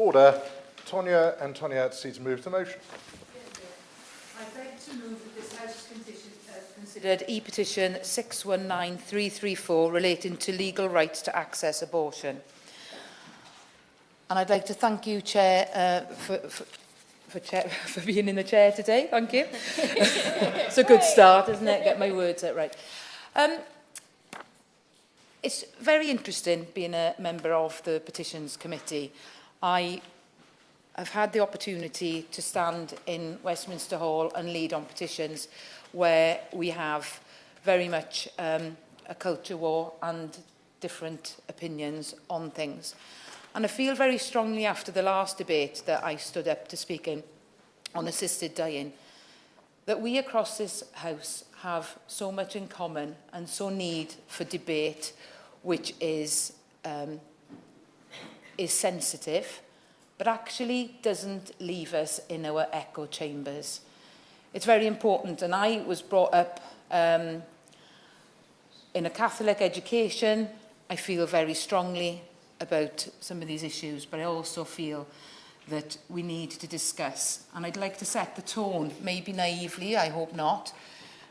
order. Tonia Antoniazzi to move the motion. I'd like to move that this House considered E-petition 619334 relating to legal rights to access abortion. And I'd like to thank you, Chair, for being in the chair today. Thank you. It's a good start, isn't it? Get my words out right. It's very interesting being a member of the Petitions Committee. I have had the opportunity to stand in Westminster Hall and lead on petitions where we have very much a culture war and different opinions on things. And I feel very strongly after the last debate that I stood up to speak in on assisted dying, that we across this House have so much in common and so need for debate which is sensitive, but actually doesn't leave us in our echo chambers. It's very important, and I was brought up in a Catholic education. I feel very strongly about some of these issues, but I also feel that we need to discuss, and I'd like to set the tone, maybe naively, I hope not,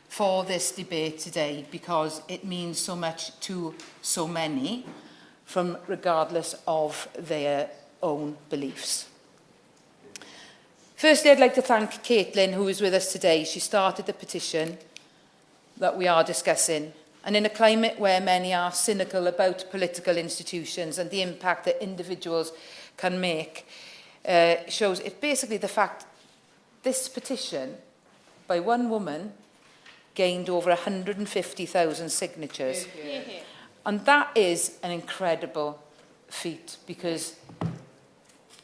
for this debate today, because it means so much to so many, from regardless of their own beliefs. Firstly, I'd like to thank Caitlin, who is with us today. She started the petition that we are discussing. And in a climate where many are cynical about political institutions and the impact that individuals can make, shows it basically the fact this petition by one woman gained over 150,000 signatures. Yeah. And that is an incredible feat, because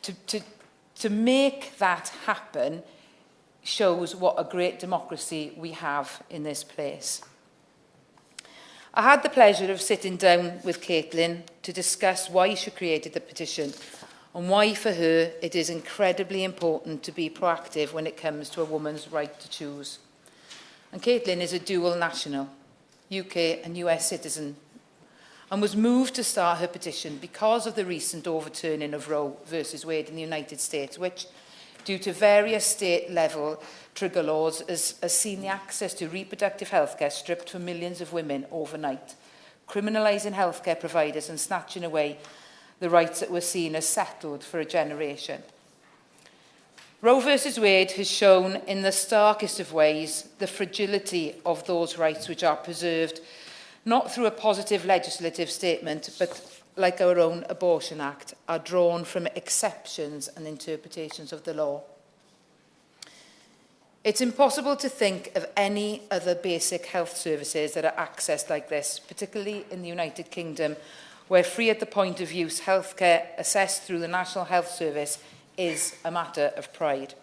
to make that happen shows what a great democracy we have in this place. I had the pleasure of sitting down with Caitlin to discuss why she created the petition and why for her it is incredibly important to be proactive when it comes to a woman's right to choose. And Caitlin is a dual national, UK and US citizen, and was moved to start her petition because of the recent overturning of Roe versus Wade in the United States, which, due to various state-level trigger laws, has seen the access to reproductive healthcare stripped from millions of women overnight, criminalising healthcare providers and snatching away the rights that were seen as settled for a generation. Roe versus Wade has shown in the starkest of ways the fragility of those rights which are preserved, not through a positive legislative statement, but like our own Abortion Act, are drawn from exceptions and interpretations of the law. It's impossible to think of any other basic health services that are accessed like this, particularly in the United Kingdom, where free at the point of use healthcare assessed through the National Health Service is a matter of pride.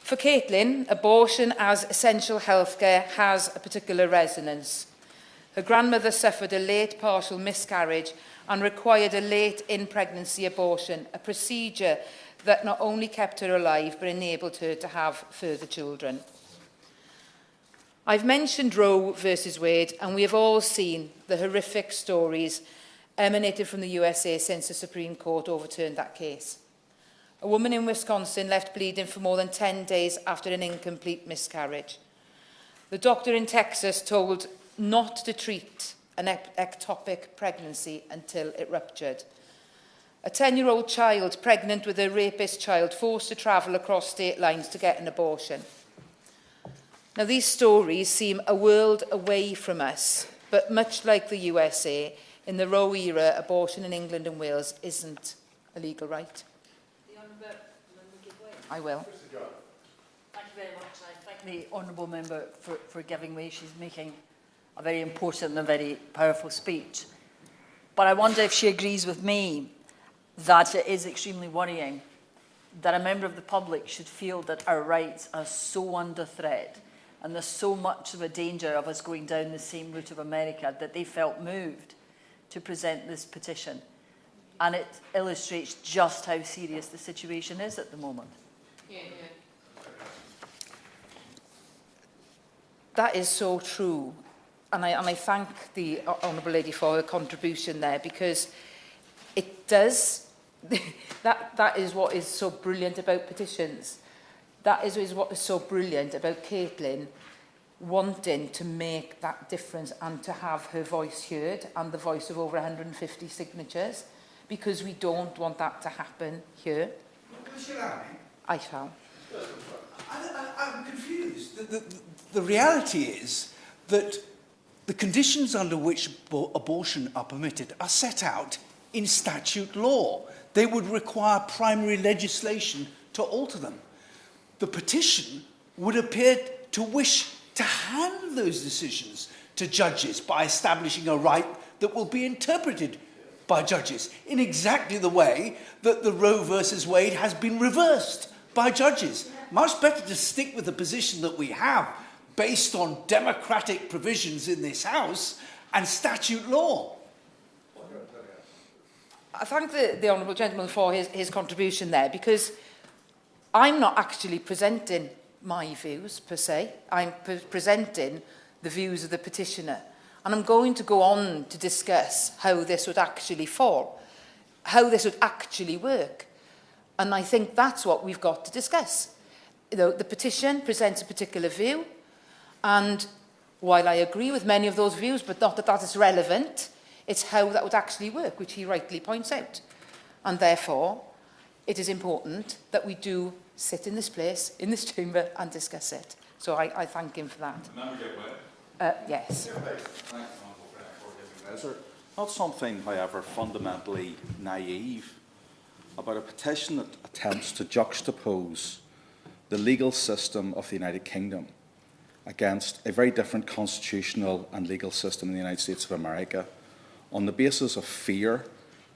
For Caitlin, abortion as essential healthcare has a particular resonance. Her grandmother suffered a late partial miscarriage and required a late in-pregnancy abortion, a procedure that not only kept her alive but enabled her to have further children. I've mentioned Roe versus Wade, and we have all seen the horrific stories emanated from the USA since the Supreme Court overturned that case. A woman in Wisconsin left bleeding for more than 10 days after an incomplete miscarriage. The doctor in Texas told not to treat an ectopic pregnancy until it ruptured. A 10-year-old child pregnant with a rapist child forced to travel across state lines to get an abortion. Now, these stories seem a world away from us, but much like the USA, in the Roe era, abortion in England and Wales isn't a legal right. I will. Thank you very much. I thank the honourable member for giving way. She's making a very important and a very powerful speech. But I wonder if she agrees with me that it is extremely worrying that a member of the public should feel that our rights are so under threat and there's so much of a danger of us going down the same route of America that they felt moved to present this petition. And it illustrates just how serious the situation is at the moment. Yeah. That is so true. And I thank the Honourable Lady for her contribution there, because it does that is what is so brilliant about petitions. That is what is so brilliant about Caitlin wanting to make that difference and to have her voice heard and the voice of over 150 signatures, because we don't want that to happen here. Will you allow me? I shall. I'm confused. The reality is that the conditions under which abortion are permitted are set out in statute law. They would require primary legislation to alter them. The petition would appear to wish to hand those decisions to judges by establishing a right that will be interpreted by judges in exactly the way that the Roe versus Wade has been reversed by judges. Much better to stick with the position that we have based on democratic provisions in this House and statute law. I thank the Honourable Gentleman for his contribution there, because I'm not actually presenting my views per se. I'm presenting the views of the petitioner. And I'm going to go on to discuss how this would actually fall, how this would actually work. And I think that's what we've got to discuss. You know, the petition presents a particular view, and while I agree with many of those views, but not that that is relevant, it's how that would actually work, which he rightly points out. And therefore, it is important that we do sit in this place, in this chamber, and discuss it. So I thank him for that. Yes. Is there not something, however, fundamentally naive about a petition that attempts to juxtapose the legal system of the United Kingdom against a very different constitutional and legal system in the United States of America on the basis of fear,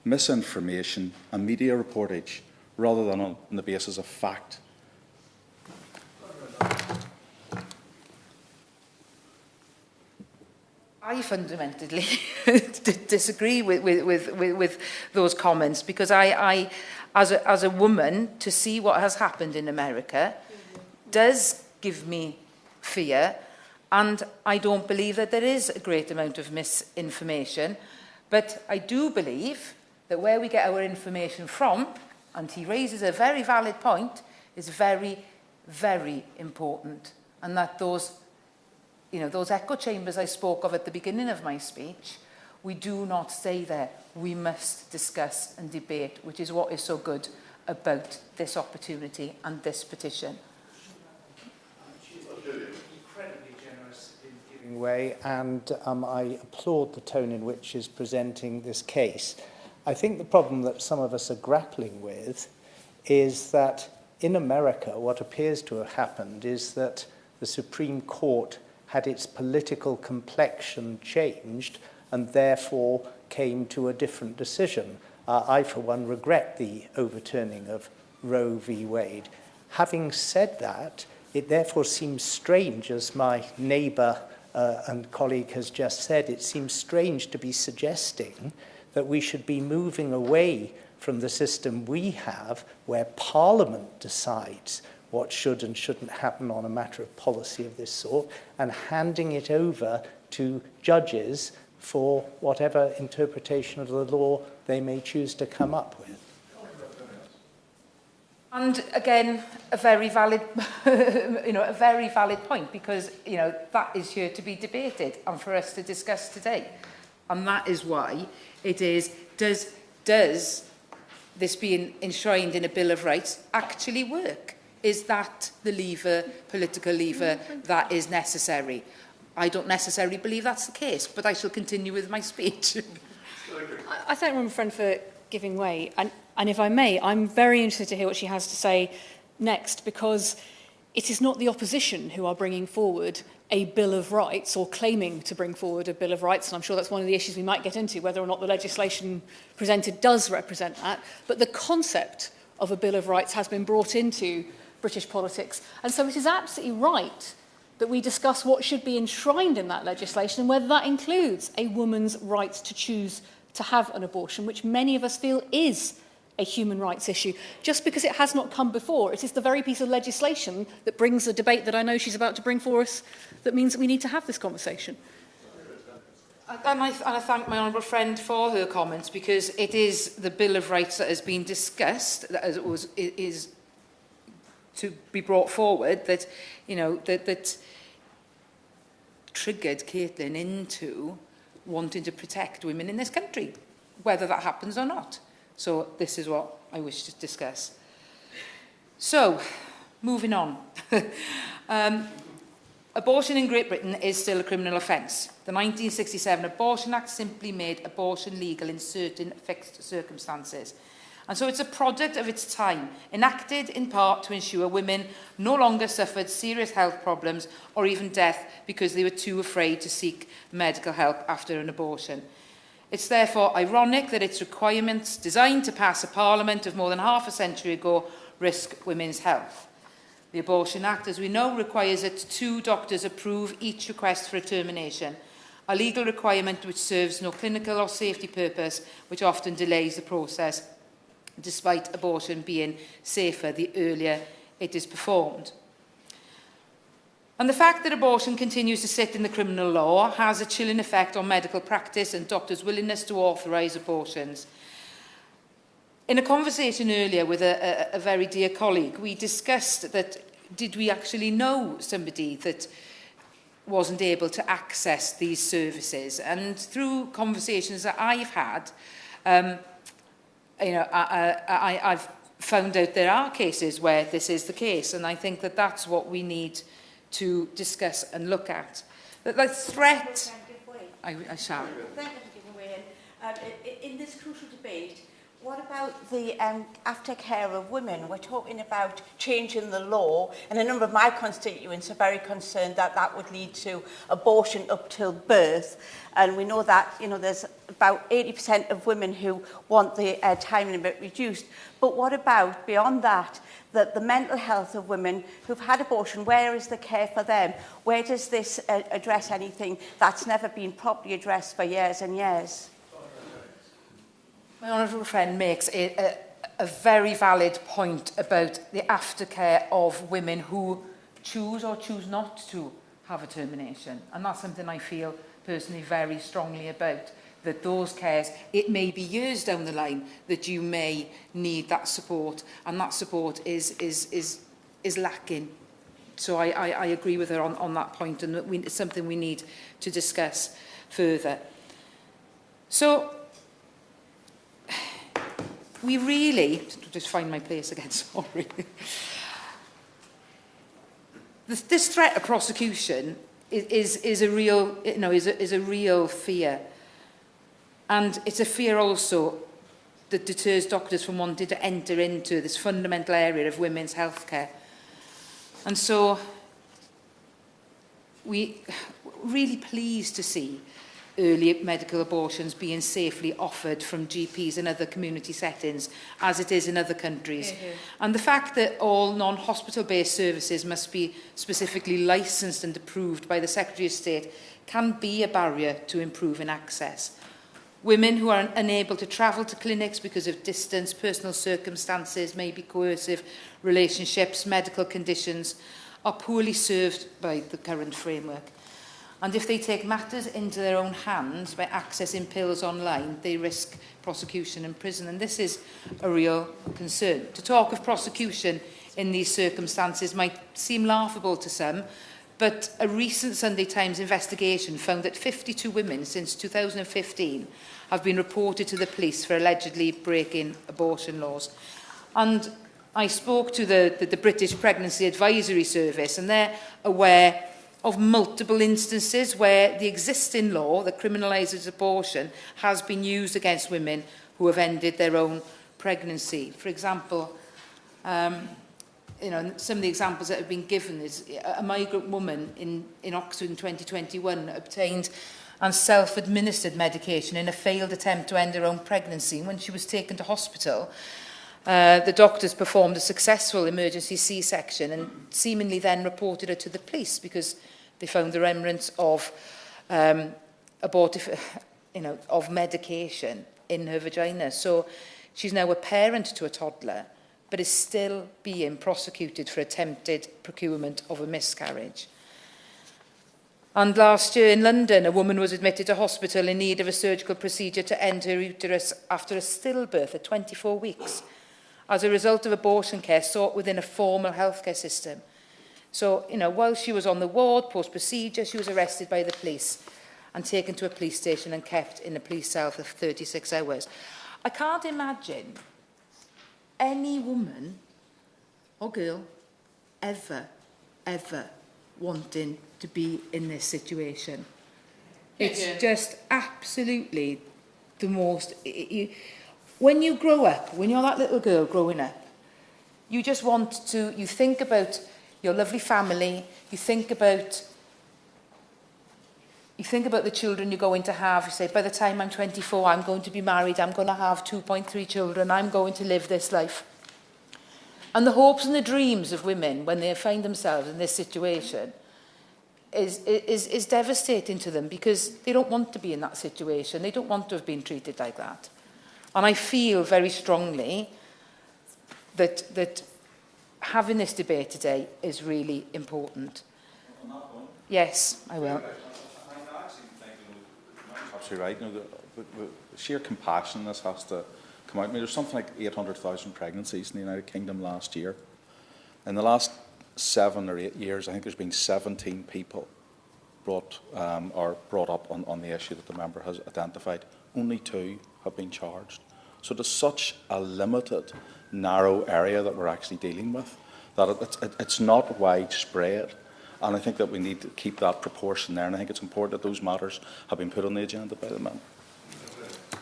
misinformation and media reportage, rather than on the basis of fact? I fundamentally disagree with those comments, because I as a woman, to see what has happened in America does give me fear, and I don't believe that there is a great amount of misinformation. But I do believe that where we get our information from, and he raises a very valid point, is very, very important, and that those echo chambers I spoke of at the beginning of my speech, we do not stay there. We must discuss and debate, which is what is so good about this opportunity and this petition. Incredibly generous in giving way, and I applaud the tone in which she's presenting this case. I think the problem that some of us are grappling with is that in America, what appears to have happened is that the Supreme Court had its political complexion changed and therefore came to a different decision. I, for one, regret the overturning of Roe v. Wade. Having said that, it therefore seems strange, as my neighbour and colleague has just said, it seems strange to be suggesting that we should be moving away from the system we have, where Parliament decides what should and shouldn't happen on a matter of policy of this sort, and handing it over to judges for whatever interpretation of the law they may choose to come up with. And again, a very valid, a very valid point, because that is here to be debated and for us to discuss today, and that is why it is. Does this being enshrined in a Bill of Rights actually work? Is that the political lever that is necessary? I don't necessarily believe that's the case, but I shall continue with my speech. I thank my friend for giving way. And if I may, I'm very interested to hear what she has to say next, because it is not the opposition who are bringing forward a Bill of Rights or claiming to bring forward a Bill of Rights, and I'm sure that's one of the issues we might get into, whether or not the legislation presented does represent that. But the concept of a Bill of Rights has been brought into British politics. And so it is absolutely right that we discuss what should be enshrined in that legislation and whether that includes a woman's right to choose to have an abortion, which many of us feel is a human rights issue. Just because it has not come before, it is the very piece of legislation that brings the debate that I know she's about to bring for us that means that we need to have this conversation. And I thank my honourable friend for her comments, because it is the Bill of Rights that has been discussed, that is to be brought forward, that, you know, that triggered Caitlin into wanting to protect women in this country, whether that happens or not. So this is what I wish to discuss. So, moving on. Abortion in Great Britain is still a criminal offence. The 1967 Abortion Act simply made abortion legal in certain fixed circumstances. And so it's a product of its time, enacted in part to ensure women no longer suffered serious health problems or even death because they were too afraid to seek medical help after an abortion. It's therefore ironic that its requirements, designed to pass a parliament of more than half a century ago, risk women's health. The Abortion Act, as we know, requires that 2 doctors approve each request for a termination, a legal requirement which serves no clinical or safety purpose, which often delays the process, despite abortion being safer the earlier it is performed. And the fact that abortion continues to sit in the criminal law has a chilling effect on medical practice and doctors' willingness to authorise abortions. In a conversation earlier with a very dear colleague, we discussed that did we actually know somebody that wasn't able to access these services? And through conversations that I've had, I've found out there are cases where this is the case, and I think that that's what we need to discuss and look at. That the threat... I shall. Thank you for giving way in this crucial debate. What about the aftercare of women? We're talking about changing the law, and a number of my constituents are very concerned that that would lead to abortion up till birth. And we know that, you know, there's about 80% of women who want the time limit reduced. But what about, beyond that, the mental health of women who've had abortion? Where is the care for them? Where does this address anything that's never been properly addressed for years and years? My honourable friend makes a very valid point about the aftercare of women who choose or choose not to have a termination. And that's something I feel personally very strongly about, that those cares, it may be years down the line that you may need that support, and that support is lacking. So I agree with her on that point, and it's something we need to discuss further. So, we really, just find my place again, sorry. This threat of prosecution is a real, is a real fear, and it's a fear also that deters doctors from wanting to enter into this fundamental area of women's healthcare. And so, we're really pleased to see early medical abortions being safely offered from GPs and other community settings, as it is in other countries. Mm-hmm. And the fact that all non-hospital based services must be specifically licensed and approved by the Secretary of State can be a barrier to improving access. Women who are unable to travel to clinics because of distance, personal circumstances, maybe coercive relationships, medical conditions, are poorly served by the current framework. And if they take matters into their own hands by accessing pills online, they risk prosecution and prison. And this is a real concern. To talk of prosecution in these circumstances might seem laughable to some, but a recent Sunday Times investigation found that 52 women since 2015 have been reported to the police for allegedly breaking abortion laws. And I spoke to the British Pregnancy Advisory Service, and they're aware of multiple instances where the existing law that criminalises abortion has been used against women who have ended their own pregnancy. For example, some of the examples that have been given is a migrant woman in Oxford in 2021 obtained and self-administered medication in a failed attempt to end her own pregnancy. And when she was taken to hospital, the doctors performed a successful emergency C-section and seemingly then reported her to the police because they found the remnants of of medication in her vagina. So she's now a parent to a toddler, but is still being prosecuted for attempted procurement of a miscarriage. And last year in London, a woman was admitted to hospital in need of a surgical procedure to end her uterus after a stillbirth at 24 weeks as a result of abortion care sought within a formal healthcare system. So, while she was on the ward post-procedure, she was arrested by the police and taken to a police station and kept in a police cell for 36 hours. I can't imagine any woman or girl ever wanting to be in this situation. It's just absolutely the most... When you grow up, when you're that little girl growing up, you just want to... You think about your lovely family, you think about the children you're going to have. You say, by the time I'm 24, I'm going to be married, I'm going to have 2.3 children, I'm going to live this life. And the hopes and the dreams of women when they find themselves in this situation is devastating to them, because they don't want to be in that situation. They don't want to have been treated like that. And I feel very strongly that having this debate today is really important. Yes, I will. Absolutely right. The sheer compassion this has to come out. I mean, there's something like 800,000 pregnancies in the United Kingdom last year. In the last 7 or 8 years, I think there's been 17 people brought up on the issue that the member has identified. Only 2 have been charged. So there's such a limited, narrow area that we're actually dealing with, that it's not widespread. And I think that we need to keep that proportion there, and I think it's important that those matters have been put on the agenda by the member.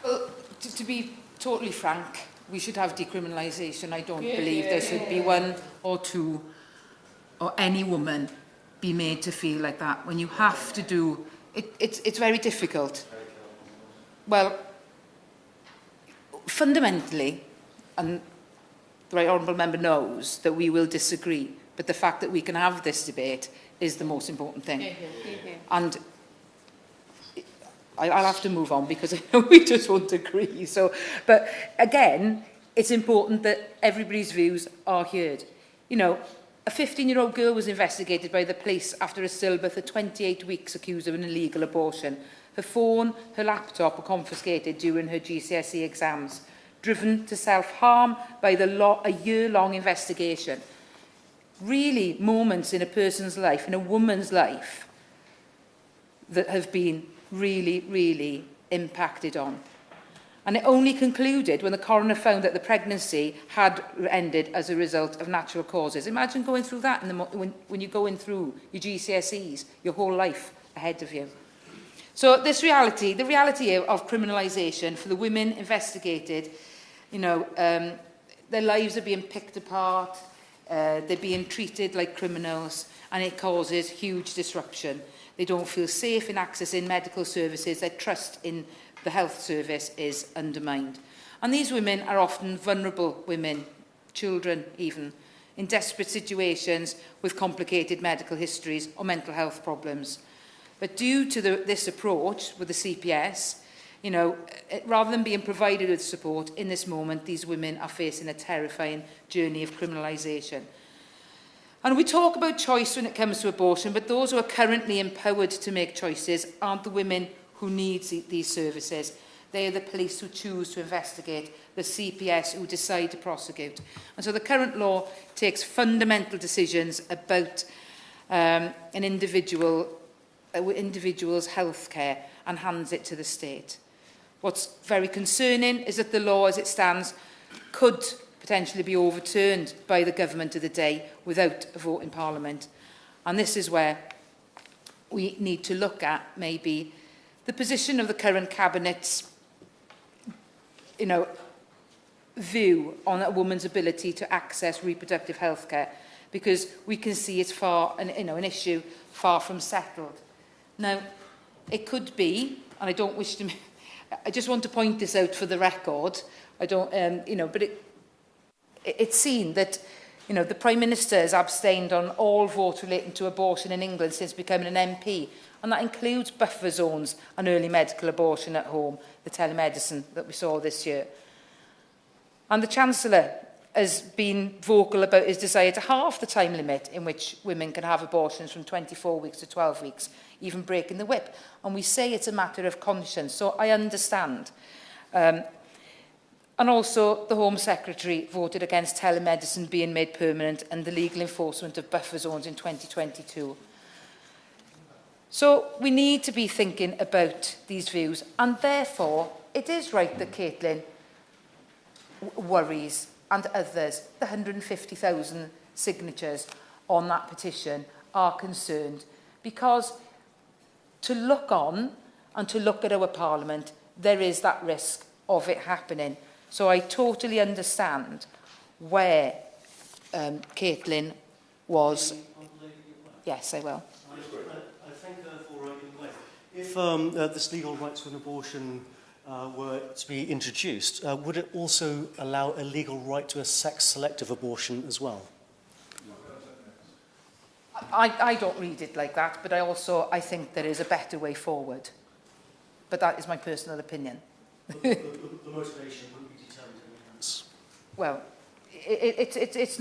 Well, to be totally frank, we should have decriminalisation. I don't believe there should be 1 or 2 or any woman be made to feel like that. When you have to do it, it's very difficult. Well, fundamentally, and the right honourable member knows that we will disagree, but the fact that we can have this debate is the most important thing. And I'll have to move on, because I know we just won't agree. So, but again, it's important that everybody's views are heard. A 15-year-old girl was investigated by the police after a stillbirth at 28 weeks, accused of an illegal abortion. Her phone, her laptop were confiscated during her GCSE exams, driven to self-harm by a year-long investigation. Really, moments in a person's life, in a woman's life, that have been really, really impacted on. And it only concluded when the coroner found that the pregnancy had ended as a result of natural causes. Imagine going through that when you're going through your GCSEs, your whole life ahead of you. So the reality of criminalisation for the women investigated, their lives are being picked apart, they're being treated like criminals, and it causes huge disruption. They don't feel safe in accessing medical services. Their trust in the health service is undermined. And these women are often vulnerable women, children even, in desperate situations with complicated medical histories or mental health problems. But due to this approach with the CPS, rather than being provided with support in this moment, these women are facing a terrifying journey of criminalisation. And we talk about choice when it comes to abortion, but those who are currently empowered to make choices aren't the women who need these services. They are the police who choose to investigate, the CPS who decide to prosecute. And so the current law takes fundamental decisions about an individual's health care and hands it to the state. What's very concerning is that the law as it stands could potentially be overturned by the government of the day without a vote in Parliament. And this is where we need to look at maybe the position of the current Cabinet's view on a woman's ability to access reproductive health care, because we can see it's an issue far from settled. Now, it could be, and I don't wish to, I just want to point this out for the record, I don't, but it's seen that, the Prime Minister has abstained on all votes relating to abortion in England since becoming an MP, and that includes buffer zones and early medical abortion at home, the telemedicine that we saw this year. And the Chancellor has been vocal about his desire to halve the time limit in which women can have abortions from 24 weeks to 12 weeks, even breaking the whip. And we say it's a matter of conscience, so I understand. And also, the Home Secretary voted against telemedicine being made permanent and the legal enforcement of buffer zones in 2022. So we need to be thinking about these views, and therefore it is right that Caitlin worries, and others, the 150,000 signatures on that petition are concerned, because to look on and to look at our Parliament, there is that risk of it happening. So I totally understand where Caitlin was. Yes, I will. I think, therefore, if this legal right to an abortion were to be introduced, would it also allow a legal right to a sex-selective abortion as well? I don't read it like that, but I think there is a better way forward. But that is my personal opinion. The motivation wouldn't be determined in advance. Well, it's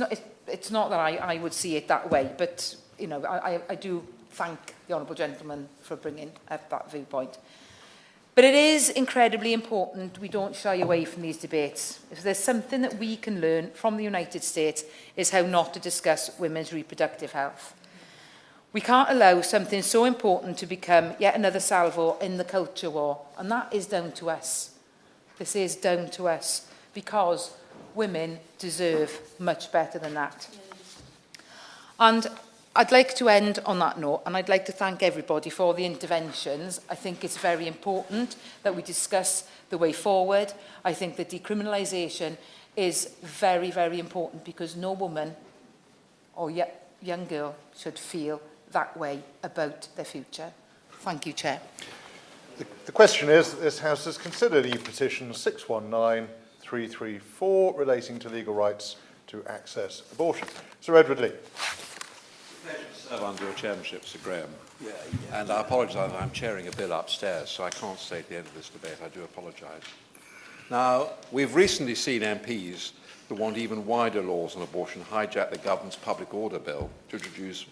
not that I would see it that way, but you know, I do thank the honourable gentleman for bringing up that viewpoint. But it is incredibly important we don't shy away from these debates. If there's something that we can learn from the United States, is how not to discuss women's reproductive health. We can't allow something so important to become yet another salvo in the culture war, and that is down to us. This is down to us, because women deserve much better than that. And I'd like to end on that note, and I'd like to thank everybody for the interventions. I think it's very important that we discuss the way forward. I think that decriminalisation is very, very important, because no woman or young girl should feel that way about their future. Thank you, Chair. The question is that this House has considered E-petition 619334 relating to legal rights to access abortion. Sir Edward Lee. Serve under your chairmanship, Sir Graham. And I apologise, I'm chairing a bill upstairs, so I can't stay at the end of this debate. I do apologise. Now, we've recently seen MPs that want even wider laws on abortion hijack the government's public order bill to introduce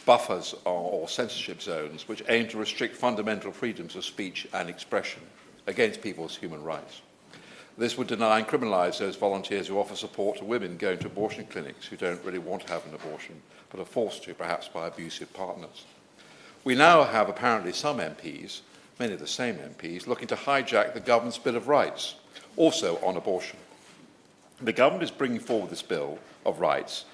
buffers or censorship zones which aim to restrict fundamental freedoms of speech and expression against people's human rights. This would deny and criminalise those volunteers who offer support to women going to abortion clinics who don't really want to have an abortion, but are forced to, perhaps by abusive partners. We now have apparently some MPs, many of the same MPs, looking to hijack the government's Bill of Rights, also on abortion. The government is bringing forward this Bill of Rights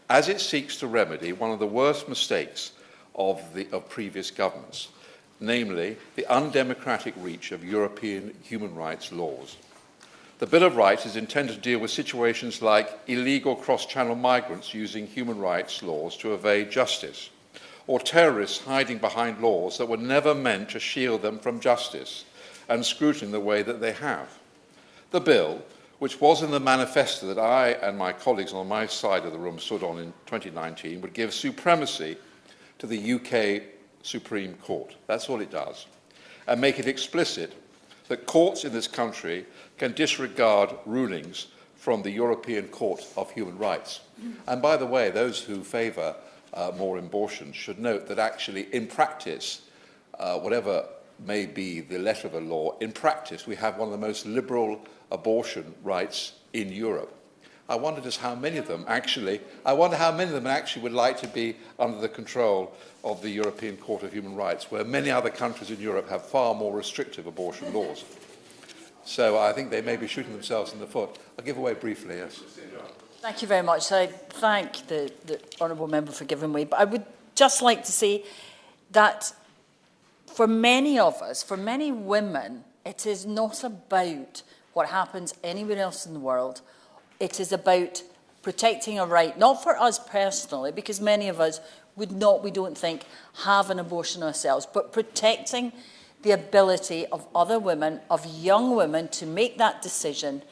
as it seeks to remedy one of the worst mistakes of previous governments, namely the undemocratic reach of European human rights laws. The Bill of Rights is intended to deal with situations like illegal cross-channel migrants using human rights laws to evade justice, or terrorists hiding behind laws that were never meant to shield them from justice and scrutiny the way that they have. The bill, which was in the manifesto that I and my colleagues on my side of the room stood on in 2019, would give supremacy to the UK Supreme Court. That's all it does. And make it explicit that courts in this country can disregard rulings from the European Court of Human Rights. And by the way, those who favour more abortion should note that actually in practice, whatever may be the letter of the law, in practice we have one of the most liberal abortion rights in Europe. I wonder just how many of them actually would like to be under the control of the European Court of Human Rights, where many other countries in Europe have far more restrictive abortion laws. So I think they may be shooting themselves in the foot. I'll give away briefly, yes. Thank you very much. I thank the honourable member for giving way. But I would just like to say that for many of us, for many women, it is not about what happens anywhere else in the world. It is about protecting a right, not for us personally, because many of us would not, we don't think, have an abortion ourselves, but protecting the ability of other women, of young women, to make that decision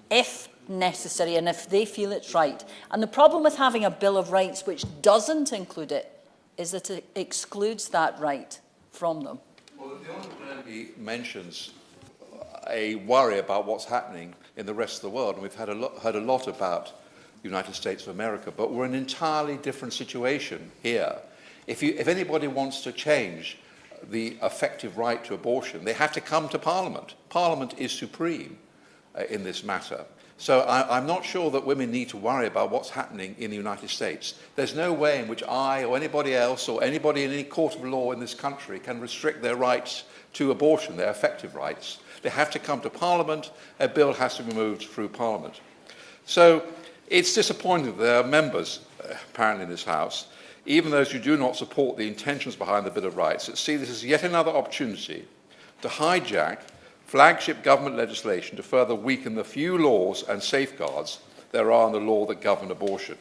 if necessary and if they feel it's right. And the problem with having a Bill of Rights which doesn't include it is that it excludes that right from them. Well, the Honourable MP mentions a worry about what's happening in the rest of the world. And we've heard a lot about the United States of America, but we're in an entirely different situation here. If anybody wants to change the effective right to abortion, they have to come to Parliament. Parliament is supreme in this matter. So I'm not sure that women need to worry about what's happening in the United States. There's no way in which I or anybody else or anybody in any court of law in this country can restrict their rights to abortion, their effective rights. They have to come to Parliament. A bill has to be moved through Parliament. So it's disappointing that there are members, apparently in this House, even those who do not support the intentions behind the Bill of Rights, that see this as yet another opportunity to hijack flagship government legislation to further weaken the few laws and safeguards there are in the law that govern abortion.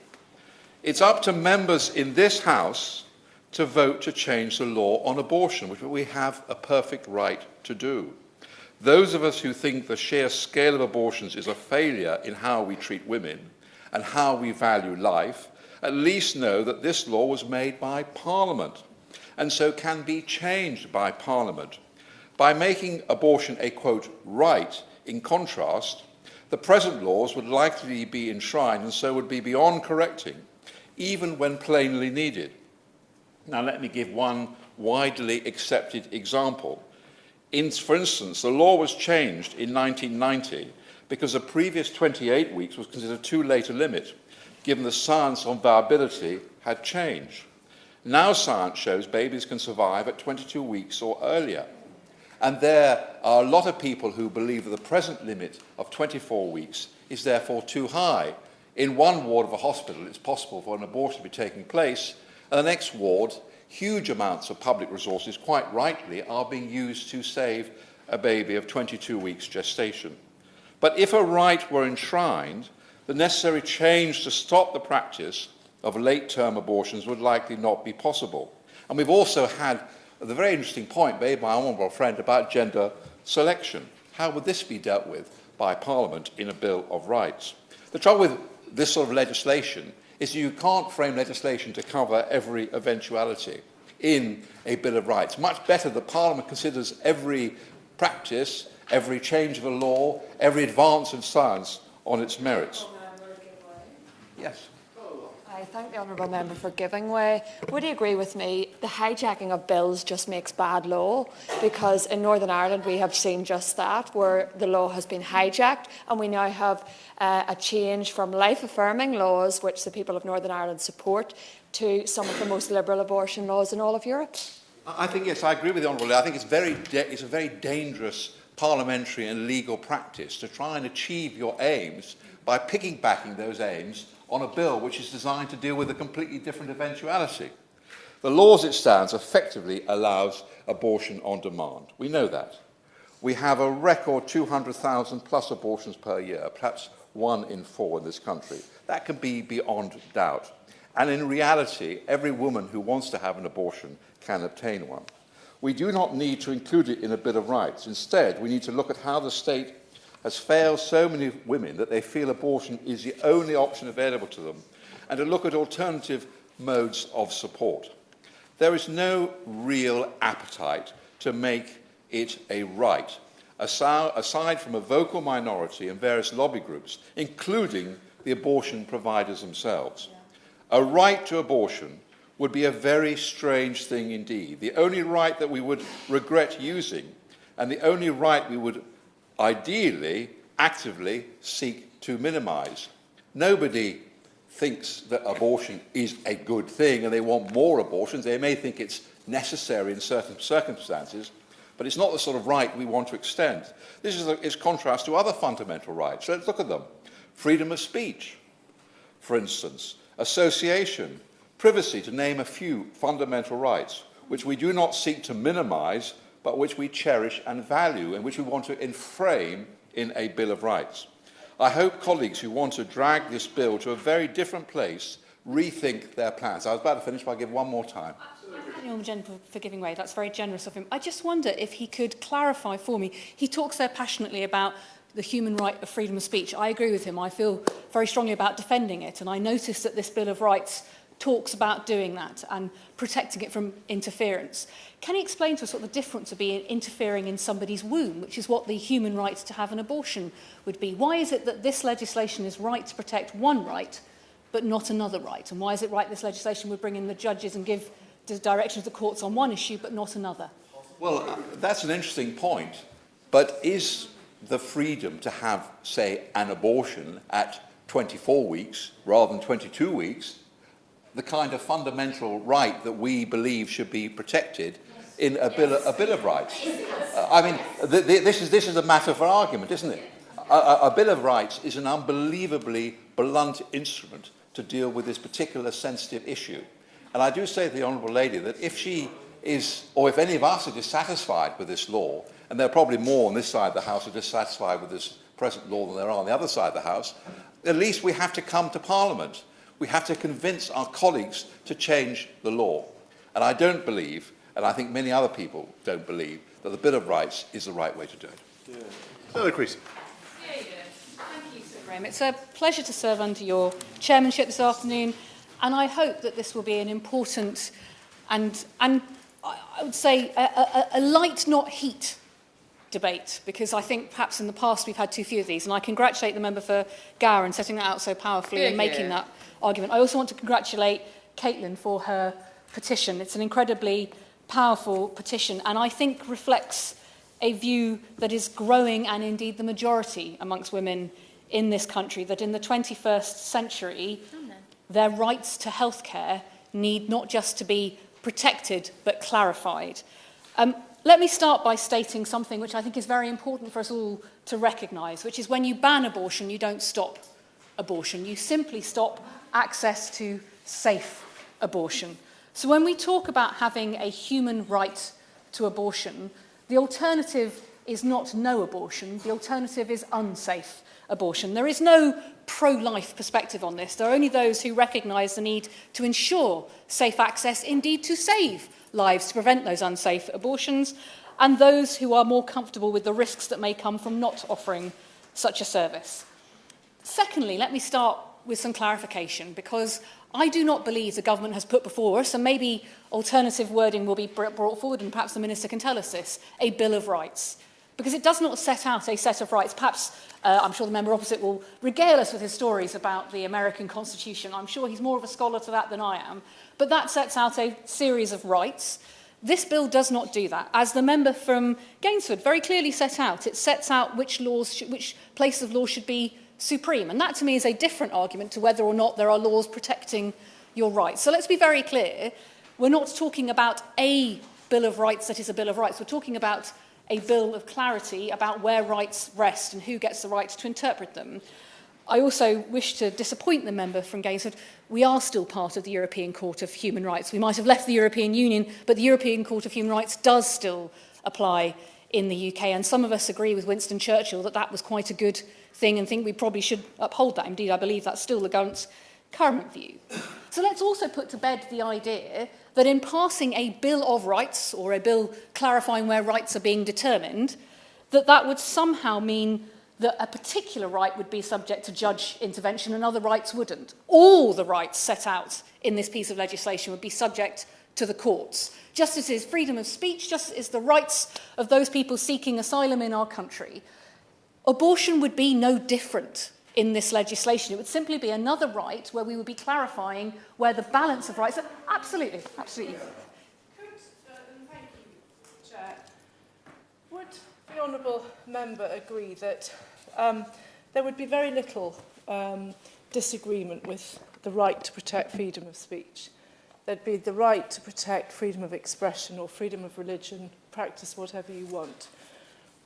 It's up to members in this House to vote to change the law on abortion, which we have a perfect right to do. Those of us who think the sheer scale of abortions is a failure in how we treat women and how we value life, at least know that this law was made by Parliament and so can be changed by Parliament. By making abortion a, quote, right, in contrast, the present laws would likely be enshrined and so would be beyond correcting, even when plainly needed. Now, let me give one widely accepted example. For instance, the law was changed in 1990 because the previous 28 weeks was considered too late a limit, given the science on viability had changed. Now science shows babies can survive at 22 weeks or earlier. And there are a lot of people who believe that the present limit of 24 weeks is therefore too high. In one ward of a hospital, it's possible for an abortion to be taking place, and the next ward, huge amounts of public resources, quite rightly, are being used to save a baby of 22 weeks gestation. But if a right were enshrined, the necessary change to stop the practice of late-term abortions would likely not be possible. And we've also had the very interesting point made by our honourable friend about gender selection. How would this be dealt with by Parliament in a Bill of Rights? The trouble with this sort of legislation is you can't frame legislation to cover every eventuality in a Bill of Rights. Much better that Parliament considers every practice, every change of a law, every advance of science on its merits. Yes. I thank the honourable member for giving way. Would he agree with me, the hijacking of bills just makes bad law? Because in Northern Ireland we have seen just that, where the law has been hijacked, and we now have a change from life-affirming laws, which the people of Northern Ireland support, to some of the most liberal abortion laws in all of Europe. I think, yes, I agree with the honourable. I think it's a very dangerous parliamentary and legal practice to try and achieve your aims by piggybacking those aims on a bill which is designed to deal with a completely different eventuality. The law as it stands effectively allows abortion on demand. We know that. We have a record 200,000 plus abortions per year, perhaps 1 in 4 in this country. That can be beyond doubt. And in reality, every woman who wants to have an abortion can obtain one. We do not need to include it in a Bill of Rights. Instead, we need to look at how the state has failed so many women that they feel abortion is the only option available to them, and to look at alternative modes of support. There is no real appetite to make it a right, aside from a vocal minority and various lobby groups, including the abortion providers themselves. A right to abortion would be a very strange thing indeed. The only right that we would regret using, and the only right we would ideally, actively seek to minimise. Nobody thinks that abortion is a good thing and they want more abortions. They may think it's necessary in certain circumstances, but it's not the sort of right we want to extend. This is contrast to other fundamental rights. So let's look at them. Freedom of speech, for instance, association, privacy, to name a few fundamental rights, which we do not seek to minimise, but which we cherish and value, and which we want to enframe in a Bill of Rights. I hope colleagues who want to drag this bill to a very different place rethink their plans. I was about to finish, but I'll give one more time. Thank you for giving way. That's very generous of him. I just wonder if he could clarify for me. He talks there passionately about the human right of freedom of speech. I agree with him. I feel very strongly about defending it, and I noticed that this Bill of Rights talks about doing that and protecting it from interference. Can you explain to us what the difference would be in interfering in somebody's womb, which is what the human right to have an abortion would be? Why is it that this legislation is right to protect one right, but not another right? And why is it right this legislation would bring in the judges and give direction to the courts on one issue, but not another? Well, that's an interesting point. But is the freedom to have, say, an abortion at 24 weeks rather than 22 weeks the kind of fundamental right that we believe should be protected in a bill of rights? I mean, this is a matter for argument, isn't it? A Bill of Rights is an unbelievably blunt instrument to deal with this particular sensitive issue. And I do say to the Honourable Lady that if she is, or if any of us are dissatisfied with this law, and there are probably more on this side of the House who are dissatisfied with this present law than there are on the other side of the House, at least we have to come to Parliament. We have to convince our colleagues to change the law. And I don't believe, and I think many other people don't believe, that the Bill of Rights is the right way to do it. Yeah. Senator Creasy. Thank you, Sir Graham. It's a pleasure to serve under your chairmanship this afternoon, and I hope that this will be an important and I would say a light, not heat, debate, because I think perhaps in the past we've had too few of these, and I congratulate the member for Gower in setting that out so powerfully and making that argument. I also want to congratulate Caitlin for her petition. It's an incredibly powerful petition, and I think reflects a view that is growing, and indeed the majority amongst women in this country, that in the 21st century, their rights to healthcare need not just to be protected, but clarified. Let me start by stating something which I think is very important for us all to recognise, which is when you ban abortion, you don't stop abortion. You simply stop access to safe abortion. So when we talk about having a human right to abortion, the alternative is not no abortion. The alternative is unsafe abortion. There is no pro-life perspective on this. There are only those who recognise the need to ensure safe access, indeed to save lives, to prevent those unsafe abortions, and those who are more comfortable with the risks that may come from not offering such a service. Secondly, let me start with some clarification, because I do not believe the government has put before us, and maybe alternative wording will be brought forward, and perhaps the Minister can tell us this, a Bill of Rights. Because it does not set out a set of rights. Perhaps, I'm sure the member opposite will regale us with his stories about the American Constitution. I'm sure he's more of a scholar to that than I am. But that sets out a series of rights. This bill does not do that. As the member from Gainsford very clearly set out, it sets out which place of law should be supreme. And that, to me, is a different argument to whether or not there are laws protecting your rights. So let's be very clear. We're not talking about a Bill of Rights that is a Bill of Rights. We're talking about a bill of clarity about where rights rest and who gets the right to interpret them. I also wish to disappoint the member from Gainsford. We are still part of the European Court of Human Rights. We might have left the European Union, but the European Court of Human Rights does still apply in the UK. And some of us agree with Winston Churchill that that was quite a good thing and think we probably should uphold that. Indeed, I believe that's still the current view. So let's also put to bed the idea that in passing a Bill of Rights, or a bill clarifying where rights are being determined, that would somehow mean that a particular right would be subject to judge intervention and other rights wouldn't. All the rights set out in this piece of legislation would be subject to the courts. Just as is freedom of speech, just as the rights of those people seeking asylum in our country. Abortion would be no different in this legislation. It would simply be another right where we would be clarifying where the balance of rights are. Absolutely, absolutely. Thank you, Chair. Would the honourable member agree that there would be very little disagreement with the right to protect freedom of speech? There'd be the right to protect freedom of expression or freedom of religion, practice whatever you want.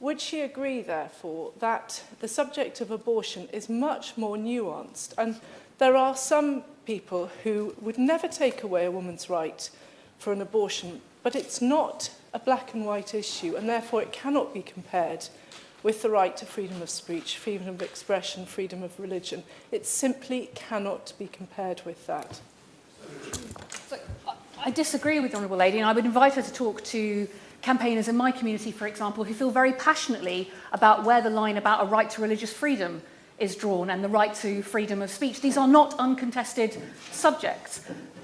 Would she agree, therefore, that the subject of abortion is much more nuanced, and there are some people who would never take away a woman's right for an abortion, but it's not a black and white issue, and therefore it cannot be compared with the right to freedom of speech, freedom of expression, freedom of religion. It simply cannot be compared with that. So, I disagree with the Honourable Lady, and I would invite her to talk to campaigners in my community, for example, who feel very passionately about where the line about a right to religious freedom is drawn and the right to freedom of speech. These are not uncontested subjects.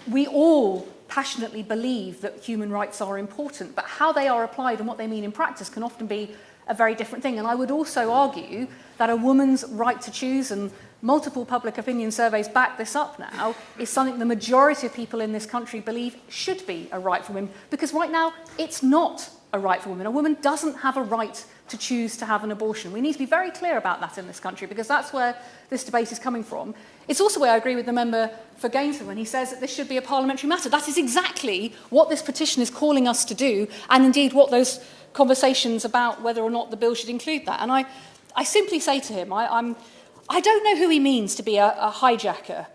we all passionately believe that human rights are important, but how they are applied and what they mean in practice can often be a very different thing. And I would also argue that a woman's right to choose, and multiple public opinion surveys back this up now, is something the majority of people in this country believe should be a right for women, because right now it's not a right for women. A woman doesn't have a right to choose to have an abortion. We need to be very clear about that in this country, because that's where this debate is coming from. It's also where I agree with the member for Gainsborough when he says that this should be a parliamentary matter. That is exactly what this petition is calling us to do, and indeed what those conversations about whether or not the bill should include that. And I simply say to him, I don't know who he means to be a hijacker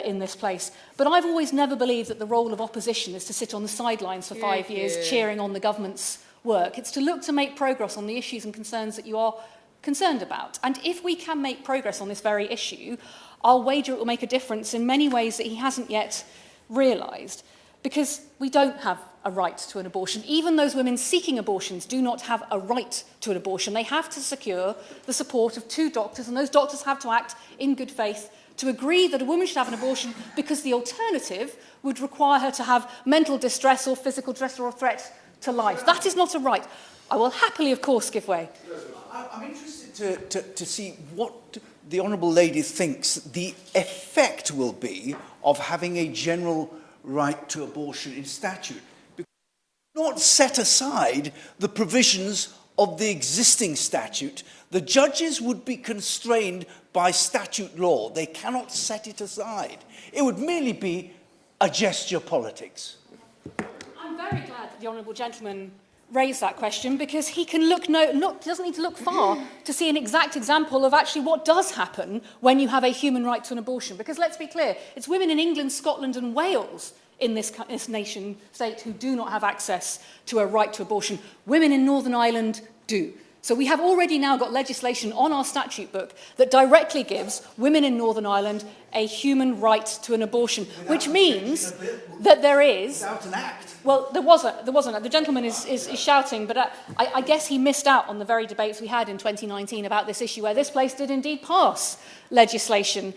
in this place, but I've always never believed that the role of opposition is to sit on the sidelines for 5 years cheering on the government's work. It's to look to make progress on the issues and concerns that you are concerned about. And if we can make progress on this very issue, I'll wager it will make a difference in many ways that he hasn't yet realised. Because we don't have a right to an abortion. Even those women seeking abortions do not have a right to an abortion. They have to secure the support of 2 doctors, and those doctors have to act in good faith to agree that a woman should have an abortion, because the alternative would require her to have mental distress or physical distress or a threat to life. That is not a right. I will happily, of course, give way. I'm interested to see what the Honourable Lady thinks the effect will be of having a general right to abortion in statute. Because not set aside the provisions of the existing statute. The judges would be constrained by statute law. They cannot set it aside. It would merely be a gesture politics. I'm very glad that the Honourable Gentleman raised that question, because he can doesn't need to look far to see an exact example of actually what does happen when you have a human right to an abortion. Because let's be clear, it's women in England, Scotland and Wales in this nation state who do not have access to a right to abortion. Women in Northern Ireland do. So we have already now got legislation on our statute book that directly gives women in Northern Ireland a human right to an abortion, which means that there is... Without an act. Well, there wasn't. The gentleman is shouting, but I guess he missed out on the very debates we had in 2019 about this issue, where this place did indeed pass legislation.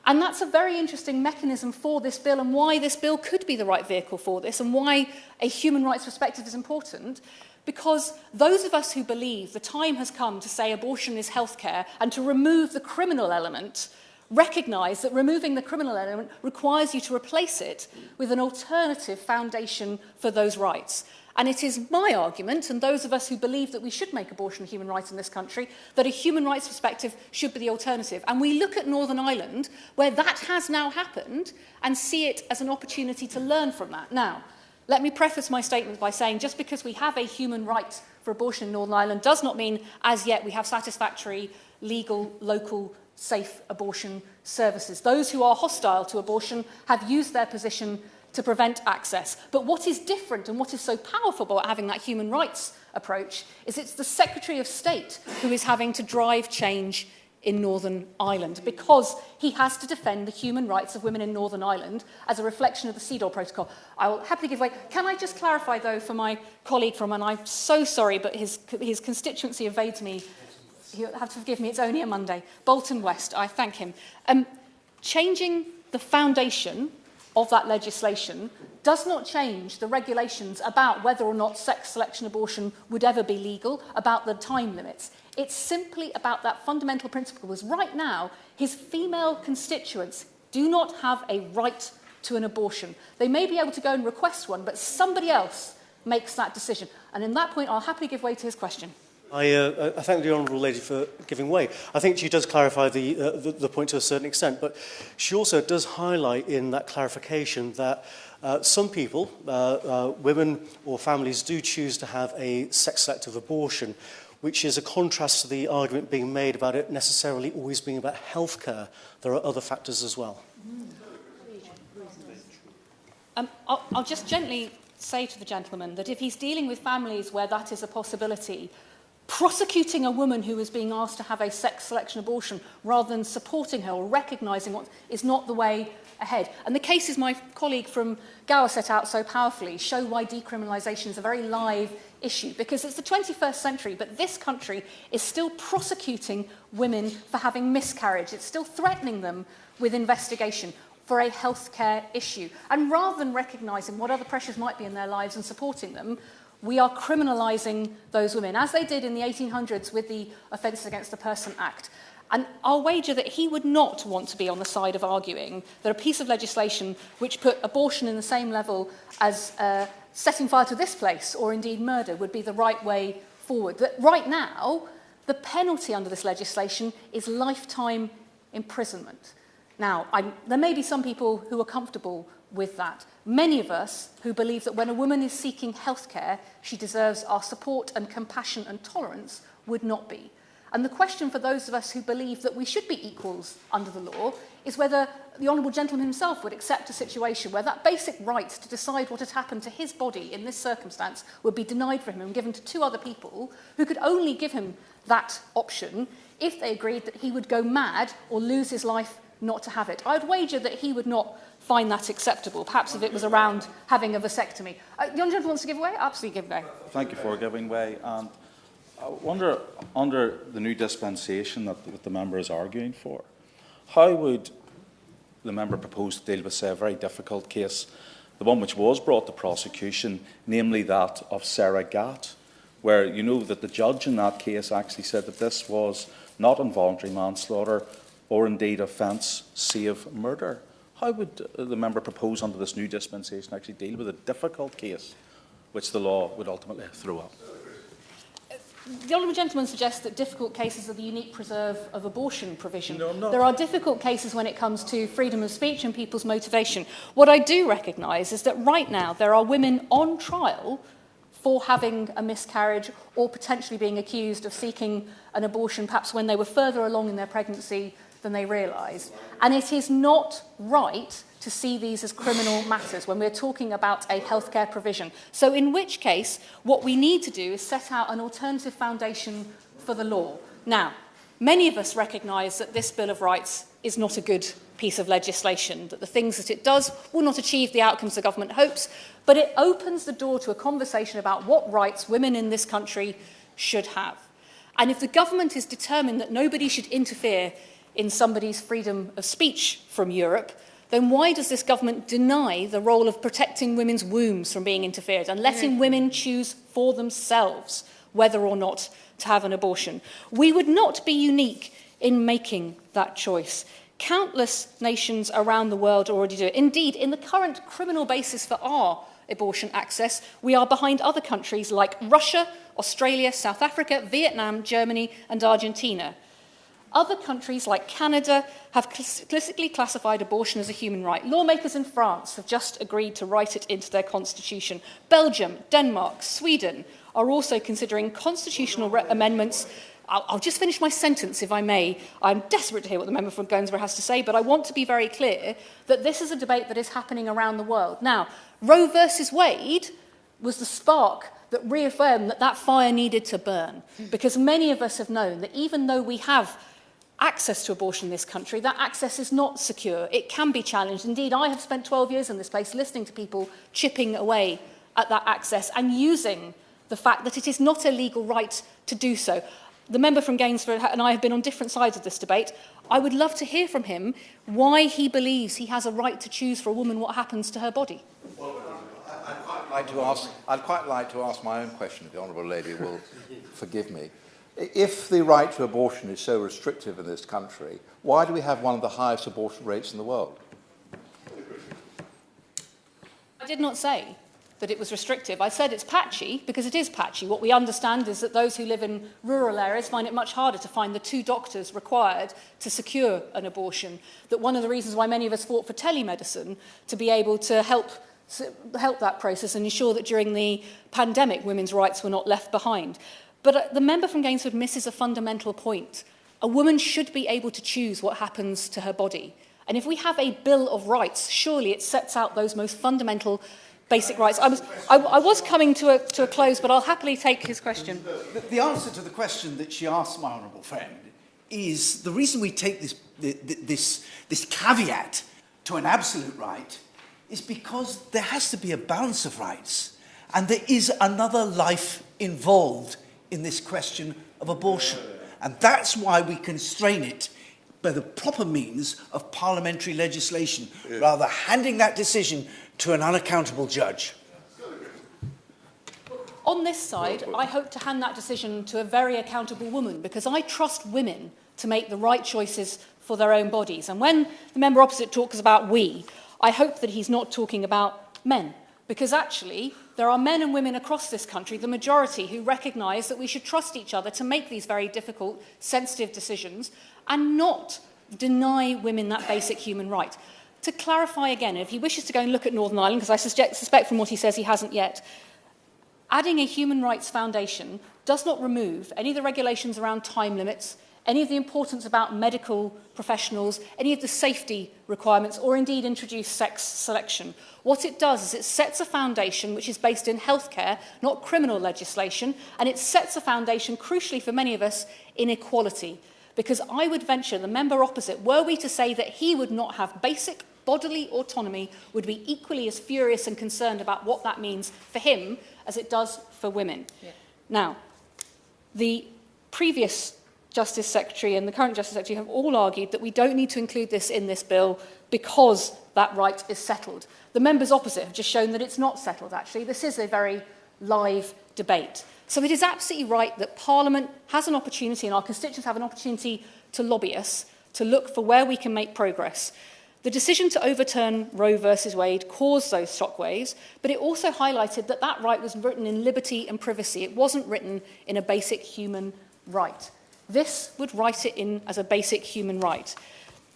And that's a very interesting mechanism for this bill, and why this bill could be the right vehicle for this, and why a human rights perspective is important. Because those of us who believe the time has come to say abortion is healthcare and to remove the criminal element recognise that removing the criminal element requires you to replace it with an alternative foundation for those rights. And it is my argument, and those of us who believe that we should make abortion a human right in this country, that a human rights perspective should be the alternative. And we look at Northern Ireland, where that has now happened, and see it as an opportunity to learn from that. Now, let me preface my statement by saying just because we have a human right for abortion in Northern Ireland does not mean, as yet, we have satisfactory, legal, local, safe abortion services. Those who are hostile to abortion have used their position to prevent access. But what is different and what is so powerful about having that human rights approach is it's the Secretary of State who is having to drive change in Northern Ireland, because he has to defend the human rights of women in Northern Ireland as a reflection of the CEDAW protocol. I will happily give way. Can I just clarify, though, for my colleague from, and I'm so sorry, but his constituency evades me. He'll have to forgive me, it's only a Monday. Bolton West, I thank him. Changing the foundation of that legislation does not change the regulations about whether or not sex selection abortion would ever be legal, about the time limits. It's simply about that fundamental principle, because right now, his female constituents do not have a right to an abortion. They may be able to go and request one, but somebody else makes that decision. And in that point, I'll happily give way to his question. I thank the Honourable Lady for giving way. I think she does clarify the point to a certain extent, but she also does highlight in that clarification that some people, women or families, do choose to have a sex-selective abortion, which is a contrast to the argument being made about it necessarily always being about healthcare. There are other factors as well. I'll just gently say to the gentleman that if he's dealing with families where that is a possibility, prosecuting a woman who is being asked to have a sex selection abortion rather than supporting her or recognising what is not the way ahead. And the cases my colleague from Gower set out so powerfully show why decriminalisation is a very live issue, because it's the 21st century, but this country is still prosecuting women for having miscarriage. It's still threatening them with investigation. for a healthcare issue. And rather than recognising what other pressures might be in their lives and supporting them, we are criminalising those women, as they did in the 1800s with the Offences Against the Person Act. And I'll wager that he would not want to be on the side of arguing that a piece of legislation which put abortion in the same level as setting fire to this place or indeed murder would be the right way forward. That right now, the penalty under this legislation is lifetime imprisonment. Now, there may be some people who are comfortable with that. Many of us who believe that when a woman is seeking healthcare, she deserves our support and compassion and tolerance would not be. And the question for those of us who believe that we should be equals under the law is whether the Honourable Gentleman himself would accept a situation where that basic right to decide what had happened to his body in this circumstance would be denied from him and given to two other people who could only give him that option if they agreed that he would go mad or lose his life not to have it. I would wager that he would not find that acceptable, perhaps if it was around having a vasectomy. The Honourable Gentleman wants to give way? Absolutely give way. Thank you for giving way. And I wonder, under the new dispensation that the member is arguing for, how would the member propose to deal with, say, a very difficult case, the one which was brought to prosecution, namely that of Sarah Gatt, where you know that the judge in that case actually said that this was not involuntary manslaughter or indeed offence save murder. How would the member propose under this new dispensation actually deal with a difficult case which the law would ultimately throw up? The Honourable Gentleman suggests that difficult cases are the unique preserve of abortion provision. No, I'm not. There are difficult cases when it comes to freedom of speech and people's motivation. What I do recognise is that right now there are women on trial for having a miscarriage or potentially being accused of seeking an abortion perhaps when they were further along in their pregnancy than they realise. And it is not right to see these as criminal matters when we're talking about a healthcare provision. So in which case, what we need to do is set out an alternative foundation for the law. Now, many of us recognise that this Bill of Rights is not a good piece of legislation, that the things that it does will not achieve the outcomes the government hopes, but it opens the door to a conversation about what rights women in this country should have. And if the government is determined that nobody should interfere in somebody's freedom of speech from Europe, then why does this government deny the role of protecting women's wombs from being interfered and letting women choose for themselves whether or not to have an abortion? We would not be unique in making that choice. Countless nations around the world already do it. Indeed, in the current criminal basis for our abortion access, we are behind other countries like Russia, Australia, South Africa, Vietnam, Germany and Argentina. Other countries like Canada have explicitly classified abortion as a human right. Lawmakers in France have just agreed to write it into their constitution. Belgium, Denmark, Sweden are also considering constitutional amendments. I'll just finish my sentence, if I may. I'm desperate to hear what the member from Gainsborough has to say, but I want to be very clear that this is a debate that is happening around the world. Now, Roe versus Wade was the spark that reaffirmed that that fire needed to burn, because many of us have known that even though we have access to abortion in this country, that access is not secure. It can be challenged. Indeed, I have spent 12 years in this place listening to people chipping away at that access and using the fact that it is not a legal right to do so. The member from Gainsborough and I have been on different sides of this debate. I would love to hear from him why he believes he has a right to choose for a woman what happens to her body. Well, I'd quite like to ask my own question, if the Honourable Lady will forgive me. If the right to abortion is so restrictive in this country, why do we have one of the highest abortion rates in the world? I did not say that it was restrictive. I said it's patchy because it is patchy. What we understand is that those who live in rural areas find it much harder to find the 2 doctors required to secure an abortion. That one of the reasons why many of us fought for telemedicine to be able to help that process and ensure that during the pandemic women's rights were not left behind. But the member from Gainsford misses a fundamental point. A woman should be able to choose what happens to her body. And if we have a Bill of Rights, surely it sets out those most fundamental basic rights. I was coming to a close, but I'll happily take his question. The answer to the question that she asked, my honourable friend, is the reason we take this caveat to an absolute right is because there has to be a balance of rights. And there is another life involved in this question of abortion. And that's why we constrain it by the proper means of parliamentary legislation, rather than handing that decision to an unaccountable judge. On this side, I hope to hand that decision to a very accountable woman, because I trust women to make the right choices for their own bodies. And when the member opposite talks about we, I hope that he's not talking about men, because actually there are men and women across this country, the majority, who recognise that we should trust each other to make these very difficult, sensitive decisions and not deny women that basic human right. To clarify again, if he wishes to go and look at Northern Ireland, because I suspect from what he says he hasn't yet, adding a human rights foundation does not remove any of the regulations around time limits, any of the importance about medical professionals, any of the safety requirements, or indeed introduce sex selection. What it does is it sets a foundation which is based in healthcare, not criminal legislation, and it sets a foundation, crucially for many of us, in equality. Because I would venture the member opposite, were we to say that he would not have basic bodily autonomy, would be equally as furious and concerned about what that means for him as it does for women. Yeah. Now, the previous Justice Secretary and the current Justice Secretary have all argued that we don't need to include this in this bill because that right is settled. The members opposite have just shown that it's not settled, actually. This is a very live debate. So it is absolutely right that Parliament has an opportunity and our constituents have an opportunity to lobby us, to look for where we can make progress. The decision to overturn Roe versus Wade caused those shockwaves, but it also highlighted that that right was written in liberty and privacy. It wasn't written in a basic human right. This would write it in as a basic human right.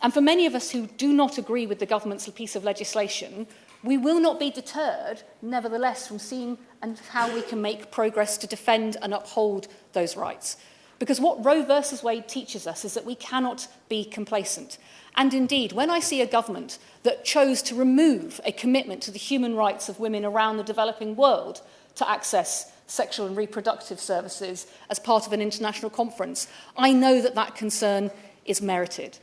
And for many of us who do not agree with the government's piece of legislation, we will not be deterred, nevertheless, from seeing and how we can make progress to defend and uphold those rights. Because what Roe versus Wade teaches us is that we cannot be complacent. And indeed, when I see a government that chose to remove a commitment to the human rights of women around the developing world to access sexual and reproductive services as part of an international conference, I know that that concern is merited.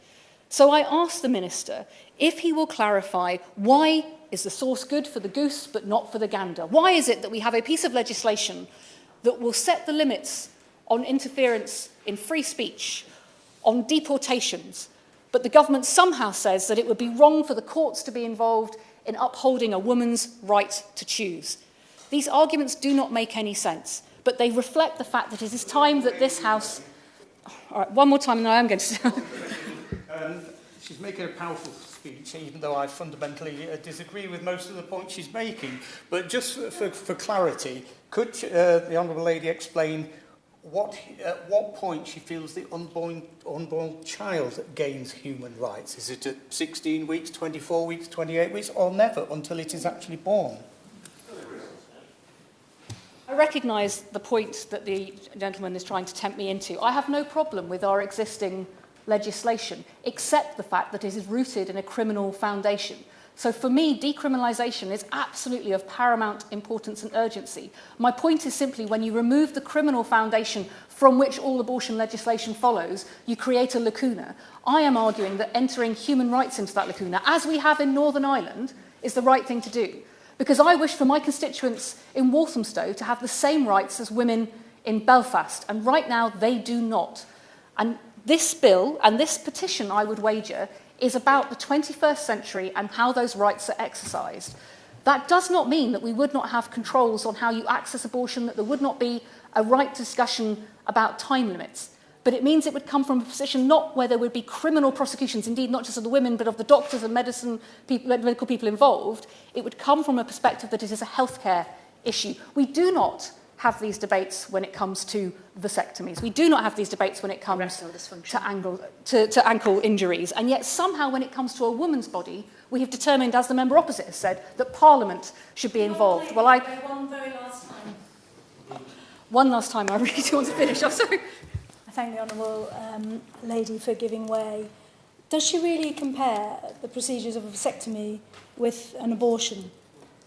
So I ask the Minister if he will clarify why is the source good for the goose but not for the gander? Why is it that we have a piece of legislation that will set the limits on interference in free speech, on deportations, but the government somehow says that it would be wrong for the courts to be involved in upholding a woman's right to choose? These arguments do not make any sense, but they reflect the fact that it is time that this House... All right, one more time and I am going to... She's making a powerful speech, even though I fundamentally disagree with most of the points she's making. But just for clarity, could the Honourable Lady explain at what point she feels the unborn child gains human rights? Is it at 16 weeks, 24 weeks, 28 weeks, or never until it is actually born? I recognise the point that the gentleman is trying to tempt me into. I have no problem with our existing legislation, except the fact that it is rooted in a criminal foundation. So for me, decriminalisation is absolutely of paramount importance and urgency. My point is simply when you remove the criminal foundation from which all abortion legislation follows, you create a lacuna. I am arguing that entering human rights into that lacuna, as we have in Northern Ireland, is the right thing to do. Because I wish for my constituents in Walthamstow to have the same rights as women in Belfast, and right now they do not. And this bill and this petition, I would wager, is about the 21st century and how those rights are exercised. That does not mean that we would not have controls on how you access abortion, that there would not be a right discussion about time limits. But it means it would come from a position not where there would be criminal prosecutions, indeed not just of the women, but of the doctors and medical people involved. It would come from a perspective that it is a healthcare issue. We do not have these debates when it comes to vasectomies. We do not have these debates when it comes to ankle injuries. And yet somehow when it comes to a woman's body, we have determined, as the member opposite has said, that Parliament should be involved. Well, one very last time. One last time, I really do want to finish. I'm sorry. I thank the Honourable Lady for giving way. Does she really compare the procedures of a vasectomy with an abortion?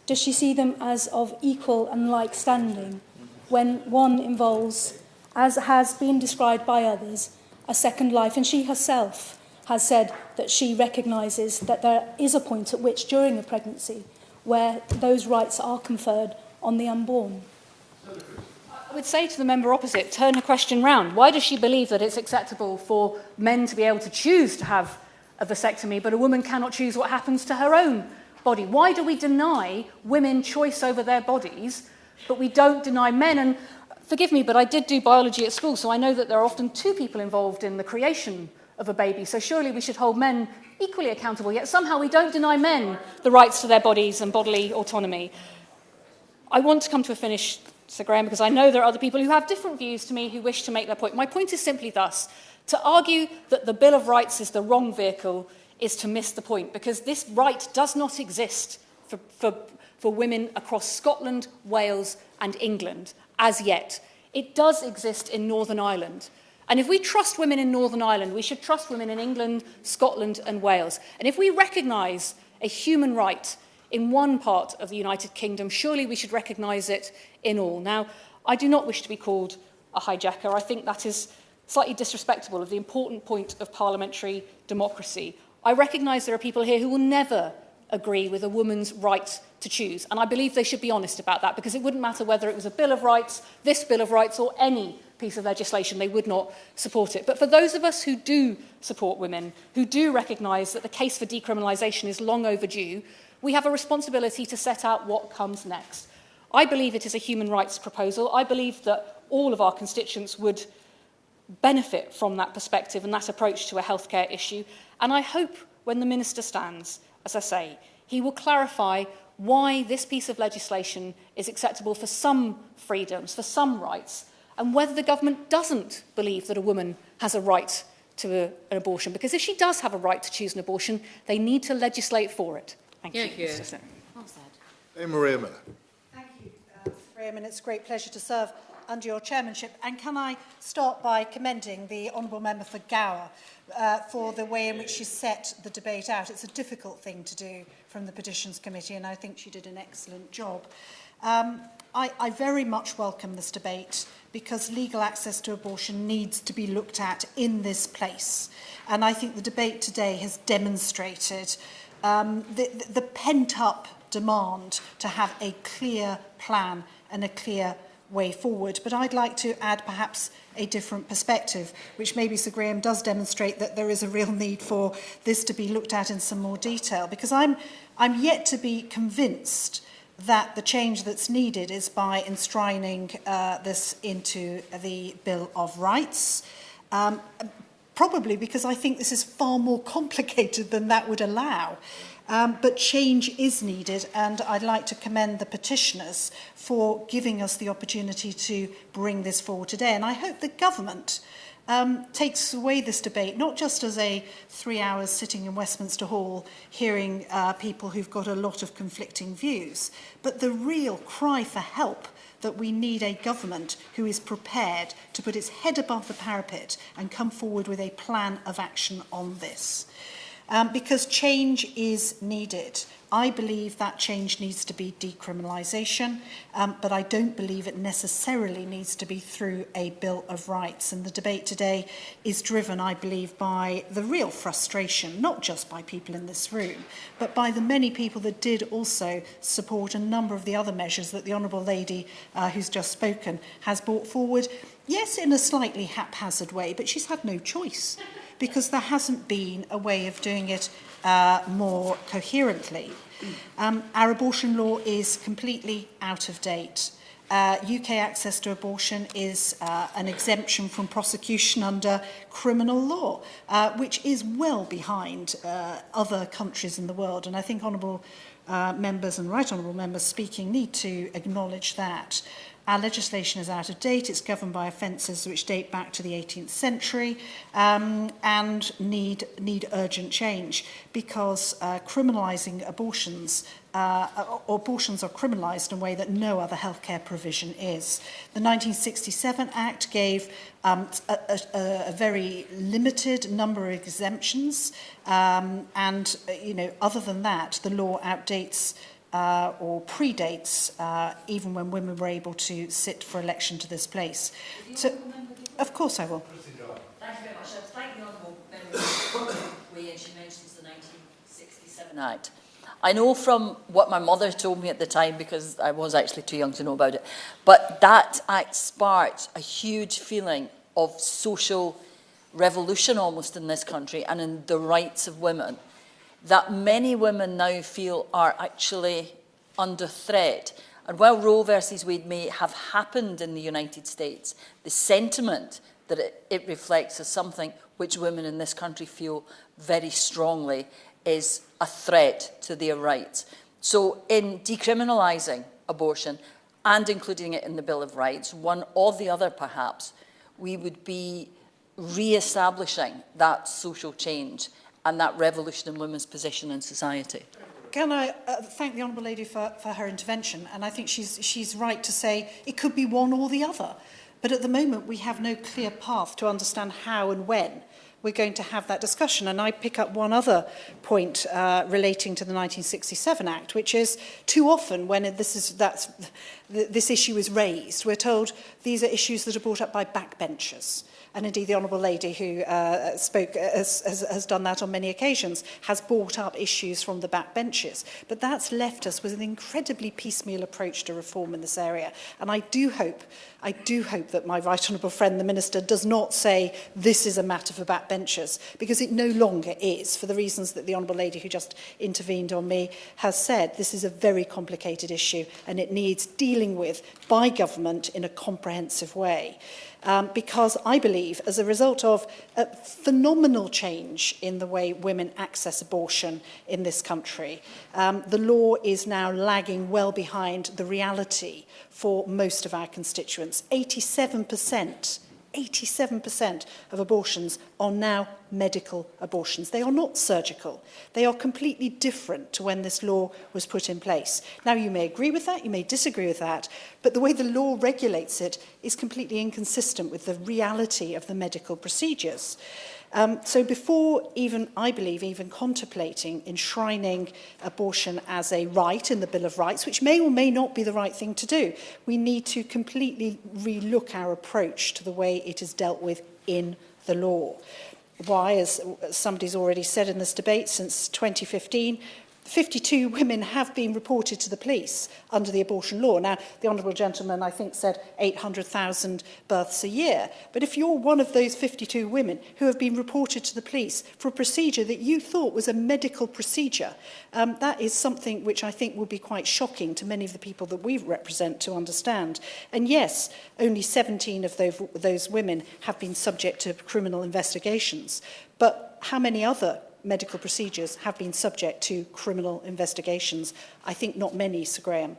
Does she see them as of equal and like standing when one involves, as has been described by others, a second life? And she herself has said that she recognises that there is a point at which, during a pregnancy, where those rights are conferred on the unborn. I would say to the member opposite, turn the question round. Why does she believe that it's acceptable for men to be able to choose to have a vasectomy, but a woman cannot choose what happens to her own body? Why do we deny women choice over their bodies, but we don't deny men? And forgive me, but I did do biology at school, so I know that there are often two people involved in the creation of a baby. So surely we should hold men equally accountable, yet somehow we don't deny men the rights to their bodies and bodily autonomy. I want to come to a finish, Sir Graham, because I know there are other people who have different views to me who wish to make their point. My point is simply thus: to argue that the Bill of Rights is the wrong vehicle is to miss the point, because this right does not exist for women across Scotland, Wales and England as yet. It does exist in Northern Ireland. And if we trust women in Northern Ireland, we should trust women in England, Scotland and Wales. And if we recognise a human right in one part of the United Kingdom, surely we should recognise it in all. Now, I do not wish to be called a hijacker. I think that is slightly disrespectful of the important point of parliamentary democracy. I recognise there are people here who will never agree with a woman's right to choose, and I believe they should be honest about that, because it wouldn't matter whether it was a Bill of Rights, this Bill of Rights, or any piece of legislation, they would not support it. But for those of us who do support women, who do recognise that the case for decriminalisation is long overdue, we have a responsibility to set out what comes next. I believe it is a human rights proposal. I believe that all of our constituents would benefit from that perspective and that approach to a healthcare issue. And I hope when the Minister stands, as I say, he will clarify why this piece of legislation is acceptable for some freedoms, for some rights, and whether the government doesn't believe that a woman has a right to an abortion. Because if she does have a right to choose an abortion, they need to legislate for it. Thank you. Mr. Senator. Well said. Maria Miller. Thank you, Graham, and it's a great pleasure to serve under your chairmanship. And can I start by commending the Honourable Member for Gower for the way in which she set the debate out. It's a difficult thing to do from the Petitions Committee, and I think she did an excellent job. I very much welcome this debate, because legal access to abortion needs to be looked at in this place. And I think the debate today has demonstrated the pent-up demand to have a clear plan and a clear way forward. But I'd like to add perhaps a different perspective, which maybe Sir Graham does demonstrate that there is a real need for this to be looked at in some more detail, because I'm yet to be convinced that the change that's needed is by enshrining this into the Bill of Rights. Probably because I think this is far more complicated than that would allow. But change is needed, and I'd like to commend the petitioners for giving us the opportunity to bring this forward today. And I hope the government takes away this debate, not just as a 3 hours sitting in Westminster Hall hearing people who've got a lot of conflicting views, but the real cry for help, that we need a government who is prepared to put its head above the parapet and come forward with a plan of action on this. Because change is needed. I believe that change needs to be decriminalisation, but I don't believe it necessarily needs to be through a Bill of Rights. And the debate today is driven, I believe, by the real frustration, not just by people in this room, but by the many people that did also support a number of the other measures that the Honourable Lady who's just spoken has brought forward. Yes, in a slightly haphazard way, but she's had no choice, because there hasn't been a way of doing it more coherently. Our abortion law is completely out of date. UK access to abortion is an exemption from prosecution under criminal law, which is well behind other countries in the world. And I think honourable members and right honourable members speaking need to acknowledge that. Our legislation is out of date. It's governed by offences which date back to the 18th century and need urgent change, because criminalising abortions, abortions are criminalised in a way that no other healthcare provision is. The 1967 Act gave a very limited number of exemptions, and other than that, the law outdates or predates even when women were able to sit for election to this place. So, of course I will. Thank you very much. Thank the Honourable Member for the way she mentions the 1967 Act. I know from what my mother told me at the time, because I was actually too young to know about it, but that act sparked a huge feeling of social revolution almost in this country and in the rights of women, that many women now feel are actually under threat. And while Roe versus Wade may have happened in the United States, the sentiment that it reflects is something which women in this country feel very strongly is a threat to their rights. So in decriminalising abortion and including it in the Bill of Rights, one or the other perhaps, we would be re-establishing that social change and that revolution in women's position in society. Can I thank the Honourable Lady for her intervention? And I think she's right to say it could be one or the other. But at the moment, we have no clear path to understand how and when we're going to have that discussion. And I pick up one other point relating to the 1967 Act, which is too often when this issue is raised, we're told these are issues that are brought up by backbenchers. And indeed, the Honourable Lady who spoke has done that on many occasions, has brought up issues from the backbenches. But that's left us with an incredibly piecemeal approach to reform in this area. And I do hope that my right honourable friend, the Minister, does not say this is a matter for backbenchers, because it no longer is, for the reasons that the Honourable Lady who just intervened on me has said. This is a very complicated issue and it needs dealing with by government in a comprehensive way. Because I believe, as a result of a phenomenal change in the way women access abortion in this country, the law is now lagging well behind the reality for most of our constituents. 87% of abortions are now medical abortions. They are not surgical. They are completely different to when this law was put in place. Now, you may agree with that, you may disagree with that, but the way the law regulates it is completely inconsistent with the reality of the medical procedures. So before I believe, even contemplating enshrining abortion as a right in the Bill of Rights, which may or may not be the right thing to do, we need to completely relook our approach to the way it is dealt with in the law. Why, as somebody's already said in this debate, since 2015, 52 women have been reported to the police under the abortion law. Now, the Honourable Gentleman, I think, said 800,000 births a year. But if you're one of those 52 women who have been reported to the police for a procedure that you thought was a medical procedure, that is something which I think would be quite shocking to many of the people that we represent to understand. And yes, only 17 of those women have been subject to criminal investigations. But how many other medical procedures have been subject to criminal investigations? I think not many, Sir Graham.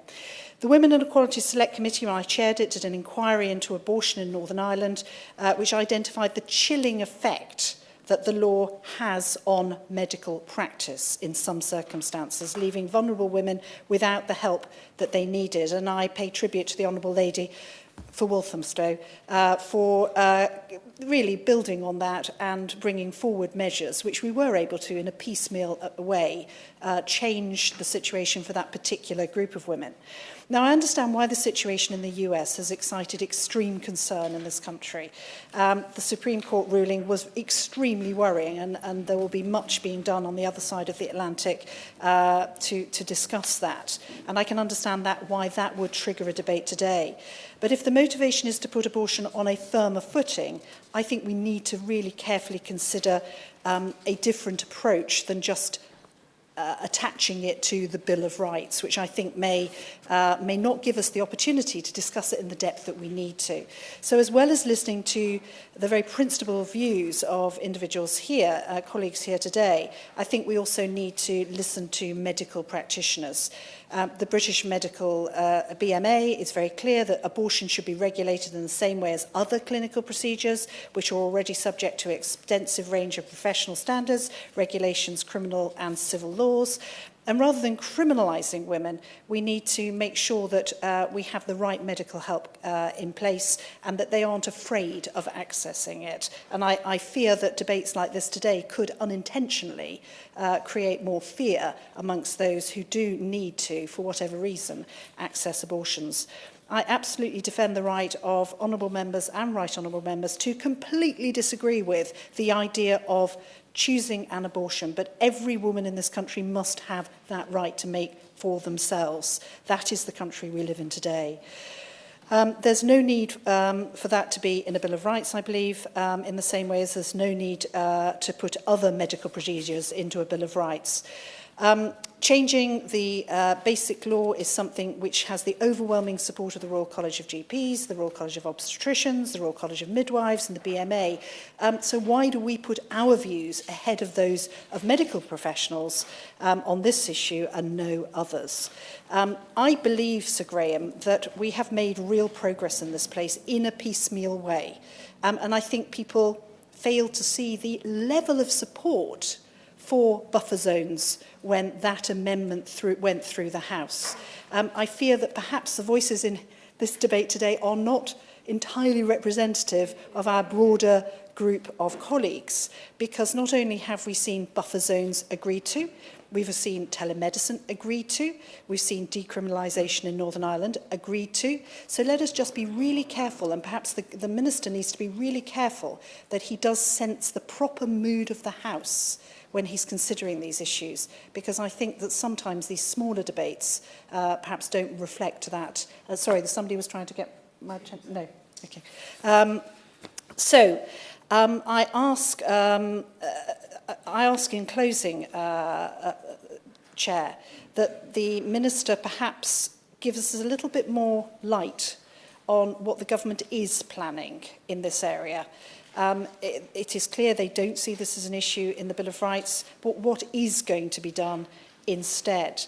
The Women and Equality Select Committee, when I chaired it, did an inquiry into abortion in Northern Ireland, which identified the chilling effect that the law has on medical practice in some circumstances, leaving vulnerable women without the help that they needed. And I pay tribute to the Honourable Lady for Walthamstow for really building on that and bringing forward measures which we were able to, in a piecemeal way, change the situation for that particular group of women. Now, I understand why the situation in the US has excited extreme concern in this country. The Supreme Court ruling was extremely worrying, and there will be much being done on the other side of the Atlantic to discuss that. And I can understand why that would trigger a debate today. But if the motivation is to put abortion on a firmer footing, I think we need to really carefully consider a different approach than just attaching it to the Bill of Rights, which I think may not give us the opportunity to discuss it in the depth that we need to. So as well as listening to the very principled views of individuals here, colleagues here today, I think we also need to listen to medical practitioners. The British Medical BMA is very clear that abortion should be regulated in the same way as other clinical procedures, which are already subject to an extensive range of professional standards, regulations, criminal and civil laws. And rather than criminalising women, we need to make sure that we have the right medical help in place and that they aren't afraid of accessing it. And I fear that debates like this today could unintentionally create more fear amongst those who do need to, for whatever reason, access abortions. I absolutely defend the right of honourable members and right honourable members to completely disagree with the idea of choosing an abortion, but every woman in this country must have that right to make for themselves. That is the country we live in today. There's no need for that to be in a Bill of Rights, I believe, in the same way as there's no need to put other medical procedures into a Bill of Rights. Changing the basic law is something which has the overwhelming support of the Royal College of GPs, the Royal College of Obstetricians, the Royal College of Midwives and the BMA. So why do we put our views ahead of those of medical professionals on this issue and no others? I believe, Sir Graham, that we have made real progress in this place in a piecemeal way. And I think people fail to see the level of support for buffer zones when that amendment went through the House. I fear that perhaps the voices in this debate today are not entirely representative of our broader group of colleagues, because not only have we seen buffer zones agreed to, we've seen telemedicine agreed to, we've seen decriminalisation in Northern Ireland agreed to. So let us just be really careful, and perhaps the Minister needs to be really careful that he does sense the proper mood of the House when he's considering these issues, because I think that sometimes these smaller debates perhaps don't reflect that. Sorry, somebody was trying to get my... No, okay. I ask in closing, Chair, that the Minister perhaps gives us a little bit more light on what the government is planning in this area. It is clear they don't see this as an issue in the Bill of Rights, but what is going to be done instead?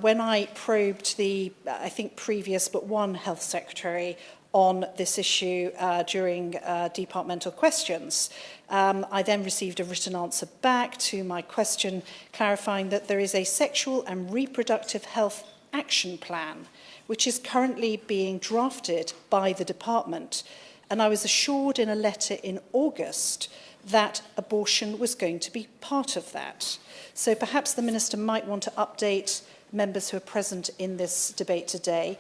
When I probed the, I think, previous but one Health Secretary on this issue during departmental questions, I then received a written answer back to my question clarifying that there is a sexual and reproductive health action plan which is currently being drafted by the department. And I was assured in a letter in August that abortion was going to be part of that. So perhaps the Minister might want to update members who are present in this debate today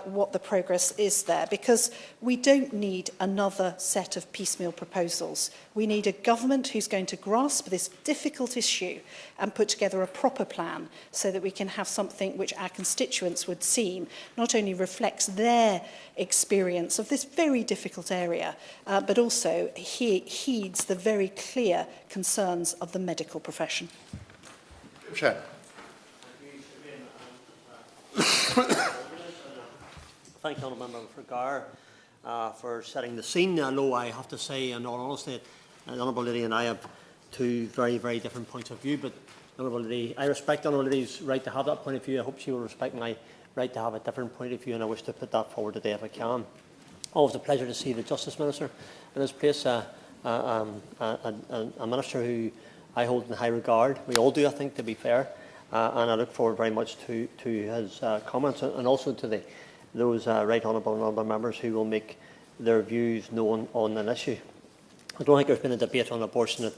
what the progress is there, because we don't need another set of piecemeal proposals. We need a government who's going to grasp this difficult issue and put together a proper plan so that we can have something which our constituents would seem not only reflects their experience of this very difficult area, but also heeds the very clear concerns of the medical profession. Chair. Thank you, Honourable Member for Gar for setting the scene. I know I have to say, in all honesty, the Honourable Lady and I have two very, very different points of view, but Honourable Lady, I respect the Honourable Lady's right to have that point of view. I hope she will respect my right to have a different point of view, and I wish to put that forward today if I can. Always a pleasure to see the Justice Minister in his place, a Minister who I hold in high regard. We all do, I think, to be fair. And I look forward very much to his comments, and also to those right honourable and honourable members who will make their views known on an issue. I don't think there's been a debate on abortion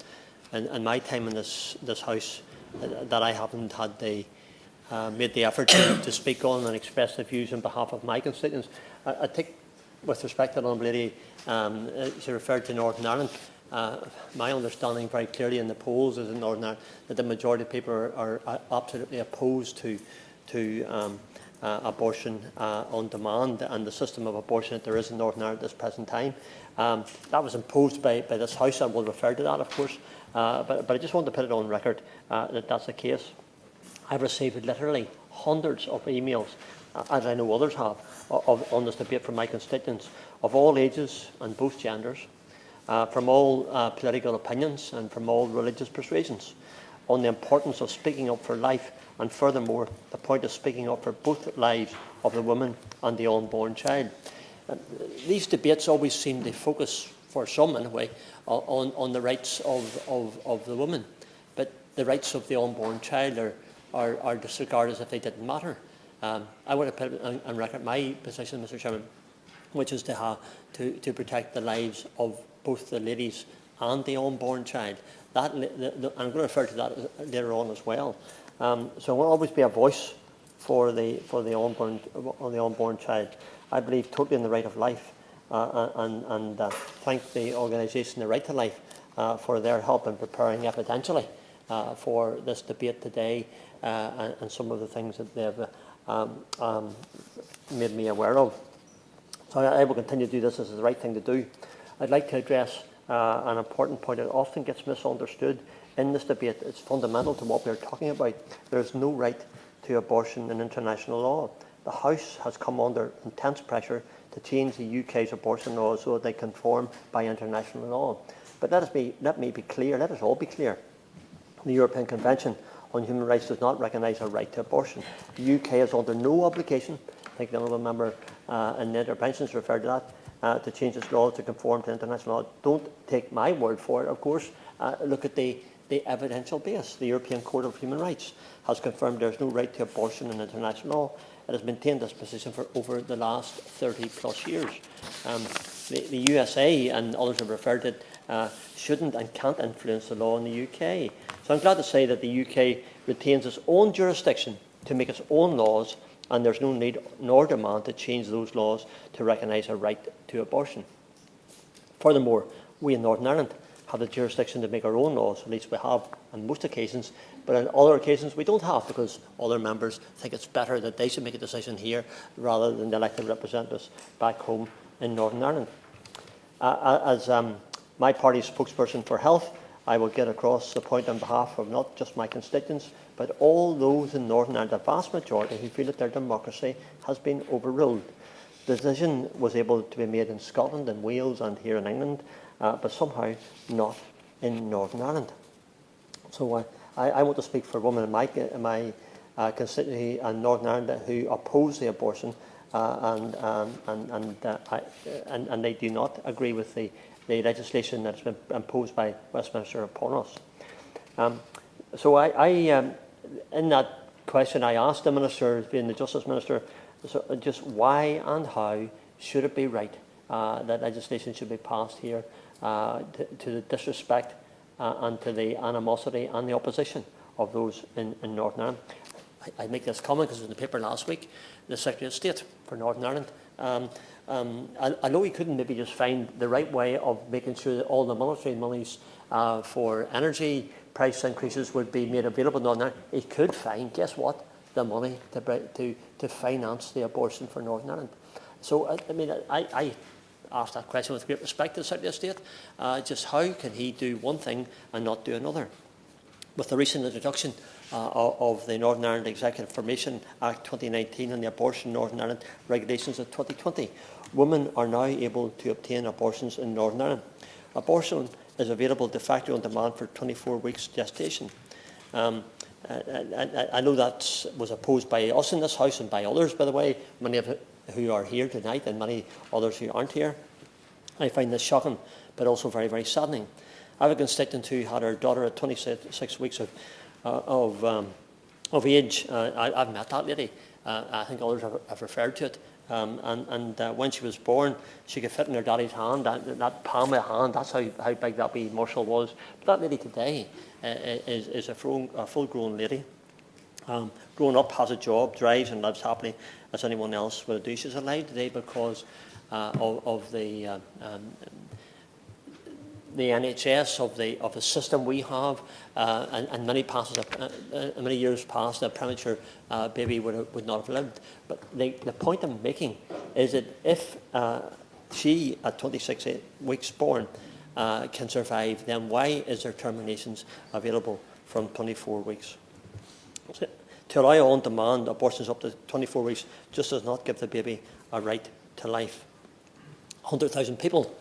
in my time in this House that I haven't had made the effort to speak on and express the views on behalf of my constituents. I take, with respect to the Honourable Lady, she referred to Northern Ireland. My understanding very clearly in the polls is in Northern Ireland that the majority of people are absolutely opposed to abortion on demand and the system of abortion that there is in Northern Ireland at this present time. That was imposed by this House. I will refer to that, of course, but I just want to put it on record that that's the case. I've received literally hundreds of emails, as I know others have, on this debate from my constituents of all ages and both genders, from all political opinions and from all religious persuasions, on the importance of speaking up for life, and furthermore, the point of speaking up for both lives of the woman and the unborn child. These debates always seem to focus, for some anyway, on the rights of the woman, but the rights of the unborn child are disregarded as if they didn't matter. I want to put on record my position, Mr. Chairman, which is to protect the lives of both the ladies and the unborn child. I'm going to refer to that later on as well. So I will always be a voice for the unborn child. I believe totally in the right of life, and thank the organisation, the Right to Life, for their help in preparing evidentially for this debate today, and some of the things that they've made me aware of. So I will continue to do this. This is the right thing to do. I'd like to address an important point that often gets misunderstood in this debate. It's fundamental to what we're talking about. There's no right to abortion in international law. The House has come under intense pressure to change the UK's abortion laws so that they conform by international law. But let me be clear, let us all be clear. The European Convention on Human Rights does not recognise a right to abortion. The UK is under no obligation, I think the Honourable Member in the interventions referred to that, to change its laws to conform to international law. Don't take my word for it, of course. Look at the evidential base. The European Court of Human Rights has confirmed there is no right to abortion in international law. It has maintained this position for over the last 30 plus years. The USA and others have referred to it shouldn't and can't influence the law in the UK. So I'm glad to say that the UK retains its own jurisdiction to make its own laws, and there's no need nor demand to change those laws to recognise a right to abortion. Furthermore, we in Northern Ireland have the jurisdiction to make our own laws, at least we have on most occasions, but on other occasions we don't have, because other members think it's better that they should make a decision here rather than the elected representatives back home in Northern Ireland. As my party's spokesperson for health, I will get across the point on behalf of not just my constituents, but all those in Northern Ireland, the vast majority, who feel that their democracy has been overruled. The decision was able to be made in Scotland and Wales and here in England, but somehow not in Northern Ireland. So I want to speak for women in my constituency in Northern Ireland who oppose the abortion, and they do not agree with the legislation that has been imposed by Westminster upon us. So in that question, I asked the Minister, being the Justice Minister, just why and how should it be right that legislation should be passed here to the disrespect and to the animosity and the opposition of those in Northern Ireland. I make this comment because it was in the paper last week. The Secretary of State for Northern Ireland, I know he couldn't maybe just find the right way of making sure that all the monetary monies for energy price increases would be made available in Northern Ireland. He could find, guess what, the money to finance the abortion for Northern Ireland. So, I mean, I asked that question with great respect to the Secretary of State, just how can he do one thing and not do another? With the recent introduction of the Northern Ireland Executive Formation Act 2019 and the Abortion Northern Ireland Regulations of 2020, women are now able to obtain abortions in Northern Ireland. Abortion is available de facto on demand for 24 weeks gestation. I know that was opposed by us in this House and by others, by the way, many of who are here tonight and many others who aren't here. I find this shocking, but also very, very saddening. I have a constituent who had her daughter at 26 weeks of age. I've met that lady. I think others have referred to it. And when she was born, she could fit in her daddy's hand, that palm of hand. That's how big that wee morsel was. But that lady today is a full-grown lady. Grown up, has a job, drives and lives happily as anyone else will do. She's alive today because of the NHS, of the system we have, and many years past, a premature baby would not have lived. But the point I'm making is that if she, at 26 weeks born, can survive, then why is there terminations available from 24 weeks? To allow on-demand abortions up to 24 weeks just does not give the baby a right to life. 100,000 people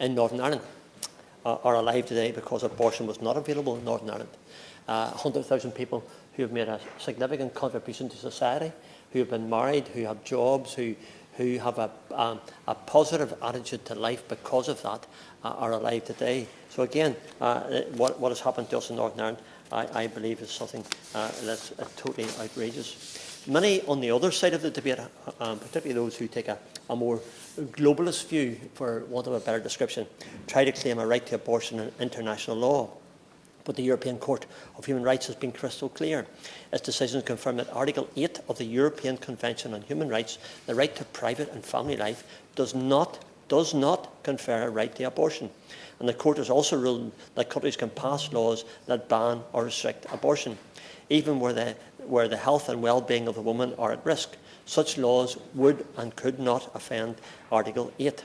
in Northern Ireland are alive today because abortion was not available in Northern Ireland. 100,000 people who have made a significant contribution to society, who have been married, who have jobs, who have a positive attitude to life because of that, are alive today. So again, what has happened to us in Northern Ireland, I believe, is something that's totally outrageous. Many on the other side of the debate, particularly those who take a more globalist view, for want of a better description, try to claim a right to abortion in international law. But the European Court of Human Rights has been crystal clear. Its decisions confirm that Article 8 of the European Convention on Human Rights, the right to private and family life, does not confer a right to abortion. And the Court has also ruled that countries can pass laws that ban or restrict abortion, even where the health and well-being of the woman are at risk. Such laws would and could not offend Article 8.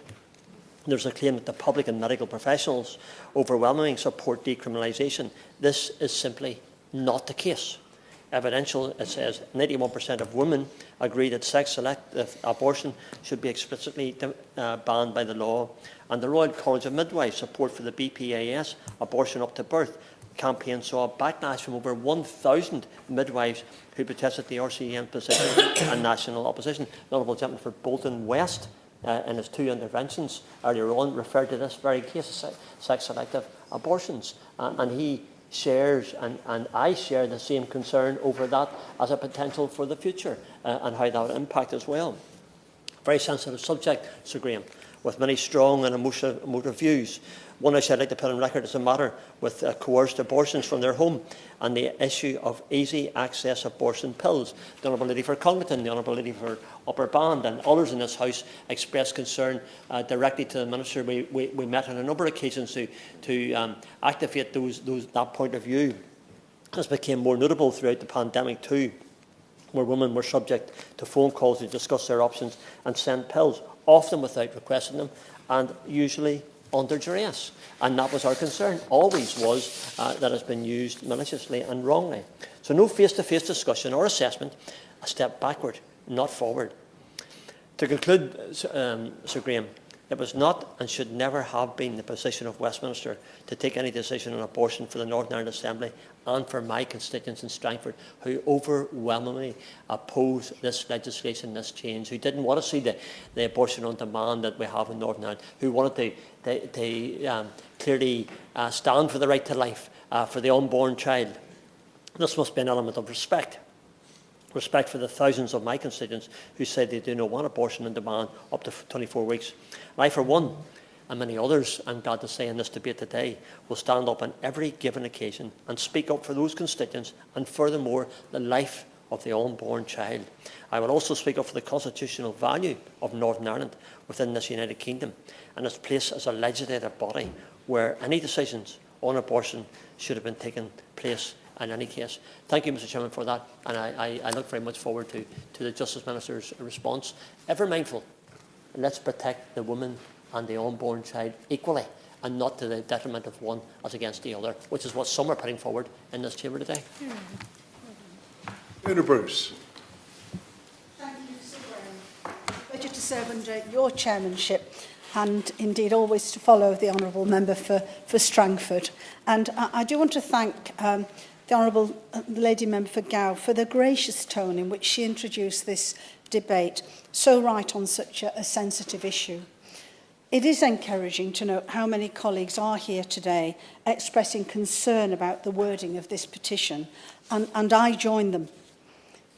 There's a claim that the public and medical professionals overwhelmingly support decriminalisation. This is simply not the case. Evidential, it says 91% of women agree that sex-selective abortion should be explicitly banned by the law. And the Royal College of Midwives' support for the BPAS, abortion up to birth, campaign saw a backlash from over 1,000 midwives who protested the RCM position and national opposition. The Honourable Gentleman for Bolton West, in his 2 interventions earlier on, referred to this very case of sex-selective abortions. And he shares, and I share the same concern over that as a potential for the future and how that would impact as well. Very sensitive subject, Sir Graham, with many strong and emotive views. One issue I'd like to put on record is a matter with coerced abortions from their home and the issue of easy access abortion pills. The Honourable Lady for Congleton, the Honourable Lady for Upper Band and others in this House expressed concern directly to the Minister. We met on a number of occasions to activate that point of view. This became more notable throughout the pandemic too, where women were subject to phone calls to discuss their options and send pills, often without requesting them and usually under duress. And that was our concern, always was, that it's been used maliciously and wrongly. So no face-to-face discussion or assessment, a step backward, not forward. To conclude, Sir Graham, it was not and should never have been the position of Westminster to take any decision on abortion for the Northern Ireland Assembly and for my constituents in Strangford, who overwhelmingly oppose this legislation, this change, who didn't want to see the abortion on demand that we have in Northern Ireland, who wanted to clearly stand for the right to life, for the unborn child. This must be an element of respect. Respect for the thousands of my constituents who say they do not want abortion on demand up to 24 weeks. And I, for one, and many others, I'm glad to say in this debate today, will stand up on every given occasion and speak up for those constituents and, furthermore, the life of the unborn child. I will also speak up for the constitutional value of Northern Ireland within this United Kingdom and its place as a legislative body where any decisions on abortion should have been taken place in any case. Thank you, Mr. Chairman, for that, and I look very much forward to the Justice Minister's response. Ever mindful, let's protect the woman and the unborn child equally, and not to the detriment of one as against the other, which is what some are putting forward in this chamber today. Fiona Bruce. Thank you, Sir Graham. Pleasure to serve under your chairmanship, and indeed always to follow the honourable member for Strangford. And I do want to thank the Honourable Lady Member for Gow for the gracious tone in which she introduced this debate, so right on such a sensitive issue. It is encouraging to note how many colleagues are here today expressing concern about the wording of this petition, and I join them.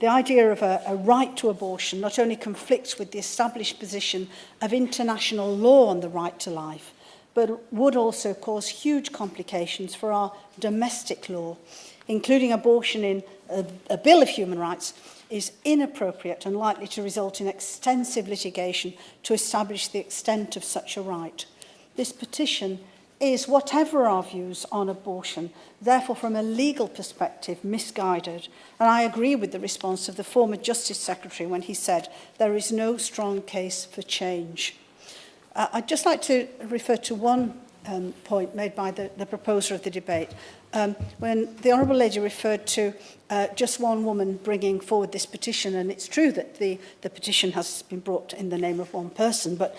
The idea of a right to abortion not only conflicts with the established position of international law on the right to life, but would also cause huge complications for our domestic law. Including abortion in a Bill of Human Rights is inappropriate and likely to result in extensive litigation to establish the extent of such a right. This petition is, whatever our views on abortion, therefore from a legal perspective misguided, and I agree with the response of the former Justice Secretary when he said there is no strong case for change. I'd just like to refer to one point made by the proposer of the debate. When the Honourable Lady referred to just one woman bringing forward this petition, and it's true that the petition has been brought in the name of one person, but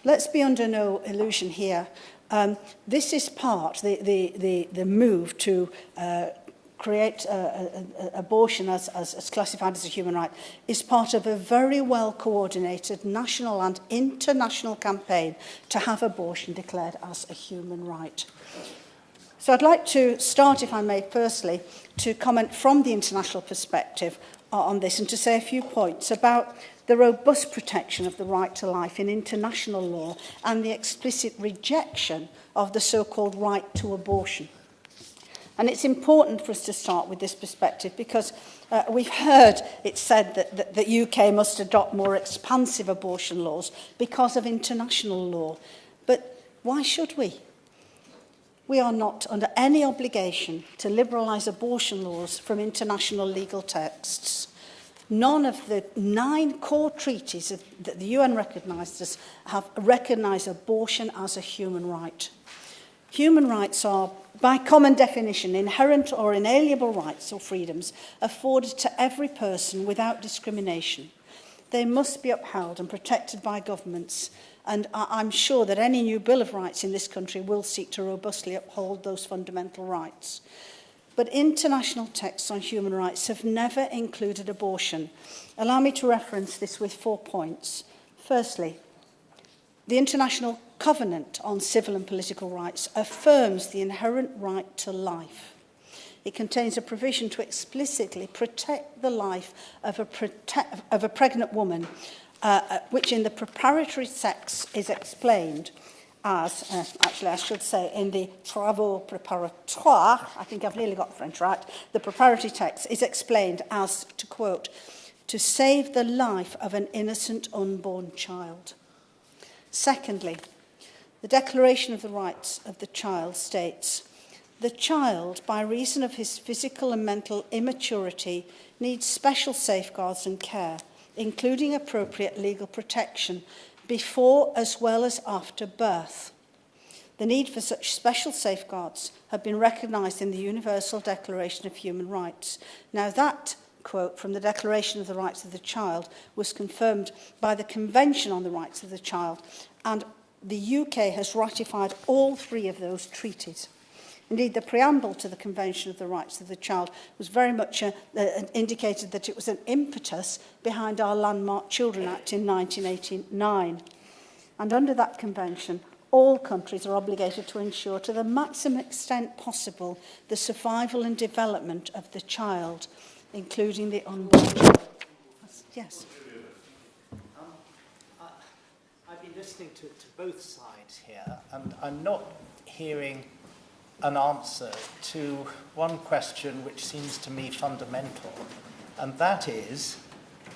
let's be under no illusion here. This is part, the move to create abortion as classified as a human right, is part of a very well coordinated national and international campaign to have abortion declared as a human right. So I'd like to start, if I may, firstly, to comment from the international perspective on this and to say a few points about the robust protection of the right to life in international law and the explicit rejection of the so-called right to abortion. And it's important for us to start with this perspective because we've heard it said that the UK must adopt more expansive abortion laws because of international law. But why should we? We are not under any obligation to liberalise abortion laws from international legal texts. None of the 9 core treaties that the UN recognised have recognised abortion as a human right. Human rights are, by common definition, inherent or inalienable rights or freedoms afforded to every person without discrimination. They must be upheld and protected by governments, and I'm sure that any new Bill of Rights in this country will seek to robustly uphold those fundamental rights. But international texts on human rights have never included abortion. Allow me to reference this with 4 points. Firstly, the International Covenant on Civil and Political Rights affirms the inherent right to life. It contains a provision to explicitly protect the life of a pregnant woman, which in the preparatory text is explained as, actually I should say, in the travaux préparatoires, I think I've nearly got the French right, the preparatory text is explained as, to quote, to save the life of an innocent unborn child. Secondly, the Declaration of the Rights of the Child states, the child, by reason of his physical and mental immaturity, needs special safeguards and care, including appropriate legal protection, before as well as after birth. The need for such special safeguards have been recognised in the Universal Declaration of Human Rights. Now that quote from the Declaration of the Rights of the Child was confirmed by the Convention on the Rights of the Child, and the UK has ratified all 3 of those treaties. Indeed, the preamble to the Convention of the Rights of the Child was very much indicated that it was an impetus behind our landmark Children Act in 1989. And under that convention, all countries are obligated to ensure to the maximum extent possible the survival and development of the child, including the unborn child. Yes. I've been listening to both sides here, and I'm not hearing an answer to one question which seems to me fundamental, and that is,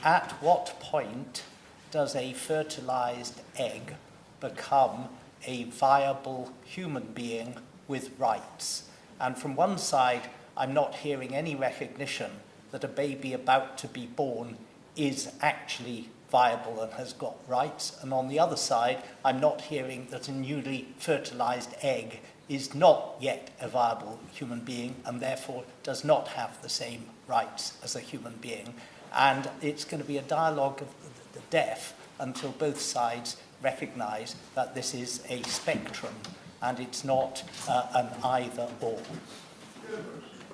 at what point does a fertilized egg become a viable human being with rights? And from one side, I'm not hearing any recognition that a baby about to be born is actually viable and has got rights, and on the other side, I'm not hearing that a newly fertilized egg is not yet a viable human being and therefore does not have the same rights as a human being. And it's going to be a dialogue of the deaf until both sides recognise that this is a spectrum and it's not an either-or.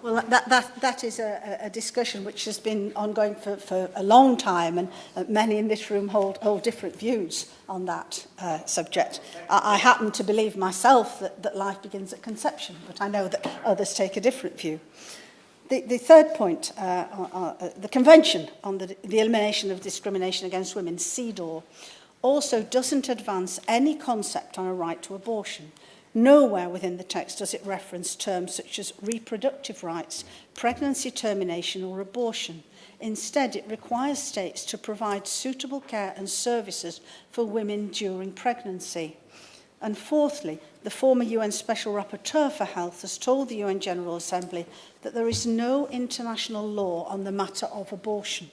Well, that is a discussion which has been ongoing for a long time, and many in this room hold different views on that subject. I happen to believe myself that life begins at conception, but I know that others take a different view. The third point, the Convention on the Elimination of Discrimination Against Women, CEDAW, also doesn't advance any concept on a right to abortion. Nowhere within the text does it reference terms such as reproductive rights, pregnancy termination or abortion. Instead, it requires states to provide suitable care and services for women during pregnancy. And fourthly, the former UN Special Rapporteur for Health has told the UN General Assembly that there is no international law on the matter of abortion.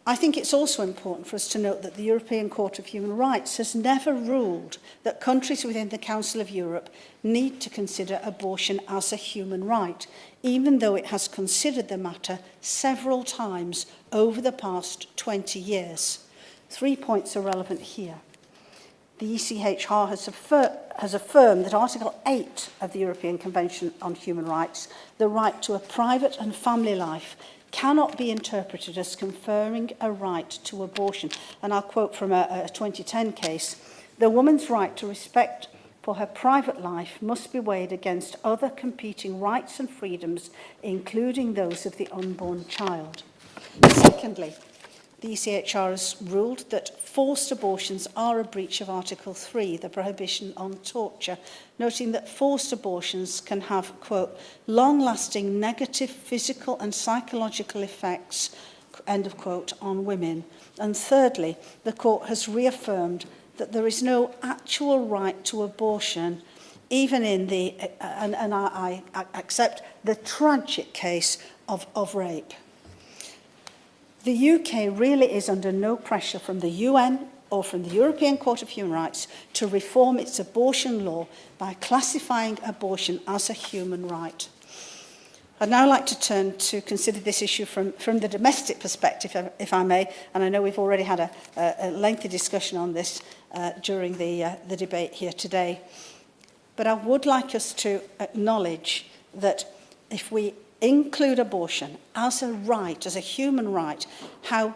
I think it's also important for us to note that the European Court of Human Rights has never ruled that countries within the Council of Europe need to consider abortion as a human right, even though it has considered the matter several times over the past 20 years. 3 points are relevant here. The ECHR has affirmed that Article 8 of the European Convention on Human Rights, the right to a private and family life, cannot be interpreted as conferring a right to abortion. And I'll quote from a 2010 case, the woman's right to respect for her private life must be weighed against other competing rights and freedoms, including those of the unborn child. Secondly, the ECHR has ruled that forced abortions are a breach of Article 3, the prohibition on torture, noting that forced abortions can have, quote, long-lasting negative physical and psychological effects, end of quote, on women. And thirdly, the court has reaffirmed that there is no actual right to abortion, even in the, and I accept, the tragic case of rape. The UK really is under no pressure from the UN or from the European Court of Human Rights to reform its abortion law by classifying abortion as a human right. I'd now like to turn to consider this issue from the domestic perspective, if I may, and I know we've already had a lengthy discussion on this during the debate here today. But I would like us to acknowledge that if we include abortion as a right, as a human right, how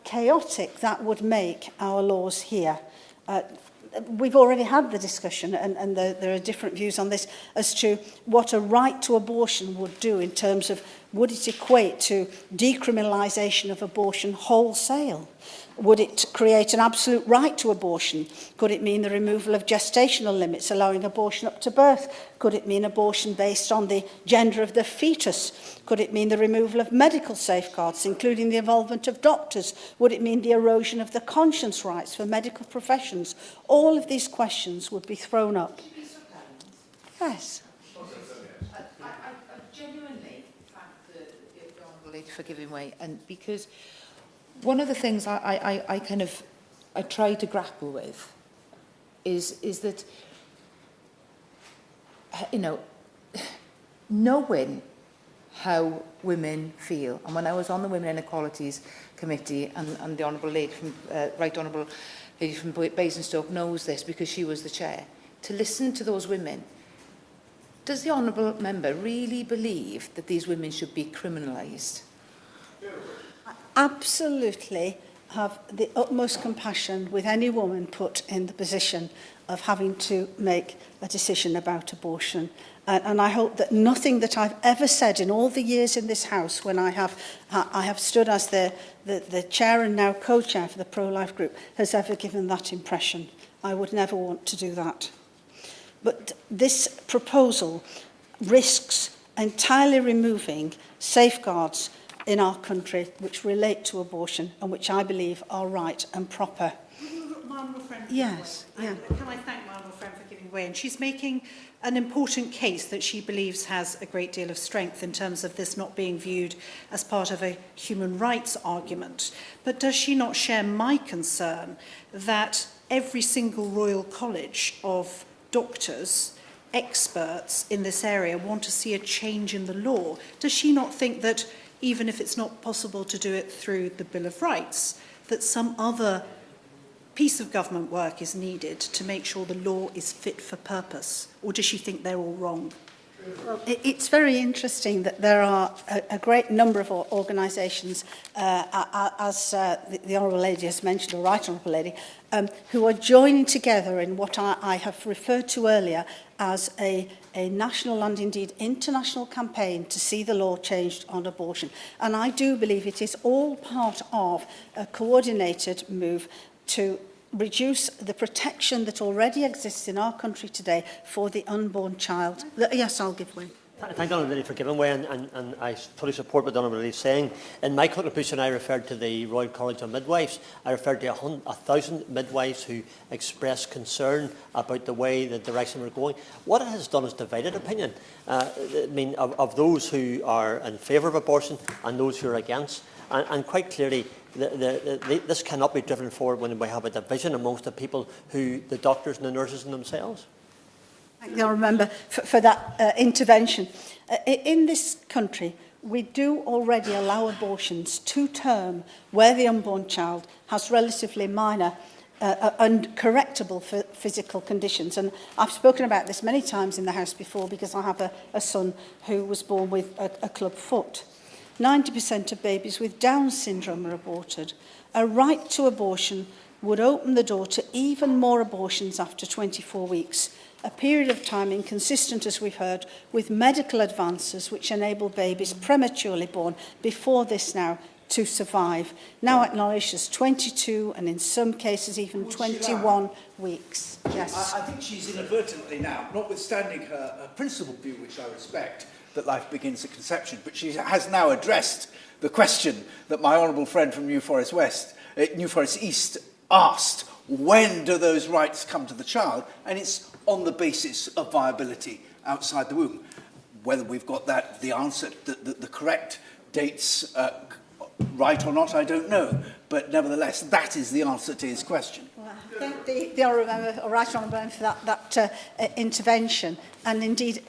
chaotic that would make our laws here. We've already had the discussion, and there are different views on this, as to what a right to abortion would do in terms of, would it equate to decriminalisation of abortion wholesale? Would it create an absolute right to abortion? Could it mean the removal of gestational limits, allowing abortion up to birth? Could it mean abortion based on the gender of the fetus? Could it mean the removal of medical safeguards, including the involvement of doctors? Would it mean the erosion of the conscience rights for medical professions? All of these questions would be thrown up. Yes. I genuinely thank the Honourable Lady for giving way, and because one of the things I try to grapple with is that, you know, knowing how women feel, and when I was on the Women Inequalities Committee, and the Honourable Lady from Right Honourable Lady from Basingstoke knows this because she was the chair, to listen to those women. Does the Honourable Member really believe that these women should be criminalised? Absolutely have the utmost compassion with any woman put in the position of having to make a decision about abortion. And I hope that nothing that I've ever said in all the years in this House, when I have stood as the chair and now co-chair for the pro-life group, has ever given that impression. I would never want to do that. But this proposal risks entirely removing safeguards in our country which relate to abortion and which I believe are right and proper. Yes. Yeah. Can I thank my honourable friend for giving way? And she's making an important case that she believes has a great deal of strength in terms of this not being viewed as part of a human rights argument. But does she not share my concern that every single Royal College of doctors, experts in this area, want to see a change in the law? Does she not think that even if it's not possible to do it through the Bill of Rights, that some other piece of government work is needed to make sure the law is fit for purpose? Or does she think they're all wrong? Well, it's very interesting that there are a great number of organisations, as the Honourable Lady has mentioned, or Right Honourable Lady, who are joining together in what I have referred to earlier as a national and indeed international campaign to see the law changed on abortion. And I do believe it is all part of a coordinated move to reduce the protection that already exists in our country today for the unborn child. Yes, I'll give way. Thank the Honourable Lady for giving way, and I fully support what the Honourable Lady is saying. In my contribution, I referred to the Royal College of Midwives. I referred to 1,000 midwives who expressed concern about the way, the direction we're going. What it has done is divided opinion. Of those who are in favour of abortion and those who are against. And quite clearly, this cannot be driven forward when we have a division amongst the people, the doctors and the nurses and themselves. Thank you, Honourable Member, for that intervention. In this country, we do already allow abortions to term where the unborn child has relatively minor and correctable physical conditions. And I've spoken about this many times in the House before because I have a son who was born with a club foot. 90% of babies with Down syndrome are aborted. A right to abortion would open the door to even more abortions after 24 weeks, a period of time inconsistent, as we've heard, with medical advances which enable babies prematurely born before this now to survive, now acknowledged as 22 and in some cases even 21 weeks. Yes. I think she's inadvertently now, notwithstanding her principal view, which I respect, that life begins at conception, but she has now addressed the question that my honourable friend from New Forest East asked: when do those rights come to the child? And it's on the basis of viability outside the womb. Whether we've got the answer, the correct dates right or not, I don't know. But nevertheless, that is the answer to his question. Well, I thank the Honourable Member, or Right Honourable Member, for that intervention. And indeed,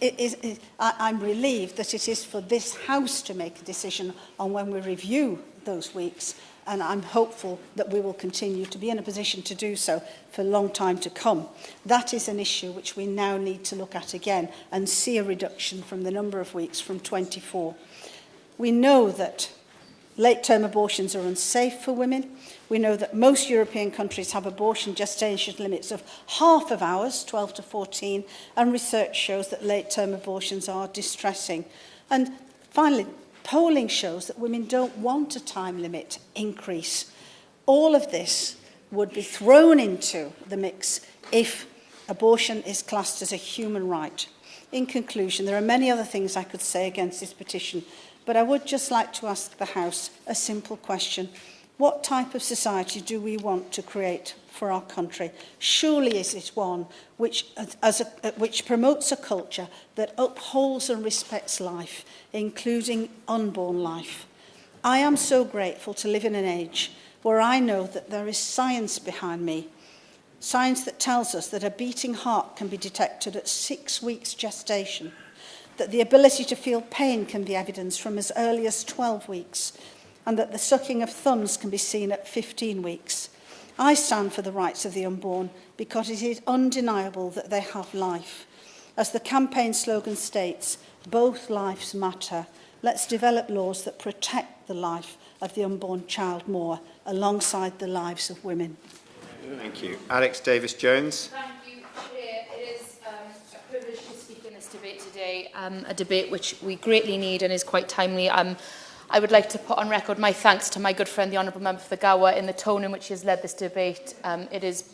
I'm relieved that it is for this House to make a decision on when we review those weeks. And I'm hopeful that we will continue to be in a position to do so for a long time to come. That is an issue which we now need to look at again and see a reduction from the number of weeks from 24. We know that late-term abortions are unsafe for women. We know that most European countries have abortion gestation limits of half of ours, 12 to 14, and research shows that late-term abortions are distressing. And finally, polling shows that women don't want a time limit increase. All of this would be thrown into the mix if abortion is classed as a human right. In conclusion, there are many other things I could say against this petition, but I would just like to ask the House a simple question. What type of society do we want to create for our country? Surely is it one which promotes a culture that upholds and respects life, including unborn life. I am so grateful to live in an age where I know that there is science behind me, science that tells us that a beating heart can be detected at 6 weeks gestation, that the ability to feel pain can be evidenced from as early as 12 weeks, and that the sucking of thumbs can be seen at 15 weeks. I stand for the rights of the unborn because it is undeniable that they have life. As the campaign slogan states, both lives matter. Let's develop laws that protect the life of the unborn child more, alongside the lives of women. Thank you. Alex Davis-Jones. Thank you, Chair. It is a privilege to speak in this debate today, a debate which we greatly need and is quite timely. I would like to put on record my thanks to my good friend, the Honourable Member for Gower, in the tone in which he has led this debate. It is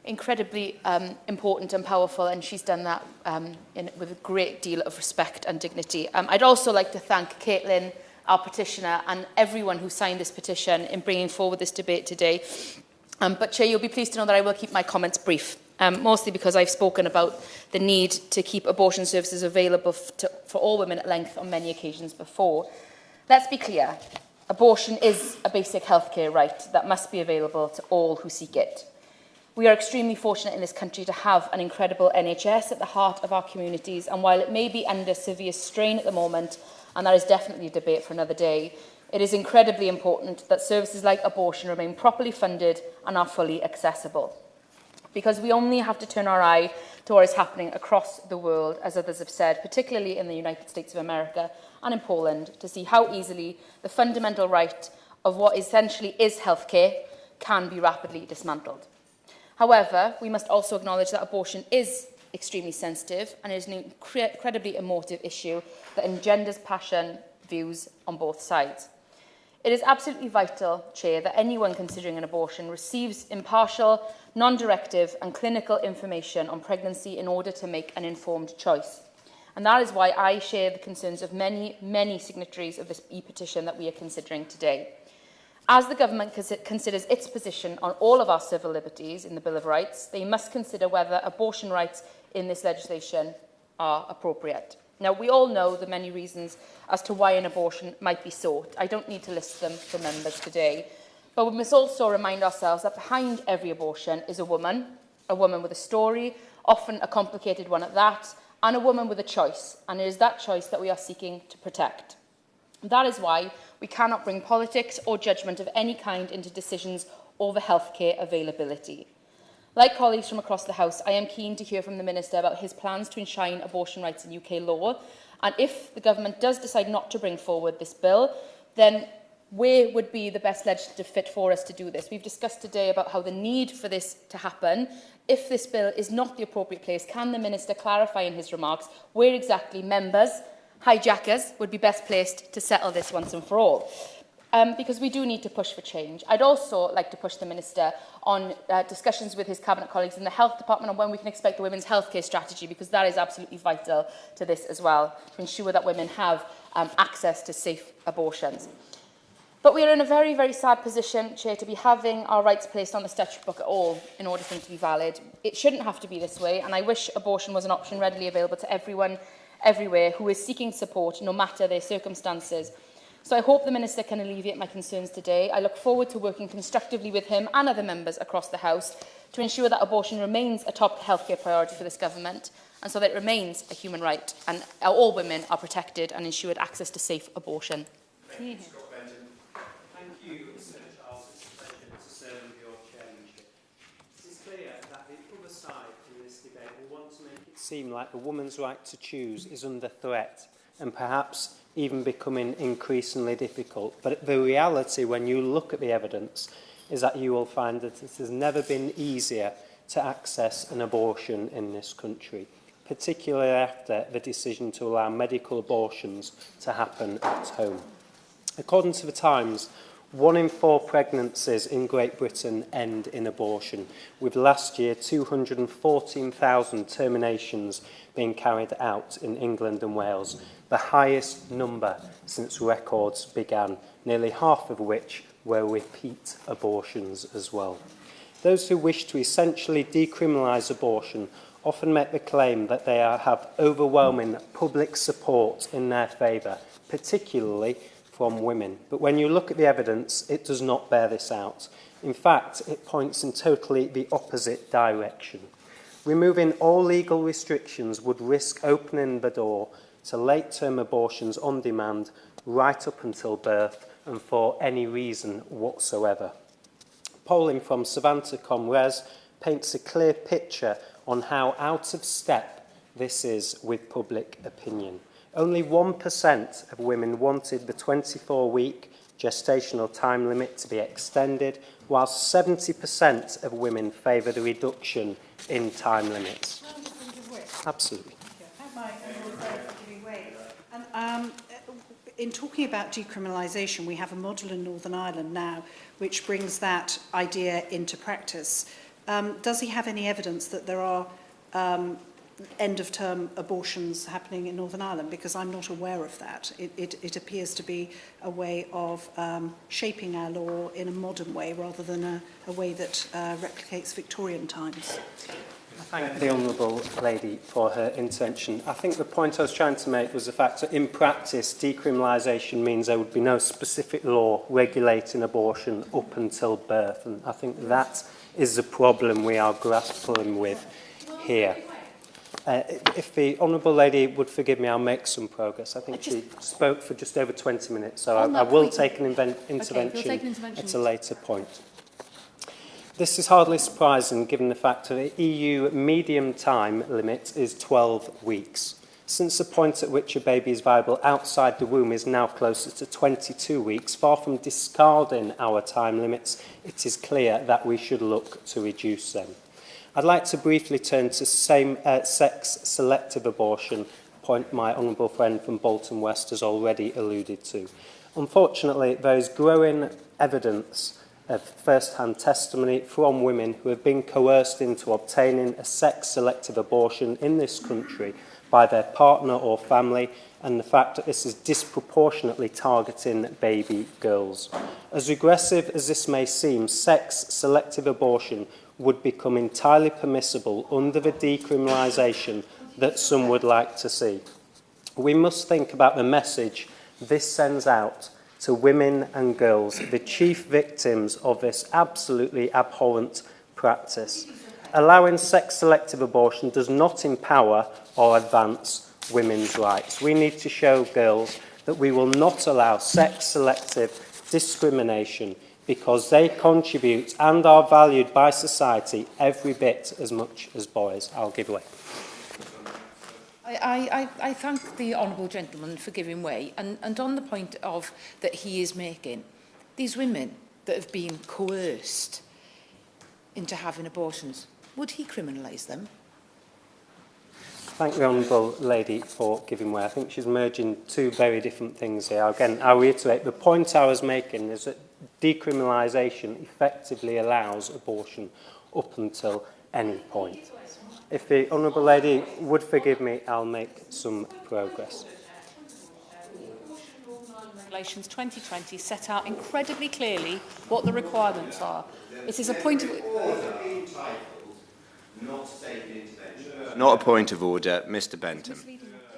incredibly important and powerful, and she's done that with a great deal of respect and dignity. I'd also like to thank Caitlin, our petitioner, and everyone who signed this petition in bringing forward this debate today. But Chair, you'll be pleased to know that I will keep my comments brief, mostly because I've spoken about the need to keep abortion services available for all women at length on many occasions before. Let's be clear, abortion is a basic healthcare right that must be available to all who seek it. We are extremely fortunate in this country to have an incredible NHS at the heart of our communities, and while it may be under severe strain at the moment, and that is definitely a debate for another day, it is incredibly important that services like abortion remain properly funded and are fully accessible. Because we only have to turn our eye to what is happening across the world, as others have said, particularly in the United States of America and in Poland, to see how easily the fundamental right of what essentially is healthcare can be rapidly dismantled. However, we must also acknowledge that abortion is extremely sensitive and is an incredibly emotive issue that engenders passion views on both sides. It is absolutely vital, Chair, that anyone considering an abortion receives impartial, non-directive and clinical information on pregnancy in order to make an informed choice. And that is why I share the concerns of many, many signatories of this e-petition that we are considering today. As the government considers its position on all of our civil liberties in the Bill of Rights, they must consider whether abortion rights in this legislation are appropriate. Now, we all know the many reasons as to why an abortion might be sought. I don't need to list them for members today. But we must also remind ourselves that behind every abortion is a woman with a story, often a complicated one at that, and a woman with a choice. And it is that choice that we are seeking to protect. That is why we cannot bring politics or judgment of any kind into decisions over healthcare availability. Like colleagues from across the House, I am keen to hear from the Minister about his plans to enshrine abortion rights in UK law. And if the government does decide not to bring forward this bill, then where would be the best legislative fit for us to do this? We've discussed today about how the need for this to happen. If this bill is not the appropriate place, can the Minister clarify in his remarks where exactly members, hijackers, would be best placed to settle this once and for all? because we do need to push for change. I'd also like to push the Minister on discussions with his Cabinet colleagues in the Health Department on when we can expect the Women's Healthcare Strategy, because that is absolutely vital to this as well, to ensure that women have access to safe abortions. But we are in a very, very sad position, Chair, to be having our rights placed on the statute book at all in order for them to be valid. It shouldn't have to be this way, and I wish abortion was an option readily available to everyone, everywhere, who is seeking support, no matter their circumstances. So I hope the Minister can alleviate my concerns today. I look forward to working constructively with him and other members across the House to ensure that abortion remains a top healthcare priority for this government, and so that it remains a human right and all women are protected and ensured access to safe abortion. Thank you, Senator Charles. It's a pleasure to serve with your chairmanship. It's clear that the other side in this debate will want to make it seem like the woman's right to choose is under threat and perhaps even becoming increasingly difficult. But the reality, when you look at the evidence, is that you will find that it has never been easier to access an abortion in this country, particularly after the decision to allow medical abortions to happen at home. According to the Times, 1 in 4 pregnancies in Great Britain end in abortion, with last year 214,000 terminations being carried out in England and Wales, the highest number since records began, nearly half of which were repeat abortions as well. Those who wish to essentially decriminalise abortion often make the claim that they have overwhelming public support in their favour, particularly from women. But when you look at the evidence, it does not bear this out. In fact, it points in totally the opposite direction. Removing all legal restrictions would risk opening the door to late-term abortions on demand right up until birth and for any reason whatsoever. Polling from Savanta.com Res paints a clear picture on how out of step this is with public opinion. Only 1% of women wanted the 24-week gestational time limit to be extended, whilst 70% of women favoured a reduction in time limits. Absolutely. In talking about decriminalisation, we have a model in Northern Ireland now which brings that idea into practice. Does he have any evidence that there are end-of-term abortions happening in Northern Ireland? Because I'm not aware of that. It appears to be a way of shaping our law in a modern way rather than a way that replicates Victorian times. I thank the Honourable Lady for her intervention. I think the point I was trying to make was the fact that in practice, decriminalisation means there would be no specific law regulating abortion up until birth. And I think that is the problem we are grappling with here. If the Honourable Lady would forgive me, I'll make some progress. I think she spoke for just over 20 minutes, so I will take an intervention at a later point. This is hardly surprising given the fact that the EU medium time limit is 12 weeks. Since the point at which a baby is viable outside the womb is now closer to 22 weeks, far from discarding our time limits, it is clear that we should look to reduce them. I'd like to briefly turn to same-sex selective abortion, a point my honourable friend from Bolton West has already alluded to. Unfortunately, there is growing evidence of first-hand testimony from women who have been coerced into obtaining a sex-selective abortion in this country by their partner or family, and the fact that this is disproportionately targeting baby girls. As regressive as this may seem, sex-selective abortion would become entirely permissible under the decriminalisation that some would like to see. We must think about the message this sends out to women and girls, the chief victims of this absolutely abhorrent practice. Allowing sex-selective abortion does not empower or advance women's rights. We need to show girls that we will not allow sex-selective discrimination because they contribute and are valued by society every bit as much as boys. I'll give way. I thank the honourable gentleman for giving way, and on the point of that he is making, these women that have been coerced into having abortions, would he criminalise them? Thank the Honourable Lady for giving way. I think she's merging two very different things here. Again, I'll reiterate, the point I was making is that decriminalisation effectively allows abortion up until any point. If the Honourable Lady would forgive me, I'll make some progress. Regulations 2020 set out incredibly clearly what the requirements are. It is a point of... Not a point of order, Mr Bentham.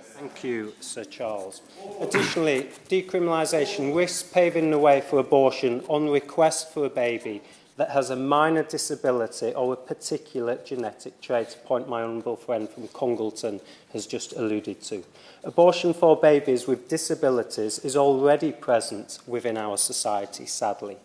Thank you, Sir Charles. Additionally, decriminalisation risks paving the way for abortion on request for a baby that has a minor disability or a particular genetic trait, a point my honourable friend from Congleton has just alluded to. Abortion for babies with disabilities is already present within our society, sadly.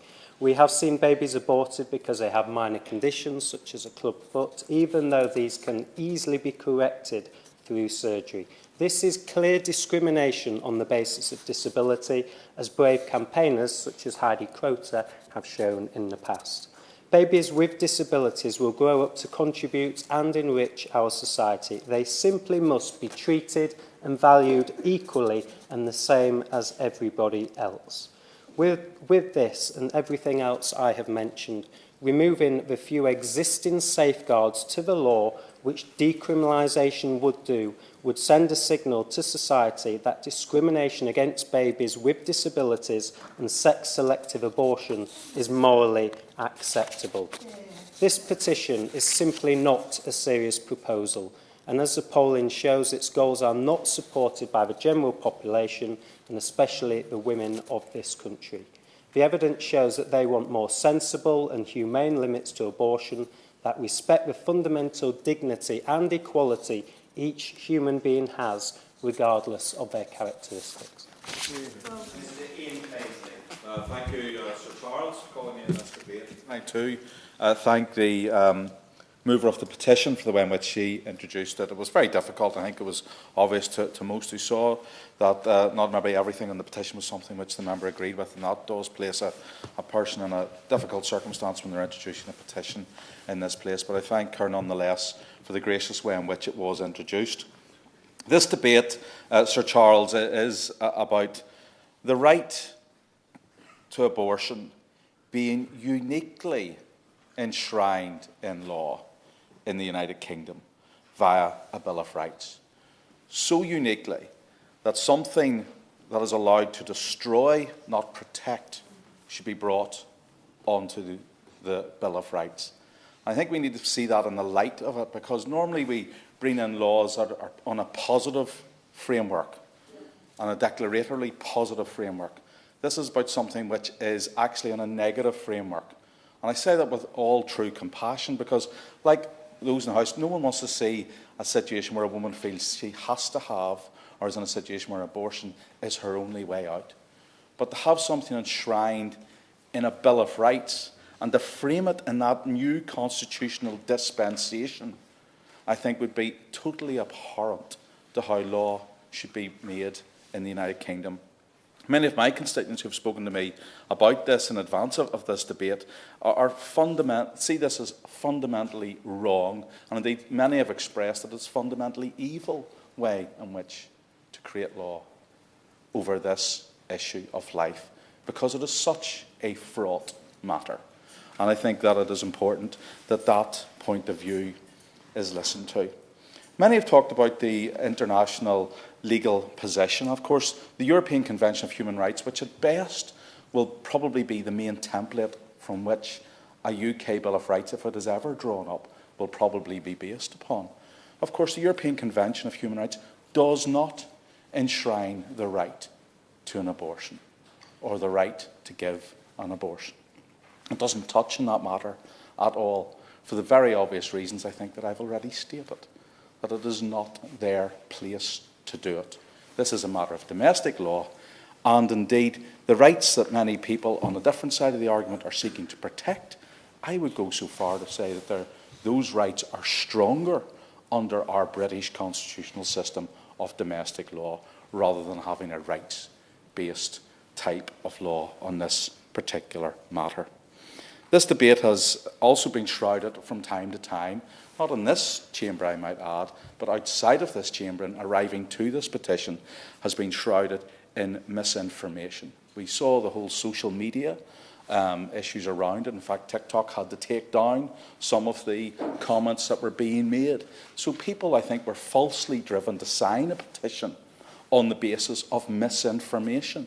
We have seen babies aborted because they have minor conditions, such as a club foot, even though these can easily be corrected through surgery. This is clear discrimination on the basis of disability, as brave campaigners such as Heidi Croter have shown in the past. Babies with disabilities will grow up to contribute and enrich our society. They simply must be treated and valued equally and the same as everybody else. With this and everything else I have mentioned, removing the few existing safeguards to the law which decriminalisation would do would send a signal to society that discrimination against babies with disabilities and sex-selective abortion is morally acceptable. This petition is simply not a serious proposal, and as the polling shows, its goals are not supported by the general population and especially the women of this country. The evidence shows that they want more sensible and humane limits to abortion that respect the fundamental dignity and equality each human being has, regardless of their characteristics. Thank you, Sir Charles, for calling me in this debate. I too thank the mover of the petition for the way in which she introduced it. It was very difficult. I think it was obvious to most who saw that not maybe everything in the petition was something which the member agreed with, and that does place a person in a difficult circumstance when they're introducing a petition in this place. But I thank her nonetheless for the gracious way in which it was introduced. This debate, Sir Charles, is about the right to abortion being uniquely enshrined in law in the United Kingdom via a Bill of Rights. So uniquely that something that is allowed to destroy, not protect, should be brought onto the Bill of Rights. I think we need to see that in the light of it, because normally we bring in laws that are on a positive framework, on a declaratorily positive framework. This is about something which is actually on a negative framework. And I say that with all true compassion, because, like those in the House, no one wants to see a situation where a woman feels she has to have, or is in a situation where abortion is her only way out. But to have something enshrined in a Bill of Rights and to frame it in that new constitutional dispensation, I think would be totally abhorrent to how law should be made in the United Kingdom. Many of my constituents who have spoken to me about this in advance of this debate see this as fundamentally wrong, and indeed many have expressed that it's a fundamentally evil way in which to create law over this issue of life, because it is such a fraught matter. And I think that it is important that that point of view is listened to. Many have talked about the international legal position. Of course, the European Convention of Human Rights, which at best will probably be the main template from which a UK Bill of Rights, if it is ever drawn up, will probably be based upon. Of course, the European Convention of Human Rights does not enshrine the right to an abortion or the right to give an abortion. It doesn't touch on that matter at all, for the very obvious reasons I think that I've already stated, that it is not their place to do it. This is a matter of domestic law, and indeed the rights that many people on a different side of the argument are seeking to protect, I would go so far to say that those rights are stronger under our British constitutional system of domestic law, rather than having a rights-based type of law on this particular matter. This debate has also been shrouded from time to time not in this chamber I might add, but outside of this chamber and arriving to this petition, has been shrouded in misinformation. We saw the whole social media issues around it. In fact, TikTok had to take down some of the comments that were being made. So people, I think, were falsely driven to sign a petition on the basis of misinformation.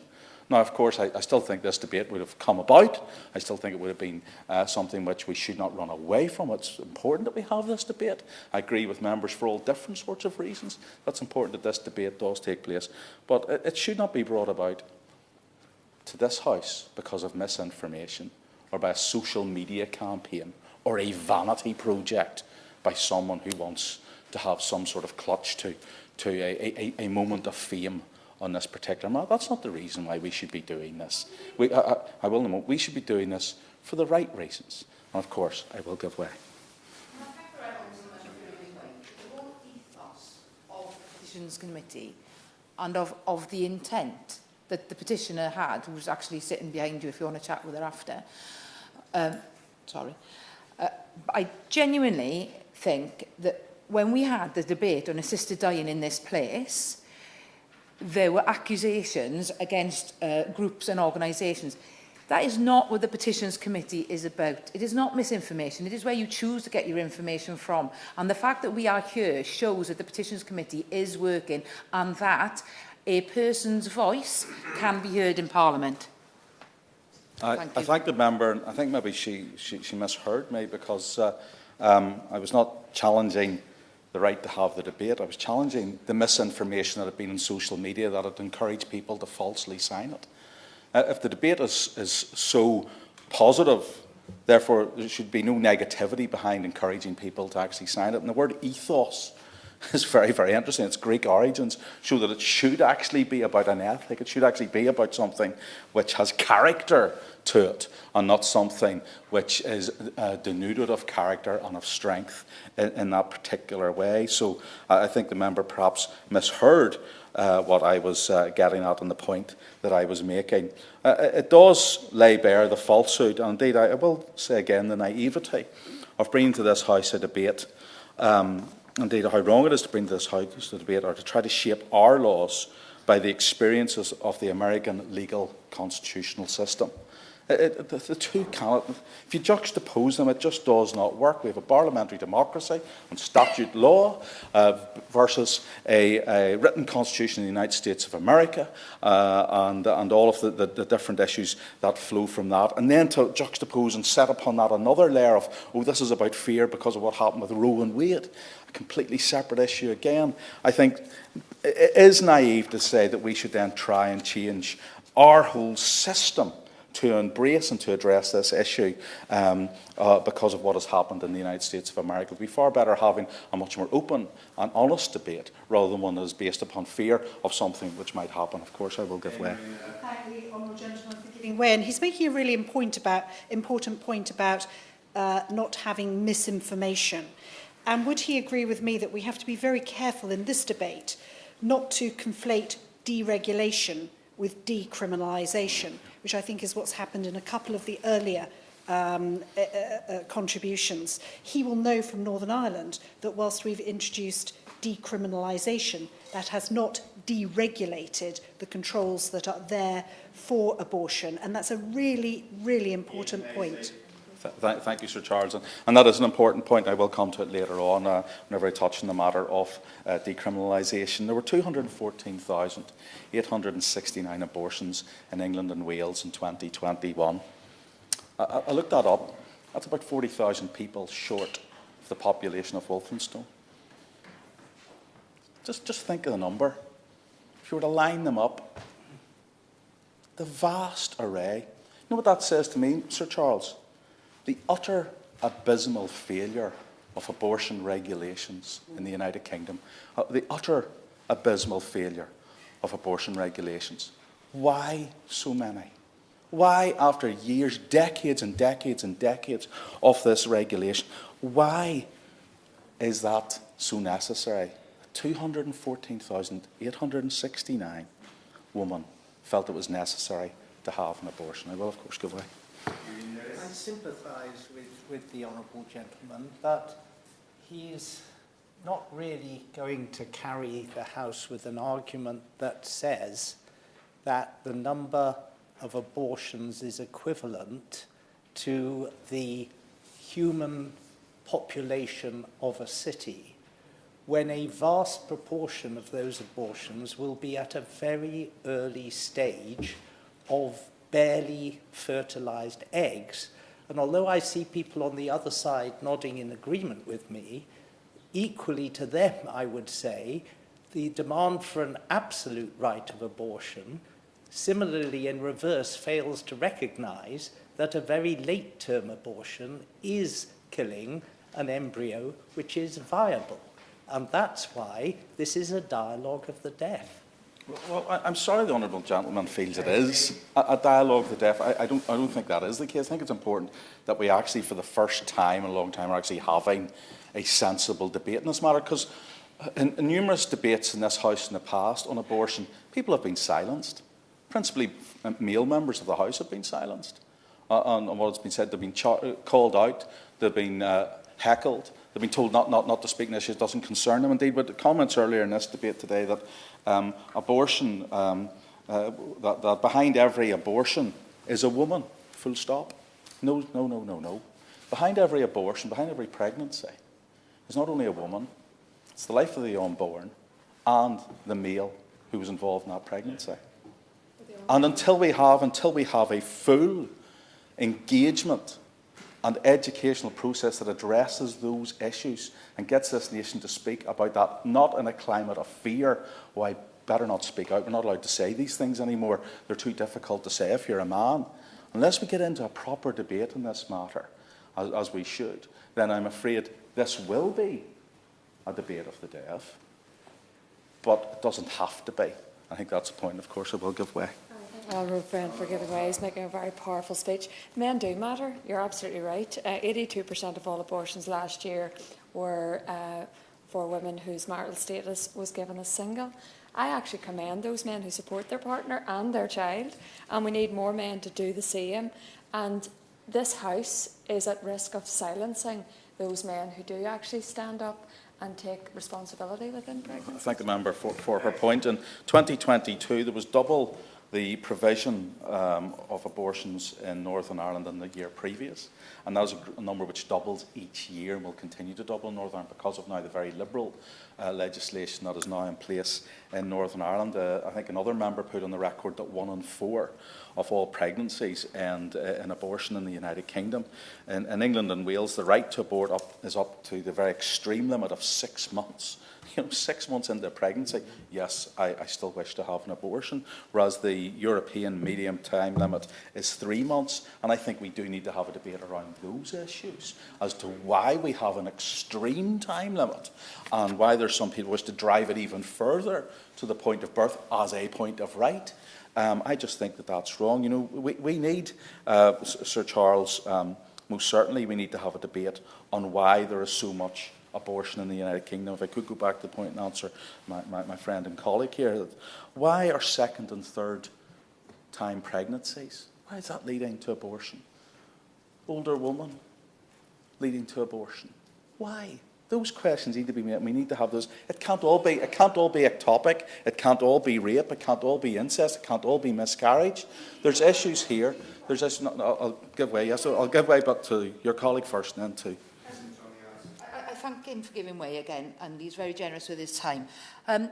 Now, of course, I still think this debate would have come about. I still think it would have been something which we should not run away from. It's important that we have this debate. I agree with members for all different sorts of reasons. That's important that this debate does take place. But it should not be brought about to this House because of misinformation or by a social media campaign or a vanity project by someone who wants to have some sort of clutch to a moment of fame on this particular matter. That's not the reason why we should be doing this. We should be doing this for the right reasons. And of course, I will give way. The whole ethos of the Petitions Committee and of the intent that the petitioner had, who was actually sitting behind you if you want to chat with her after. I genuinely think that when we had the debate on assisted dying in this place, there were accusations against groups and organisations. That is not what the Petitions Committee is about. It is not misinformation. It is where you choose to get your information from. And the fact that we are here shows that the Petitions Committee is working and that a person's voice can be heard in Parliament. I thank the member, and I think maybe she misheard me because I was not challenging the right to have the debate. I was challenging the misinformation that had been in social media that had encouraged people to falsely sign it. If the debate is so positive, therefore there should be no negativity behind encouraging people to actually sign it. And the word ethos is very, very interesting. Its Greek origins show that it should actually be about an ethic. It should actually be about something which has character to it and not something which is denuded of character and of strength in that particular way. So I think the member perhaps misheard what I was getting at and the point that I was making. It does lay bare the falsehood, and indeed I will say again the naivety of bringing to this House a debate. Indeed, how wrong it is to bring to this House a debate or to try to shape our laws by the experiences of the American legal constitutional system. The two cannot, if you juxtapose them, it just does not work. We have a parliamentary democracy and statute law versus a written constitution in the United States of America and all of the different issues that flow from that. And then to juxtapose and set upon that another layer of, oh, this is about fear because of what happened with Roe and Wade, a completely separate issue again. I think it is naive to say that we should then try and change our whole system to embrace and to address this issue because of what has happened in the United States of America. It would be far better having a much more open and honest debate rather than one that is based upon fear of something which might happen. Of course, I will give way. Thank the honourable gentleman for giving way. And he's making a really important point about not having misinformation. And would he agree with me that we have to be very careful in this debate not to conflate deregulation with decriminalisation, which I think is what's happened in a couple of the earlier contributions. He will know from Northern Ireland that whilst we've introduced decriminalisation, that has not deregulated the controls that are there for abortion. And that's a really, really important point. Thank you, Sir Charles. And that is an important point. I will come to it later on whenever I touch on the matter of decriminalisation. There were 214,869 abortions in England and Wales in 2021. I looked that up. That's about 40,000 people short of the population of Walthamstow. Just think of the number. If you were to line them up, the vast array. You know what that says to me, Sir Charles? The utter abysmal failure of abortion regulations in the United Kingdom. The utter abysmal failure of abortion regulations. Why so many? Why, after years, decades and decades and decades of this regulation, why is that so necessary? 214,869 women felt it was necessary to have an abortion. I will, of course, give way. I sympathise with the honourable gentleman, but he is not really going to carry the House with an argument that says that the number of abortions is equivalent to the human population of a city, when a vast proportion of those abortions will be at a very early stage of barely fertilized eggs. And although I see people on the other side nodding in agreement with me, equally to them, I would say, the demand for an absolute right of abortion similarly in reverse fails to recognize that a very late-term abortion is killing an embryo which is viable. And that's why this is a dialogue of the deaf. Well, I'm sorry the honourable gentleman feels it is a dialogue of the deaf. I don't think that is the case. I think it's important that we actually, for the first time in a long time, are actually having a sensible debate in this matter, because in numerous debates in this House in the past on abortion, people have been silenced. Principally, male members of the House have been silenced on what has been said. They've been called out, they've been heckled, they've been told not to speak on issues that doesn't concern them. Indeed, with the comments earlier in this debate today that abortion, that behind every abortion is a woman, full stop. No. Behind every abortion, behind every pregnancy, is not only a woman, it's the life of the unborn and the male who was involved in that pregnancy. And until we have a full engagement and educational process that addresses those issues and gets this nation to speak about that, not in a climate of fear, oh, I better not speak out, we're not allowed to say these things anymore, they're too difficult to say if you're a man. Unless we get into a proper debate in this matter, as we should, then I'm afraid this will be a debate of the deaf, but it doesn't have to be. I think that's the point. Of course, it will give way. Honourable friend for giving way. He's making a very powerful speech. Men do matter. You're absolutely right. 82% of all abortions last year were for women whose marital status was given as single. I actually commend those men who support their partner and their child, and we need more men to do the same. And this House is at risk of silencing those men who do actually stand up and take responsibility within pregnancy. I thank the member for her point. In 2022, there was double the provision of abortions in Northern Ireland than the year previous. And that is a number which doubles each year and will continue to double in Northern Ireland because of now the very liberal legislation that is now in place in Northern Ireland. I think another member put on the record that 1 in 4 of all pregnancies and in abortion in the United Kingdom. In England and Wales, the right to abort is up to the very extreme limit of 6 months. 6 months into pregnancy, yes, I still wish to have an abortion, whereas the European medium time limit is 3 months. And I think we do need to have a debate around those issues as to why we have an extreme time limit and why there's some people who wish to drive it even further to the point of birth as a point of right. I just think that that's wrong. You know, we need, Sir Charles, most certainly we need to have a debate on why there is so much abortion in the United Kingdom. If I could go back to the point and answer my friend and colleague here, why are second and third time pregnancies, why is that leading to abortion? Older woman leading to abortion. Why? Those questions need to be made. We need to have those. It can't all be ectopic. It can't all be rape. It can't all be incest. It can't all be miscarriage. There's issues here. There's issues. No, I'll give way. Yes, I'll give way, but to your colleague first, and then to. I thank him for giving way again, and he's very generous with his time. But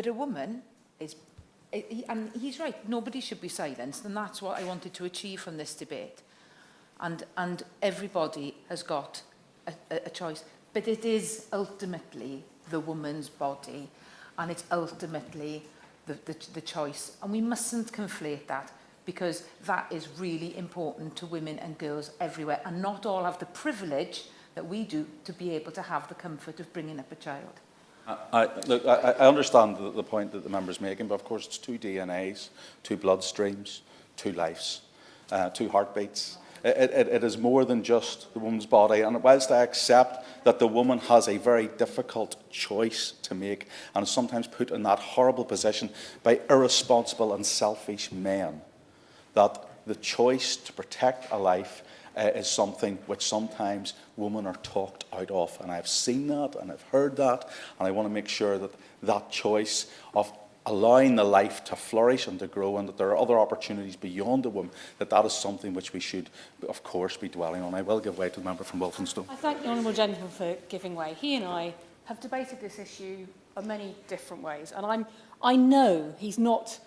a woman is, and he's right, nobody should be silenced, and that's what I wanted to achieve from this debate. And everybody has got a choice, but it is ultimately the woman's body, and it's ultimately the choice, and we mustn't conflate that, because that is really important to women and girls everywhere, and not all have the privilege that we do to be able to have the comfort of bringing up a child. Look, I understand the point that the member's making, but of course it's 2 DNAs, 2 blood streams, 2 lives, 2 heartbeats. It is more than just the woman's body, and whilst I accept that the woman has a very difficult choice to make and is sometimes put in that horrible position by irresponsible and selfish men, that the choice to protect a life is something which sometimes women are talked out of. And I've seen that and I've heard that, and I want to make sure that that choice of allowing the life to flourish and to grow, and that there are other opportunities beyond the womb, that is something which we should, of course, be dwelling on. I will give way to the member from Walthamstow. I thank the honourable gentleman for giving way. He and I have debated this issue in many different ways, and I know he's not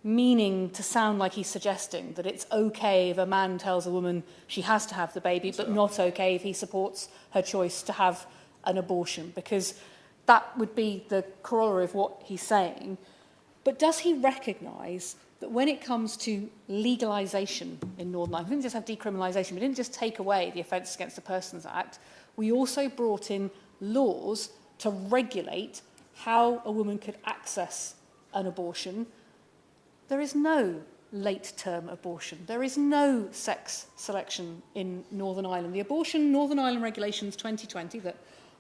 meaning to sound like he's suggesting that it's okay if a man tells a woman she has to have the baby, but not okay if he supports her choice to have an abortion, because that would be the corollary of what he's saying. But does he recognise that when it comes to legalisation in Northern Ireland, we didn't just have decriminalisation, we didn't just take away the Offences Against the Persons Act, we also brought in laws to regulate how a woman could access an abortion. There is no late-term abortion. There is no sex selection in Northern Ireland. The Abortion Northern Ireland Regulations 2020 that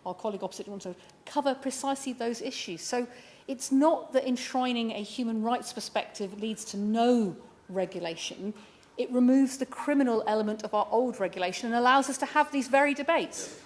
our colleague opposite wants to cover precisely those issues. So it's not that enshrining a human rights perspective leads to no regulation. It removes the criminal element of our old regulation and allows us to have these very debates.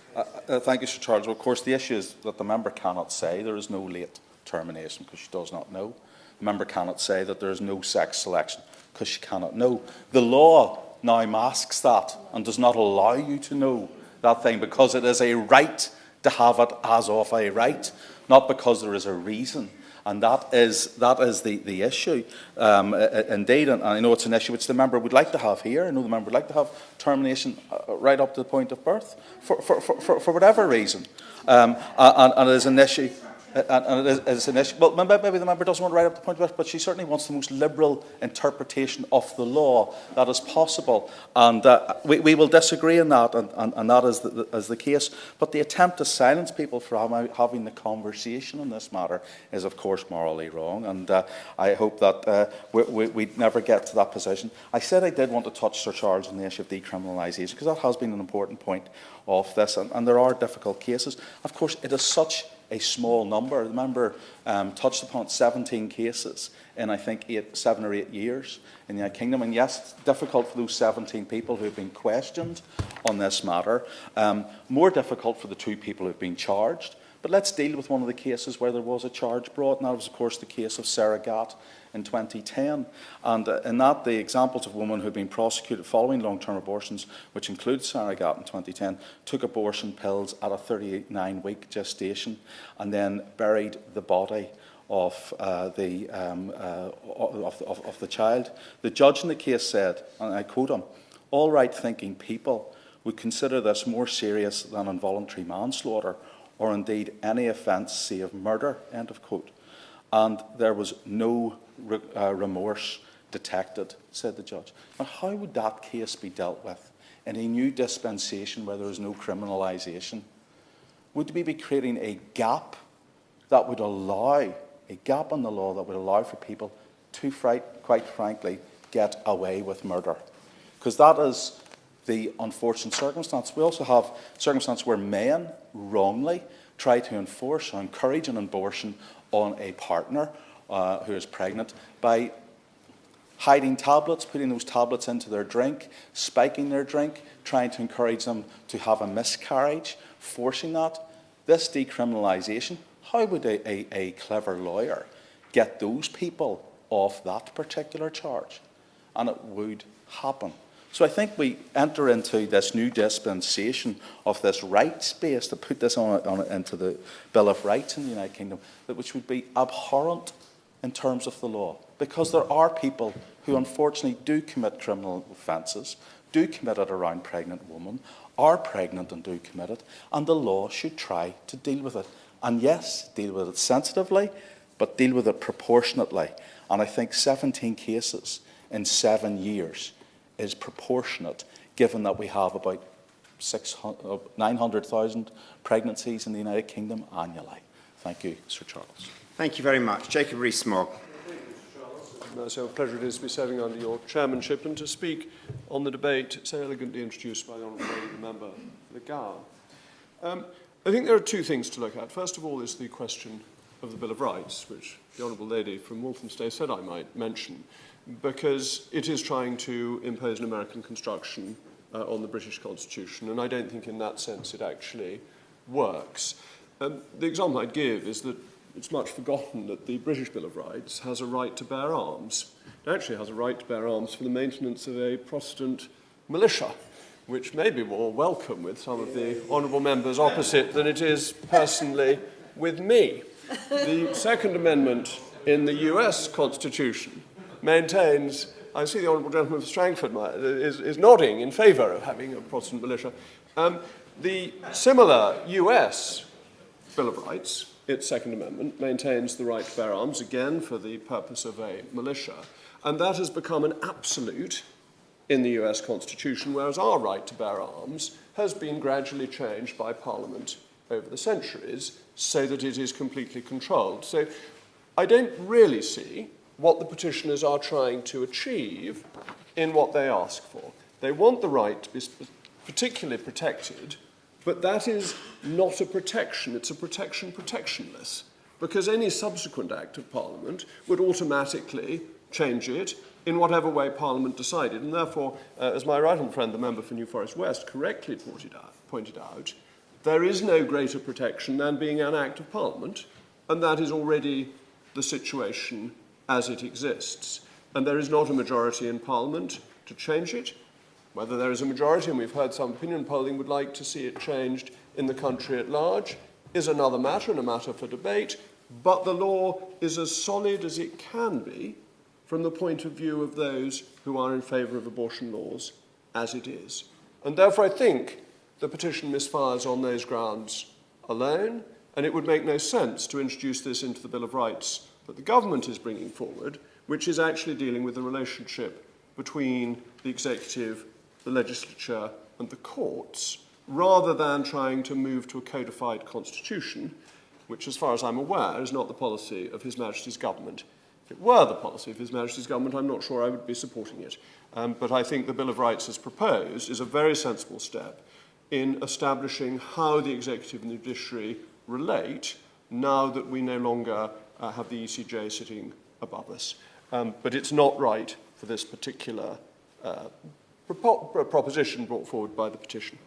Thank you, Sir Charles. Well, of course, the issue is that the member cannot say there is no late termination because she does not know. The member cannot say that there is no sex selection because she cannot know. The law now masks that and does not allow you to know that thing because it is a right to have it as of a right, not because there is a reason. And that is the issue, indeed. And I know it's an issue which the member would like to have here. I know the member would like to have termination right up to the point of birth, for whatever reason. And it is an issue. And it is an issue. Well, maybe the member doesn't want to write up the point of it, but she certainly wants the most liberal interpretation of the law that is possible. And we will disagree on that, and that is the case. But the attempt to silence people from having the conversation on this matter is, of course, morally wrong. And I hope that we never get to that position. I said I did want to touch, Sir Charles, on the issue of decriminalisation, because that has been an important point of this. And there are difficult cases. Of course, it is such a small number. The member touched upon 17 cases in, I think, 7 or 8 years in the United Kingdom. And yes, it's difficult for those 17 people who have been questioned on this matter. More difficult for the 2 people who have been charged. But let's deal with one of the cases where there was a charge brought, and that was, of course, the case of Sarah Gatt in 2010. And in that, the examples of women who had been prosecuted following long-term abortions, which included Sarah Gatt in 2010, took abortion pills at a 39-week gestation and then buried the body of the child. The judge in the case said, and I quote him, "All right-thinking people would consider this more serious than involuntary manslaughter, or indeed any offence save murder," end of quote. And there was no remorse detected, said the judge. Now, how would that case be dealt with in a new dispensation where there is no criminalisation? Would we be creating a gap that would allow, a gap in the law that would allow for people to, quite frankly, get away with murder? Because that is the unfortunate circumstance. We also have circumstances where men wrongly try to enforce or encourage an abortion on a partner who is pregnant by hiding tablets, putting those tablets into their drink, spiking their drink, trying to encourage them to have a miscarriage, forcing that. This decriminalisation, how would a clever lawyer get those people off that particular charge? And it would happen. So I think we enter into this new dispensation of this right space to put this into the Bill of Rights in the United Kingdom, which would be abhorrent in terms of the law. Because there are people who unfortunately do commit criminal offences, do commit it around pregnant women, are pregnant and do commit it, and the law should try to deal with it. And yes, deal with it sensitively, but deal with it proportionately. And I think 17 cases in 7 years is proportionate, given that we have about 900,000 pregnancies in the United Kingdom annually. Thank you, Sir Charles. Thank you very much. Jacob Rees-Mogg. So a pleasure it is to be serving under your chairmanship and to speak on the debate so elegantly introduced by the Honourable Lady, the member for the Gower. I think there are 2 things to look at. First of all is the question of the Bill of Rights, which the Honourable Lady from Walthamstow said I might mention, because it is trying to impose an American construction on the British Constitution, and I don't think in that sense it actually works. The example I'd give is that it's much forgotten that the British Bill of Rights has a right to bear arms. It actually has a right to bear arms for the maintenance of a Protestant militia, which may be more welcome with some of the honourable members opposite than it is personally with me. The Second Amendment in the US Constitution maintains, I see the honourable gentleman from Strangford is nodding in favour of having a Protestant militia. The similar US Bill of Rights, its Second Amendment, maintains the right to bear arms, again for the purpose of a militia, and that has become an absolute in the US Constitution, whereas our right to bear arms has been gradually changed by Parliament over the centuries so that it is completely controlled. So I don't really see what the petitioners are trying to achieve in what they ask for. They want the right to be particularly protected, but that is not a protection. It's a protection protectionless, because any subsequent act of Parliament would automatically change it in whatever way Parliament decided. And therefore, as my right honourable friend, the member for New Forest West, correctly pointed out, there is no greater protection than being an act of Parliament, and that is already the situation as it exists. And there is not a majority in Parliament to change it. Whether there is a majority, and we've heard some opinion polling would like to see it changed in the country at large, is another matter and a matter for debate, but the law is as solid as it can be from the point of view of those who are in favour of abortion laws as it is. And therefore I think the petition misfires on those grounds alone, and it would make no sense to introduce this into the Bill of Rights that the government is bringing forward, which is actually dealing with the relationship between the executive, the legislature and the courts, rather than trying to move to a codified constitution, which, as far as I'm aware, is not the policy of His Majesty's government. If it were the policy of His Majesty's government, I'm not sure I would be supporting it. But I think the Bill of Rights as proposed is a very sensible step in establishing how the executive and the judiciary relate now that we no longer have the ECJ sitting above us. But it's not right for this particular proposition brought forward by the petition.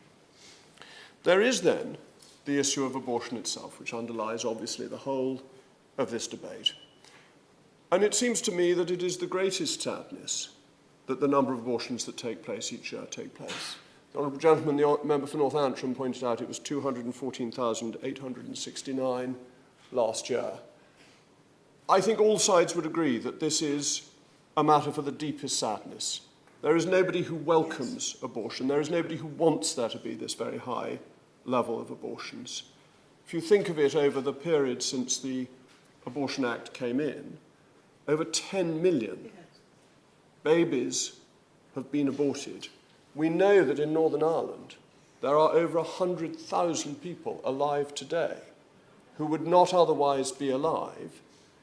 There is then the issue of abortion itself, which underlies obviously the whole of this debate. And it seems to me that it is the greatest sadness that the number of abortions that take place each year take place. The honourable gentleman, the member for North Antrim, pointed out it was 214,869 last year. I think all sides would agree that this is a matter for the deepest sadness. There is nobody who welcomes abortion. There is nobody who wants there to be this very high level of abortions. If you think of it over the period since the Abortion Act came in, over 10 million babies have been aborted. We know that in Northern Ireland there are over 100,000 people alive today who would not otherwise be alive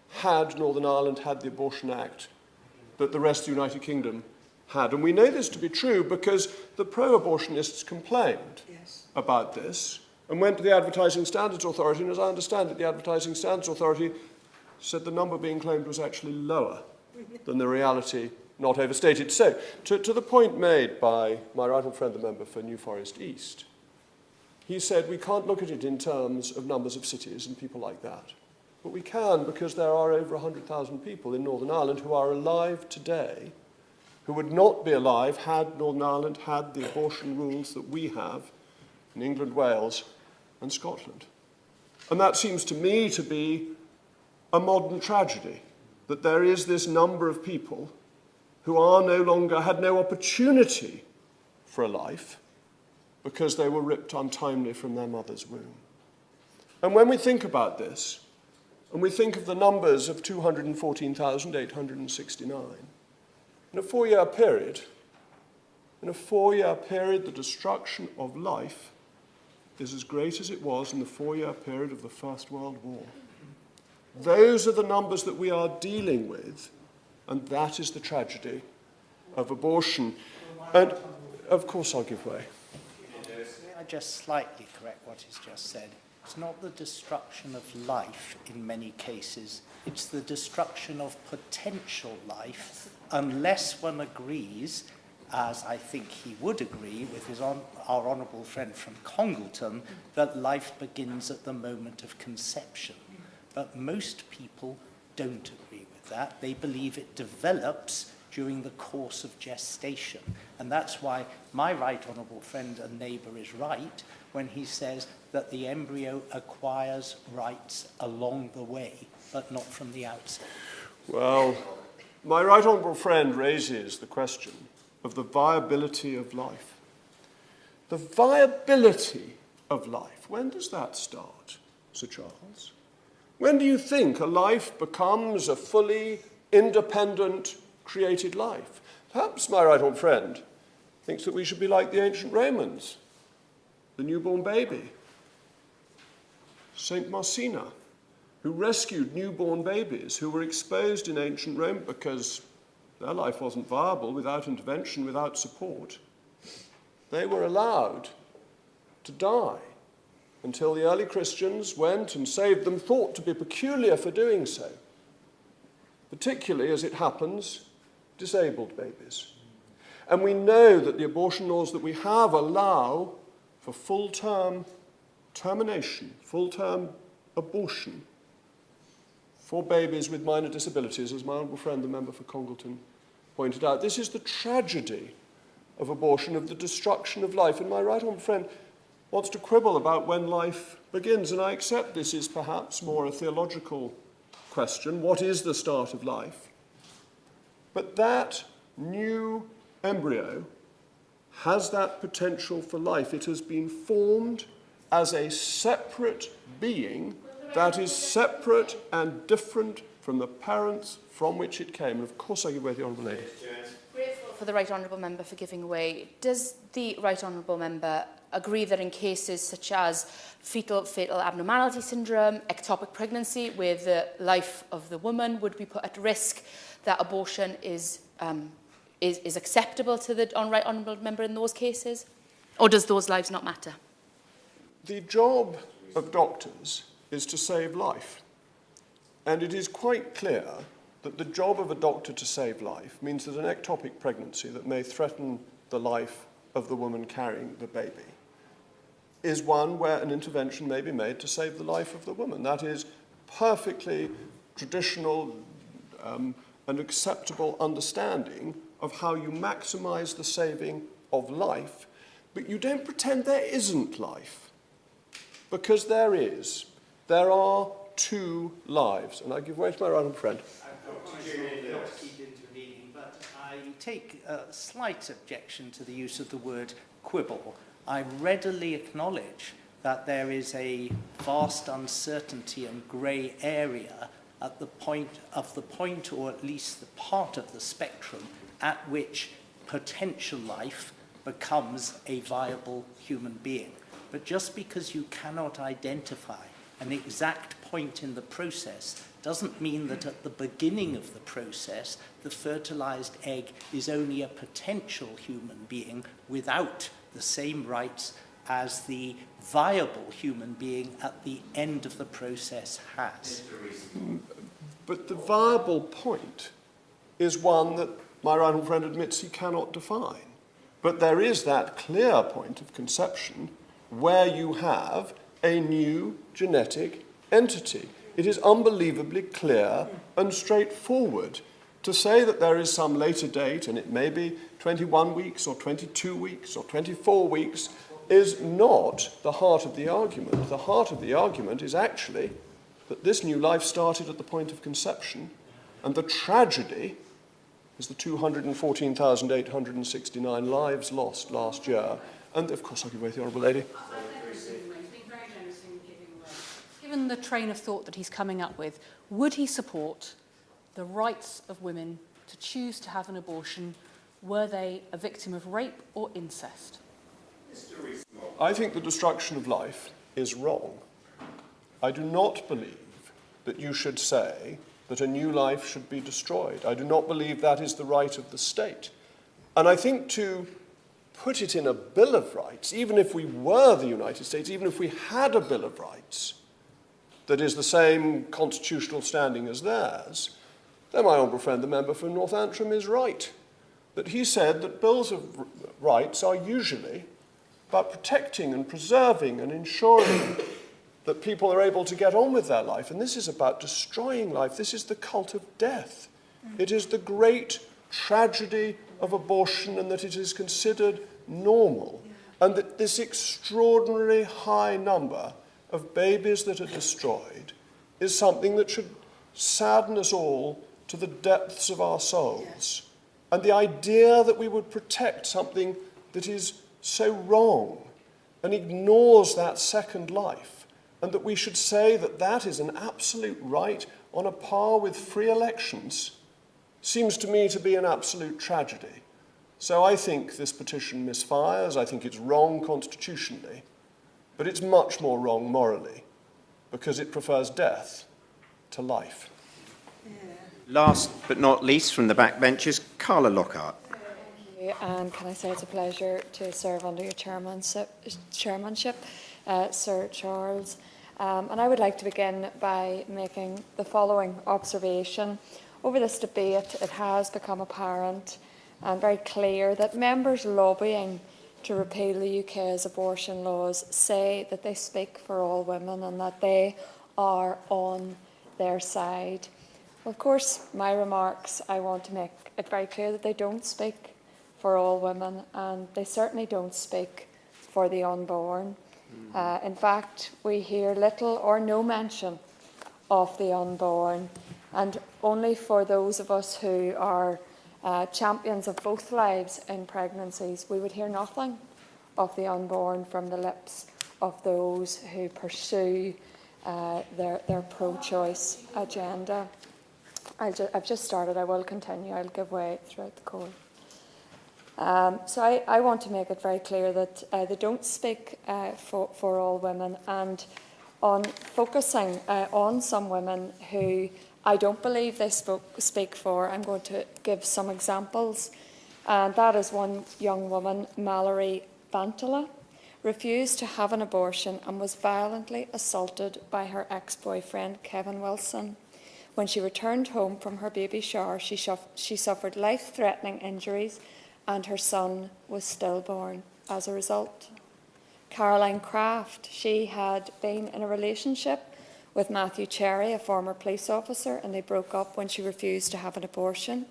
had Northern Ireland had the Abortion Act that the rest of the United Kingdom had. And we know this to be true because the pro-abortionists complained about this and went to the Advertising Standards Authority, and as I understand it, the Advertising Standards Authority said the number being claimed was actually lower than the reality, not overstated. So, to the point made by my right honourable friend, the member for New Forest East, he said we can't look at it in terms of numbers of cities and people like that. But we can, because there are over 100,000 people in Northern Ireland who are alive today who would not be alive had Northern Ireland had the abortion rules that we have in England, Wales and Scotland. And that seems to me to be a modern tragedy, that there is this number of people who are no longer, had no opportunity for a life because they were ripped untimely from their mother's womb. And when we think about this, and we think of the numbers of 214,869, in a four-year period, the destruction of life is as great as it was in the four-year period of the First World War. Those are the numbers that we are dealing with, and that is the tragedy of abortion. And, of course, I'll give way. May I just slightly correct what he's just said? It's not the destruction of life in many cases, it's the destruction of potential life unless one agrees as I think he would agree with our honourable friend from Congleton, that life begins at the moment of conception. But most people don't agree with that. They believe it develops during the course of gestation. And that's why my right honourable friend and neighbour is right when he says that the embryo acquires rights along the way, but not from the outset. Well, my right honourable friend raises the question of the viability of life. The viability of life, when does that start, Sir Charles? When do you think a life becomes a fully independent, created life? Perhaps my right honourable friend thinks that we should be like the ancient Romans, the newborn baby. Saint Marcina, who rescued newborn babies who were exposed in ancient Rome because their life wasn't viable without intervention, without support. They were allowed to die until the early Christians went and saved them, thought to be peculiar for doing so, particularly, as it happens, disabled babies. And we know that the abortion laws that we have allow for full-term termination, full-term abortion for babies with minor disabilities, as my honourable friend, the member for Congleton, pointed out. This is the tragedy of abortion, of the destruction of life. And my right honourable friend wants to quibble about when life begins, and I accept this is perhaps more a theological question. What is the start of life? But that new embryo has that potential for life. It has been formed as a separate being that is separate and different from the parents from which it came. And of course I give way to the Honourable Lady. Grateful for the Right Honourable Member for giving way. Does the Right Honourable Member agree that in cases such as fetal abnormality syndrome, ectopic pregnancy, where the life of the woman would be put at risk, that abortion is acceptable to the Right Honourable Member in those cases? Or does those lives not matter? The job of doctors is to save life. And it is quite clear that the job of a doctor to save life means that an ectopic pregnancy that may threaten the life of the woman carrying the baby is one where an intervention may be made to save the life of the woman. That is perfectly traditional and acceptable understanding of how you maximise the saving of life, but you don't pretend there isn't life, because there is. There are two lives. And I give way to my right honourable friend. Not to keep intervening, but I take a slight objection to the use of the word quibble. I readily acknowledge that there is a vast uncertainty and grey area at the point, or at least the part of the spectrum, at which potential life becomes a viable human being. But just because you cannot identify an exact point in the process doesn't mean that at the beginning of the process, the fertilized egg is only a potential human being without the same rights as the viable human being at the end of the process has. But the viable point is one that my right honourable friend admits he cannot define. But there is that clear point of conception where you have a new genetic entity. It is unbelievably clear and straightforward. To say that there is some later date, and it may be 21 weeks or 22 weeks or 24 weeks, is not the heart of the argument. The heart of the argument is actually that this new life started at the point of conception, and the tragedy is the 214,869 lives lost last year. And of course, I'll give way to the Honourable Lady. Given the train of thought that he's coming up with, would he support the rights of women to choose to have an abortion were they a victim of rape or incest? I think the destruction of life is wrong. I do not believe that you should say that a new life should be destroyed. I do not believe that is the right of the state. And I think to put it in a Bill of Rights, even if we were the United States, even if we had a Bill of Rights that is the same constitutional standing as theirs, then my honourable friend, the member for North Antrim, is right. that he said that bills of rights are usually about protecting and preserving and ensuring that people are able to get on with their life. And this is about destroying life. This is the cult of death. It is the great tragedy of abortion, and that it is considered normal. And that this extraordinarily high number of babies that are destroyed is something that should sadden us all to the depths of our souls. And the idea that we would protect something that is so wrong and ignores that second life, and that we should say that that is an absolute right on a par with free elections, seems to me to be an absolute tragedy. So I think this petition misfires. I think it's wrong constitutionally, but it's much more wrong morally, because it prefers death to life. Last but not least, from the backbenchers, Carla Lockhart. Thank you, and can I say it's a pleasure to serve under your chairmanship, Sir Charles. And I would like to begin by making the following observation. Over this debate, it has become apparent and very clear that members lobbying to repeal the UK's abortion laws say that they speak for all women and that they are on their side. Of course, my remarks, I want to make it very clear that they don't speak for all women, and they certainly don't speak for the unborn. In fact, we hear little or no mention of the unborn, and only for those of us who are champions of both lives in pregnancies, we would hear nothing of the unborn from the lips of those who pursue their pro-choice agenda. I've just started. I will continue. I'll give way throughout the course. So I want to make it very clear that they don't speak for all women, and on focusing on some women who I don't believe they speak for, I'm going to give some examples. And that is one young woman, Mallory Bantala, refused to have an abortion and was violently assaulted by her ex-boyfriend, Kevin Wilson. When she returned home from her baby shower, she suffered life-threatening injuries, and her son was stillborn as a result. Caroline Craft, she had been in a relationship with Matthew Cherry, a former police officer, and they broke up when she refused to have an abortion.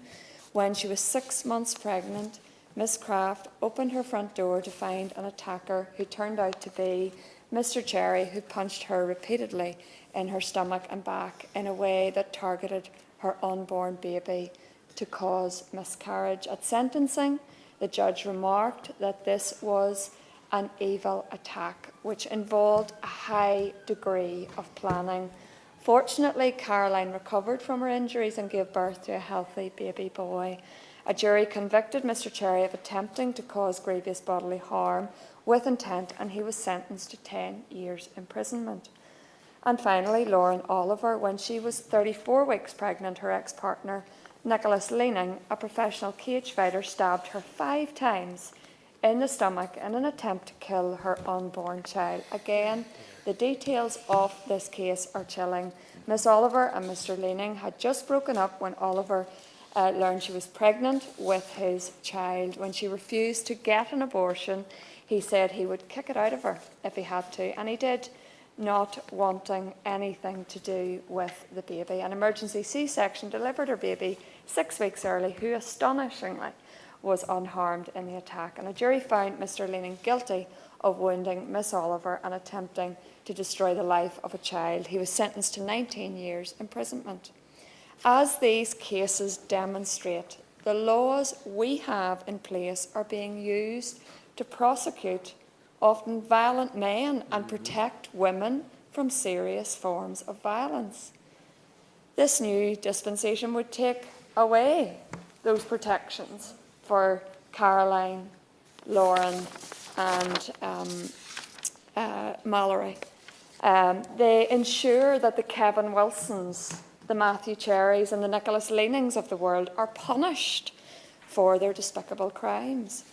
When she was 6 months pregnant, Miss Craft opened her front door to find an attacker who turned out to be Mr. Cherry, who punched her repeatedly in her stomach and back in a way that targeted her unborn baby to cause miscarriage. At sentencing, the judge remarked that this was an evil attack, which involved a high degree of planning. Fortunately, Caroline recovered from her injuries and gave birth to a healthy baby boy. A jury convicted Mr. Cherry of attempting to cause grievous bodily harm with intent, and he was sentenced to 10 years imprisonment. And finally, Lauren Oliver, when she was 34 weeks pregnant, her ex-partner, Nicholas Leaning, a professional cage fighter, stabbed her 5 times in the stomach in an attempt to kill her unborn child. Again, the details of this case are chilling. Miss Oliver and Mr. Leaning had just broken up when Oliver learned she was pregnant with his child. When she refused to get an abortion, he said he would kick it out of her if he had to, and he did, not wanting anything to do with the baby. An emergency C-section delivered her baby 6 weeks early, who astonishingly was unharmed in the attack. And a jury found Mr. Leaning guilty of wounding Miss Oliver and attempting to destroy the life of a child. He was sentenced to 19 years imprisonment. As these cases demonstrate, the laws we have in place are being used to prosecute often violent men and protect women from serious forms of violence. This new dispensation would take away those protections for Caroline, Lauren and Mallory. They ensure that the Kevin Wilsons, the Matthew Cherrys and the Nicholas Leanings of the world are punished for their despicable crimes.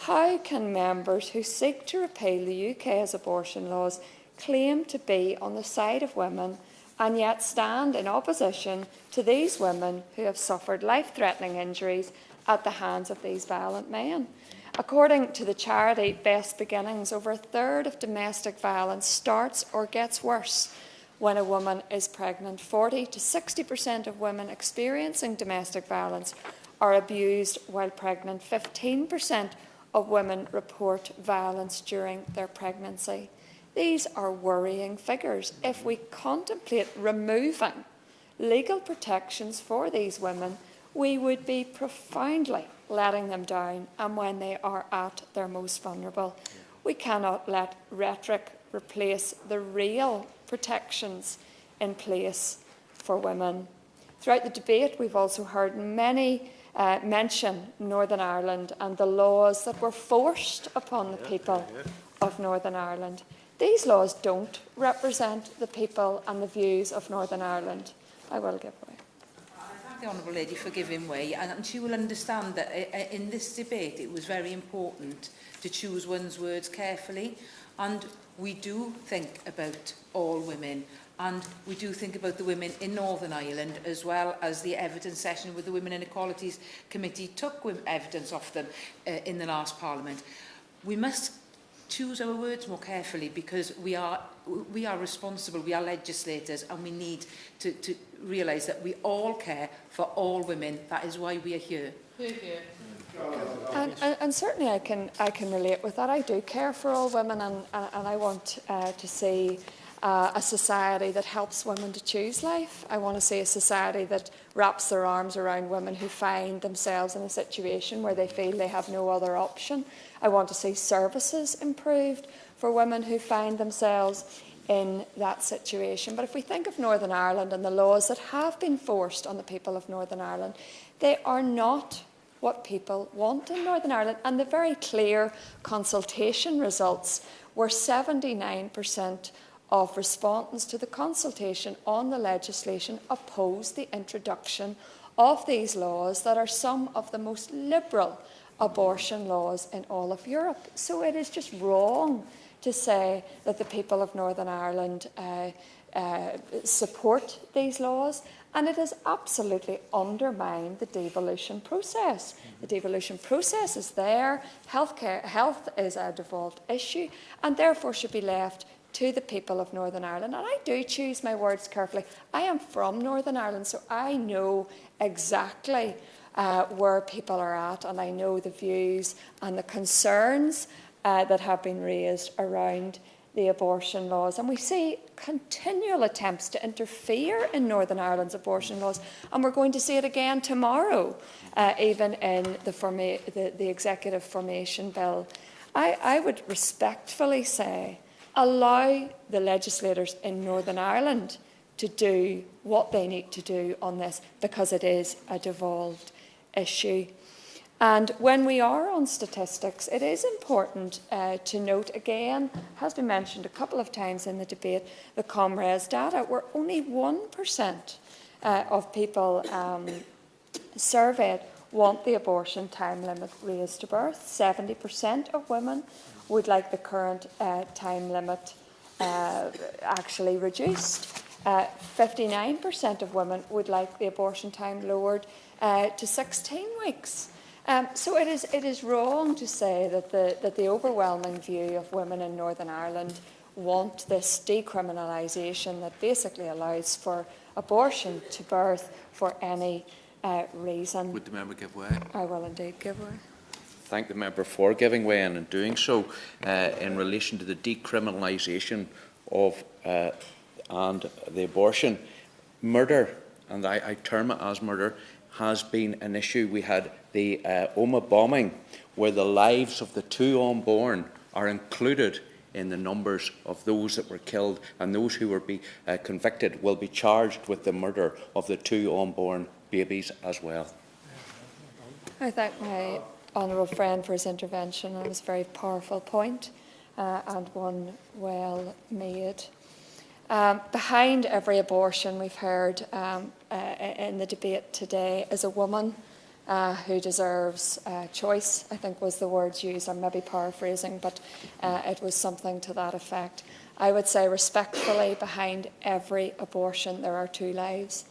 How can members who seek to repeal the UK's abortion laws claim to be on the side of women and yet stand in opposition to these women who have suffered life-threatening injuries at the hands of these violent men. According to the charity Best Beginnings, over a third of domestic violence starts or gets worse when a woman is pregnant. 40 to 60% of women experiencing domestic violence are abused while pregnant. 15% of women report violence during their pregnancy. These are worrying figures. If we contemplate removing legal protections for these women, we would be profoundly letting them down, and when they are at their most vulnerable. We cannot let rhetoric replace the real protections in place for women. Throughout the debate, we've also heard many mention Northern Ireland and the laws that were forced upon the people of Northern Ireland. These laws don't represent the people and the views of Northern Ireland. I will give way. The Honourable Lady for giving way, and she will understand that in this debate it was very important to choose one's words carefully, and we do think about all women, and we do think about the women in Northern Ireland, as well as the evidence session with the Women and Equalities Committee took evidence off them in the last Parliament. We must choose our words more carefully, because we are responsible, we are legislators, and we need to realise that we all care for all women. That is why we are here. And certainly I can relate with that. I do care for all women, and I want to see a society that helps women to choose life. I want to see a society that wraps their arms around women who find themselves in a situation where they feel they have no other option. I want to see services improved for women who find themselves in that situation. But if we think of Northern Ireland and the laws that have been forced on the people of Northern Ireland, they are not what people want in Northern Ireland. And the very clear consultation results were 79% of respondents to the consultation on the legislation opposed the introduction of these laws that are some of the most liberal abortion laws in all of Europe. So it is just wrong to say that the people of Northern Ireland support these laws, and it has absolutely undermined the devolution process. The devolution process is there. Health is a devolved issue, and therefore should be left to the people of Northern Ireland. And I do choose my words carefully. I am from Northern Ireland, so I know exactly where people are at, and I know the views and the concerns that have been raised around the abortion laws. And we see continual attempts to interfere in Northern Ireland's abortion laws, and we're going to see it again tomorrow, even in the Executive Formation Bill. I would respectfully say, allow the legislators in Northern Ireland to do what they need to do on this, because it is a devolved issue. And when we are on statistics, it is important to note, again, has been mentioned a couple of times in the debate, the Comres data, where only 1% of people surveyed want the abortion time limit raised to birth. 70% of women would like the current time limit actually reduced. 59% of women would like the abortion time lowered to 16 weeks. So it is wrong to say that the overwhelming view of women in Northern Ireland want this decriminalisation that basically allows for abortion to birth for any reason. Would the member give way? I will indeed give way. Thank the member for giving way, and in doing so, in relation to the decriminalisation of and the abortion, murder, and I term it as murder, has been an issue. We had the Oma bombing, where the lives of the 2 unborn are included in the numbers of those that were killed, and those who will be convicted will be charged with the murder of the 2 unborn babies as well. I thank my honourable friend for his intervention. It was a very powerful point and one well made. Behind every abortion, we've heard in the debate today, is a woman who deserves choice, I think was the words used. I'm maybe paraphrasing, but it was something to that effect. I would say respectfully, behind every abortion there are 2 lives.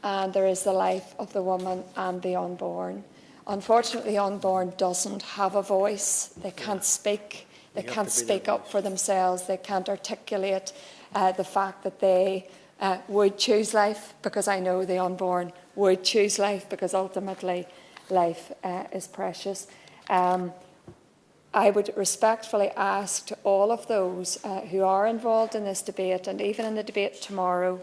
And there is the life of the woman and the unborn. Unfortunately, the unborn doesn't have a voice. They can't speak. They can't speak up for themselves. They can't articulate the fact that they would choose life, because I know the unborn would choose life, because ultimately life is precious. I would respectfully ask to all of those who are involved in this debate, and even in the debate tomorrow,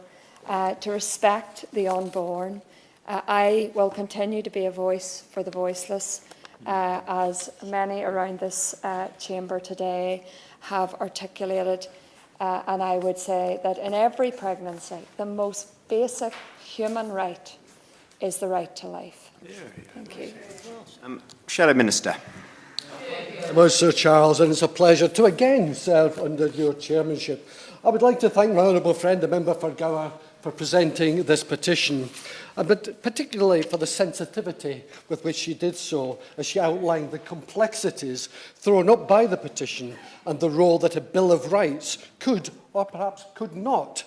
to respect the unborn. I will continue to be a voice for the voiceless, as many around this chamber today have articulated. And I would say that in every pregnancy, the most basic human right is the right to life. Thank you. Shadow Minister. Well, Sir Charles, and it's a pleasure to again serve under your chairmanship. I would like to thank my honourable friend, the member for Gower, for presenting this petition, but particularly for the sensitivity with which she did so, as she outlined the complexities thrown up by the petition and the role that a Bill of Rights could, or perhaps could not,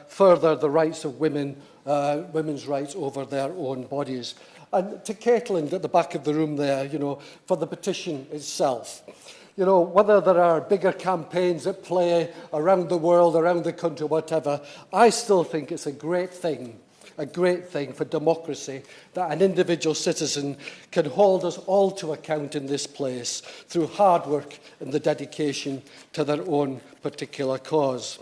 further the rights of women, women's rights over their own bodies. And to Caitlin at the back of the room there, for the petition itself. Whether there are bigger campaigns at play around the world, around the country, whatever, I still think it's a great thing for democracy that an individual citizen can hold us all to account in this place through hard work and the dedication to their own particular cause.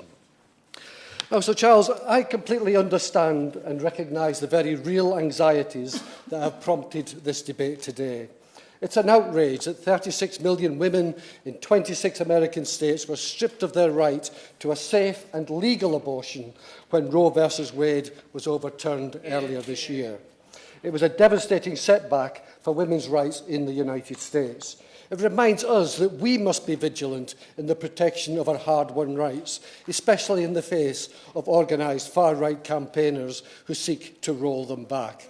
Now, Sir Charles, I completely understand and recognise the very real anxieties that have prompted this debate today. It's an outrage that 36 million women in 26 American states were stripped of their right to a safe and legal abortion when Roe versus Wade was overturned earlier this year. It was a devastating setback for women's rights in the United States. It reminds us that we must be vigilant in the protection of our hard-won rights, especially in the face of organised far-right campaigners who seek to roll them back.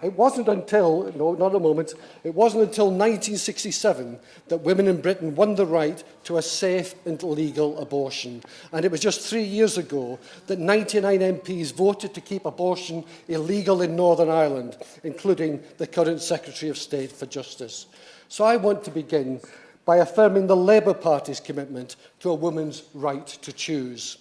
It wasn't until, no, not a moment, it wasn't until 1967 that women in Britain won the right to a safe and legal abortion. And it was just 3 years ago that 99 MPs voted to keep abortion illegal in Northern Ireland, including the current Secretary of State for Justice. So I want to begin by affirming the Labour Party's commitment to a woman's right to choose.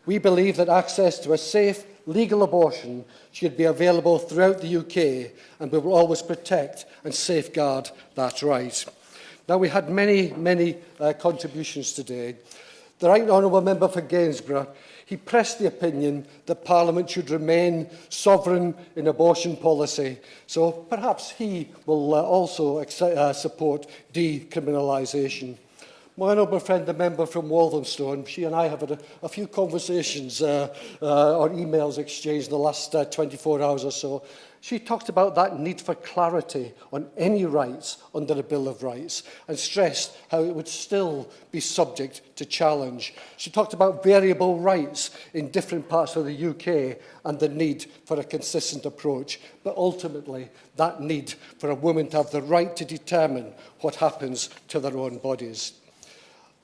We believe that access to a safe, legal abortion should be available throughout the UK, and we will always protect and safeguard that right. Now, we had many contributions today. The Right Honourable Member for Gainsborough, he pressed the opinion that Parliament should remain sovereign in abortion policy, so perhaps he will also support decriminalisation. My honourable friend, the member from Walthamstow, she and I have had a few conversations or emails exchanged in the last 24 hours or so. She talked about that need for clarity on any rights under the Bill of Rights and stressed how it would still be subject to challenge. She talked about variable rights in different parts of the UK and the need for a consistent approach, but ultimately that need for a woman to have the right to determine what happens to their own bodies.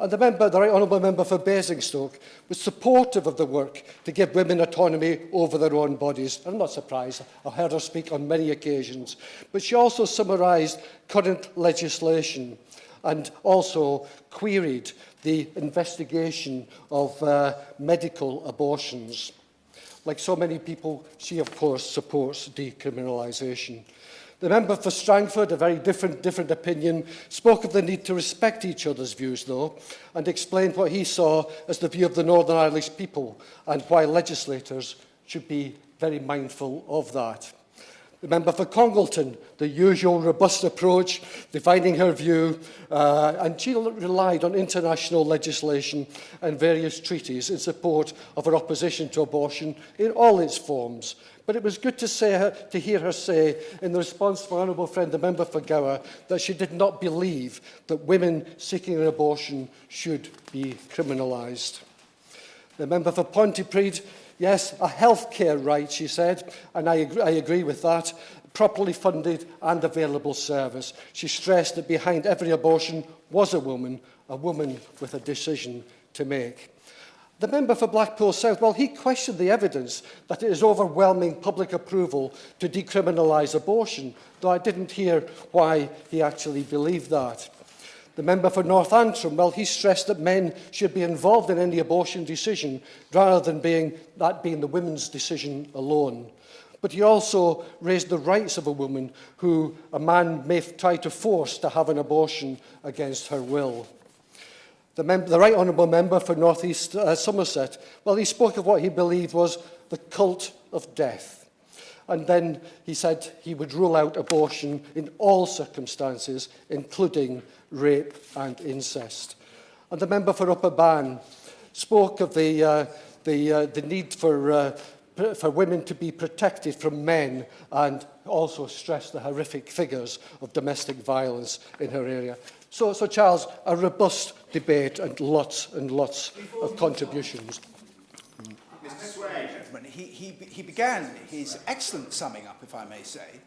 And the Right Honourable Member for Basingstoke was supportive of the work to give women autonomy over their own bodies. I'm not surprised. I've heard her speak on many occasions. But she also summarised current legislation and also queried the investigation of medical abortions. Like so many people, she, of course, supports decriminalisation. The member for Strangford, a very different opinion, spoke of the need to respect each other's views, though, and explained what he saw as the view of the Northern Irish people and why legislators should be very mindful of that. The member for Congleton, the usual robust approach, defining her view, and she relied on international legislation and various treaties in support of her opposition to abortion in all its forms. But it was good to hear her say, in the response to my honourable friend, the member for Gower, that she did not believe that women seeking an abortion should be criminalised. The member for Pontypridd, yes, a healthcare right, she said, and I agree with that, properly funded and available service. She stressed that behind every abortion was a woman with a decision to make. The member for Blackpool South, well, he questioned the evidence that it is overwhelming public approval to decriminalise abortion, though I didn't hear why he actually believed that. The member for North Antrim, well, he stressed that men should be involved in any abortion decision rather than being the women's decision alone. But he also raised the rights of a woman who a man may try to force to have an abortion against her will. The Right Honourable Member for North East Somerset, well, he spoke of what he believed was the cult of death. And then he said he would rule out abortion in all circumstances, including rape and incest. And the member for Upper Bann spoke of the need for women to be protected from men, and also stressed the horrific figures of domestic violence in her area. So Charles, a robust debate and lots of contributions. He began his excellent summing up, if I may say,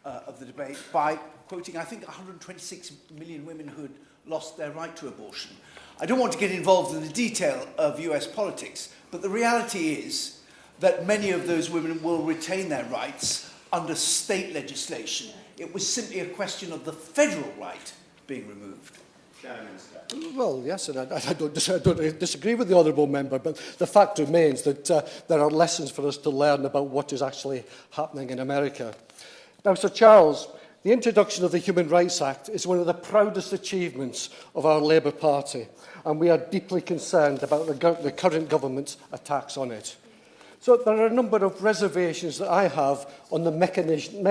of the debate by quoting, I think, 126 million women who had lost their right to abortion. I don't want to get involved in the detail of US politics, but the reality is that many of those women will retain their rights under state legislation. It was simply a question of the federal right being removed. Well, yes, and I don't disagree with the honourable member, but the fact remains that there are lessons for us to learn about what is actually happening in America. Now, Sir Charles, the introduction of the Human Rights Act is one of the proudest achievements of our Labour Party, and we are deeply concerned about the current government's attacks on it. So there are a number of reservations that I have on the mechanism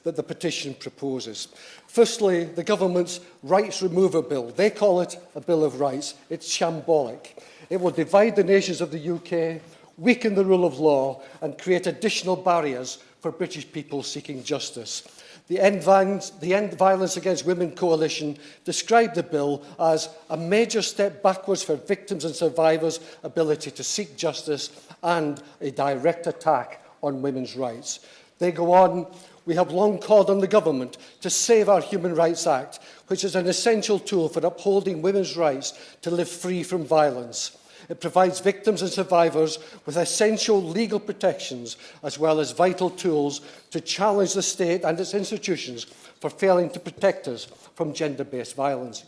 that the petition proposes. Firstly, the government's Rights Remover Bill. They call it a Bill of Rights. It's shambolic. It will divide the nations of the UK, weaken the rule of law, and create additional barriers for British people seeking justice. The End Violence Against Women Coalition described the bill as a major step backwards for victims and survivors' ability to seek justice and a direct attack on women's rights. They go on, we have long called on the government to save our Human Rights Act, which is an essential tool for upholding women's rights to live free from violence. It provides victims and survivors with essential legal protections as well as vital tools to challenge the state and its institutions for failing to protect us from gender-based violence.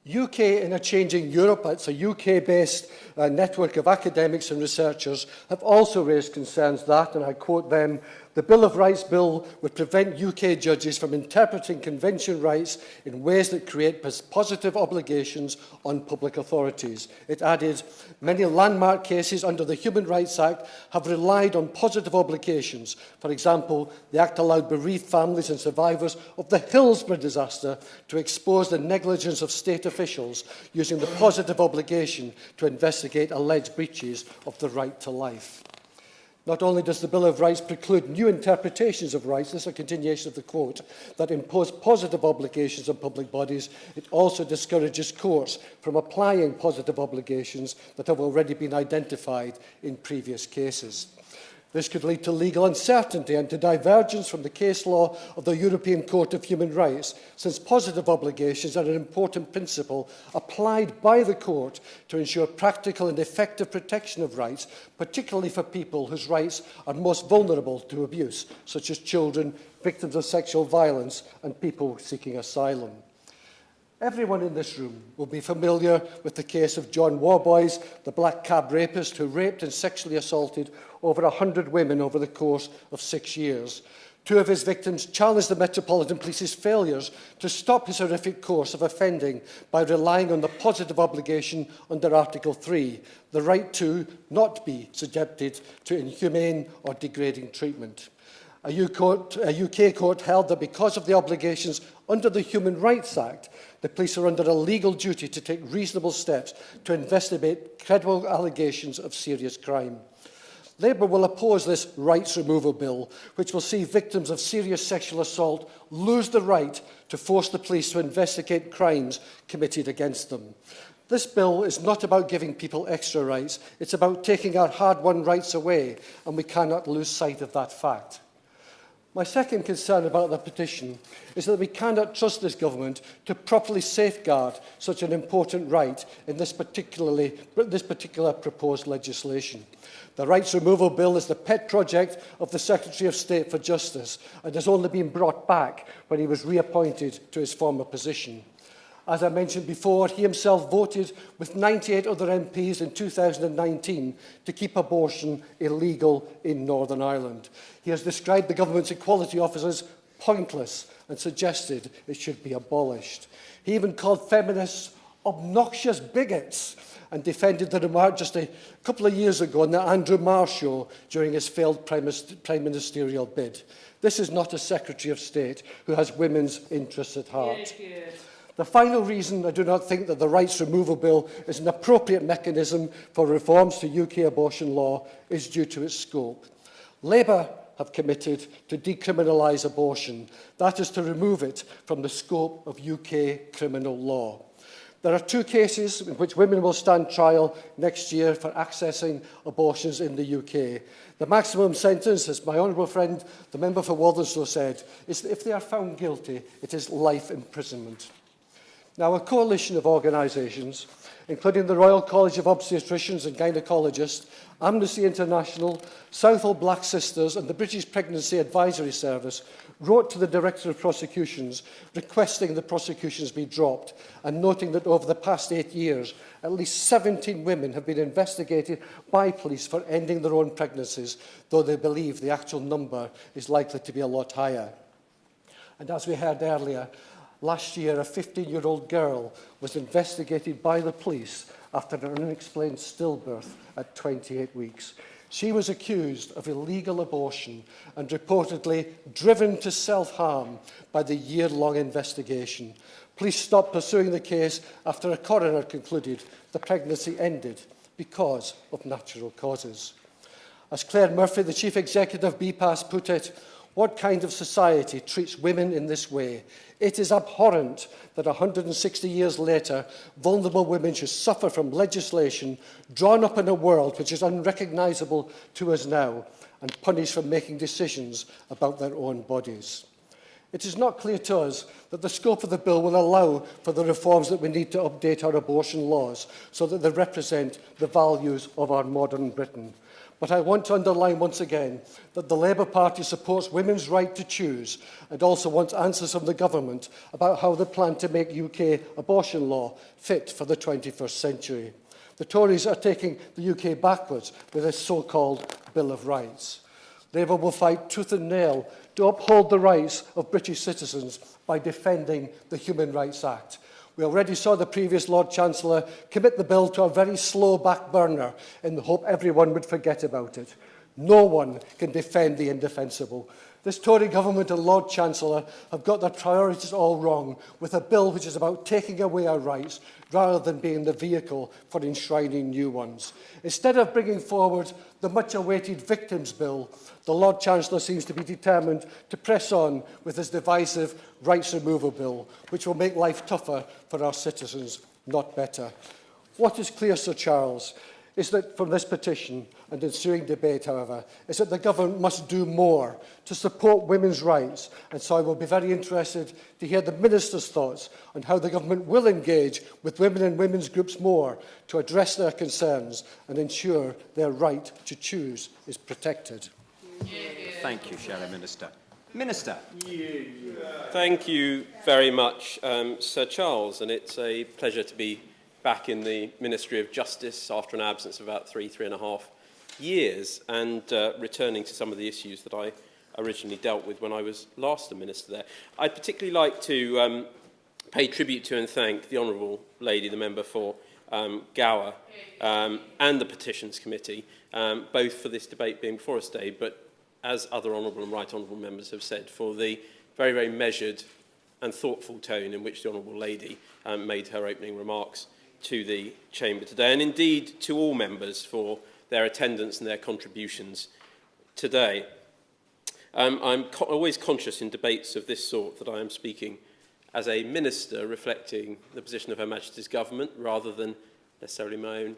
UK in a Changing Europe, it's a UK-based network of academics and researchers, have also raised concerns that, and I quote them, the Bill of Rights Bill would prevent UK judges from interpreting convention rights in ways that create positive obligations on public authorities. It added, many landmark cases under the Human Rights Act have relied on positive obligations. For example, the Act allowed bereaved families and survivors of the Hillsborough disaster to expose the negligence of state officials using the positive obligation to investigate alleged breaches of the right to life. Not only does the Bill of Rights preclude new interpretations of rights, this is a continuation of the quote, that impose positive obligations on public bodies, it also discourages courts from applying positive obligations that have already been identified in previous cases. This could lead to legal uncertainty and to divergence from the case law of the European Court of Human Rights, since positive obligations are an important principle applied by the court to ensure practical and effective protection of rights, particularly for people whose rights are most vulnerable to abuse, such as children, victims of sexual violence, and people seeking asylum. Everyone in this room will be familiar with the case of John Warboys, the black cab rapist who raped and sexually assaulted over 100 women over the course of 6 years. Two of his victims challenged the Metropolitan Police's failures to stop his horrific course of offending by relying on the positive obligation under Article 3, the right to not be subjected to inhumane or degrading treatment. A UK court held that because of the obligations under the Human Rights Act, the police are under a legal duty to take reasonable steps to investigate credible allegations of serious crime. Labour will oppose this Rights Removal Bill, which will see victims of serious sexual assault lose the right to force the police to investigate crimes committed against them. This bill is not about giving people extra rights, it's about taking our hard-won rights away, and we cannot lose sight of that fact. My second concern about the petition is that we cannot trust this government to properly safeguard such an important right in this particular proposed legislation. The Rights Removal Bill is the pet project of the Secretary of State for Justice and has only been brought back when he was reappointed to his former position. As I mentioned before, he himself voted with 98 other MPs in 2019 to keep abortion illegal in Northern Ireland. He has described the government's equality office as pointless and suggested it should be abolished. He even called feminists obnoxious bigots and defended the remark just a couple of years ago on the Andrew Marr show during his failed prime ministerial bid. This is not a Secretary of State who has women's interests at heart. The final reason I do not think that the Rights Removal Bill is an appropriate mechanism for reforms to UK abortion law is due to its scope. Labour have committed to decriminalise abortion. That is to remove it from the scope of UK criminal law. There are 2 cases in which women will stand trial next year for accessing abortions in the UK. The maximum sentence, as my honourable friend, the member for Walthamstow said, is that if they are found guilty, it is life imprisonment. Now, a coalition of organisations, including the Royal College of Obstetricians and Gynaecologists, Amnesty International, Southall Black Sisters and the British Pregnancy Advisory Service, wrote to the Director of Prosecutions requesting the prosecutions be dropped and noting that over the past 8 years, at least 17 women have been investigated by police for ending their own pregnancies, though they believe the actual number is likely to be a lot higher. And as we heard earlier, last year, a 15-year-old girl was investigated by the police after an unexplained stillbirth at 28 weeks. She was accused of illegal abortion and reportedly driven to self-harm by the year-long investigation. Police stopped pursuing the case after a coroner concluded the pregnancy ended because of natural causes. As Claire Murphy, the Chief Executive of BPAS, put it, what kind of society treats women in this way? It is abhorrent that 160 years later, vulnerable women should suffer from legislation drawn up in a world which is unrecognisable to us now and punished for making decisions about their own bodies. It is not clear to us that the scope of the bill will allow for the reforms that we need to update our abortion laws so that they represent the values of our modern Britain. But I want to underline once again that the Labour Party supports women's right to choose and also wants answers from the government about how they plan to make UK abortion law fit for the 21st century. The Tories are taking the UK backwards with this so-called Bill of Rights. Labour will fight tooth and nail to uphold the rights of British citizens by defending the Human Rights Act. We already saw the previous Lord Chancellor commit the bill to a very slow back burner in the hope everyone would forget about it. No one can defend the indefensible. This Tory government and Lord Chancellor have got their priorities all wrong with a bill which is about taking away our rights rather than being the vehicle for enshrining new ones. Instead of bringing forward the much-awaited Victims Bill, the Lord Chancellor seems to be determined to press on with his divisive Rights Removal Bill, which will make life tougher for our citizens, not better. What is clear, Sir Charles, is that from this petition and ensuing debate, however, is that the government must do more to support women's rights. And so I will be very interested to hear the Minister's thoughts on how the government will engage with women and women's groups more to address their concerns and ensure their right to choose is protected. Thank you, Shadow Minister. Minister. Thank you very much, Sir Charles, and it's a pleasure to be back in the Ministry of Justice after an absence of about three and a half years and returning to some of the issues that I originally dealt with when I was last the Minister there. I'd particularly like to pay tribute to and thank the Honourable Lady, the member for Gower, and the Petitions Committee, both for this debate being before us today, but as other honourable and right honourable members have said, for the very, very measured and thoughtful tone in which the Honourable Lady made her opening remarks to the Chamber today, and indeed to all members for their attendance and their contributions today. I'm always conscious in debates of this sort that I am speaking as a minister reflecting the position of Her Majesty's Government rather than necessarily my own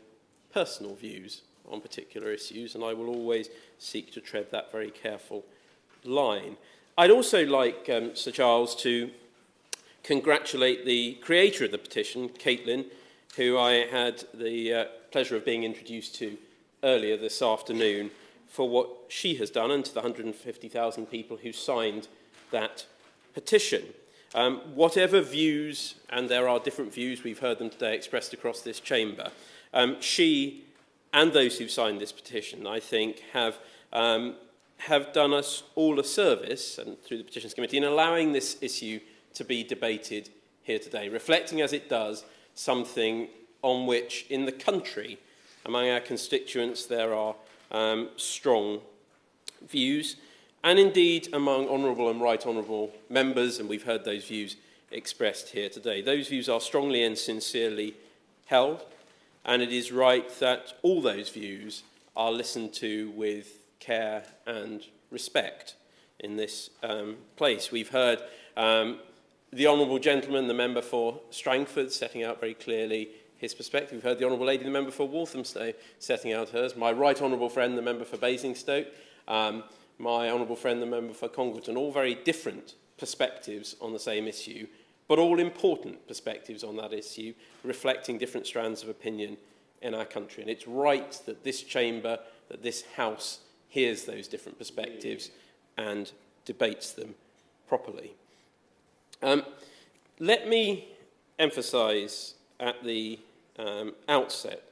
personal views on particular issues, and I will always seek to tread that very careful line. I'd also like, Sir Charles, to congratulate the creator of the petition, Caitlin, who I had the pleasure of being introduced to earlier this afternoon, for what she has done, and to the 150,000 people who signed that petition. Whatever views, and there are different views, we've heard them today expressed across this chamber, she and those who've signed this petition, I think, have done us all a service, and through the Petitions Committee, in allowing this issue to be debated here today, reflecting as it does something on which in the country, among our constituents, there are strong views, and indeed among honourable and right honourable members, and we've heard those views expressed here today. Those views are strongly and sincerely held, and it is right that all those views are listened to with care and respect in this place. We've heard the honourable gentleman, the member for Strangford, setting out very clearly his perspective. We've heard the honourable lady, the member for Walthamstow, setting out hers. My right honourable friend, the member for Basingstoke. My honourable friend, the member for Congleton. All very different perspectives on the same issue, but all important perspectives on that issue, reflecting different strands of opinion in our country. And it's right that this chamber, that this House, hears those different perspectives and debates them properly. Let me emphasise at the outset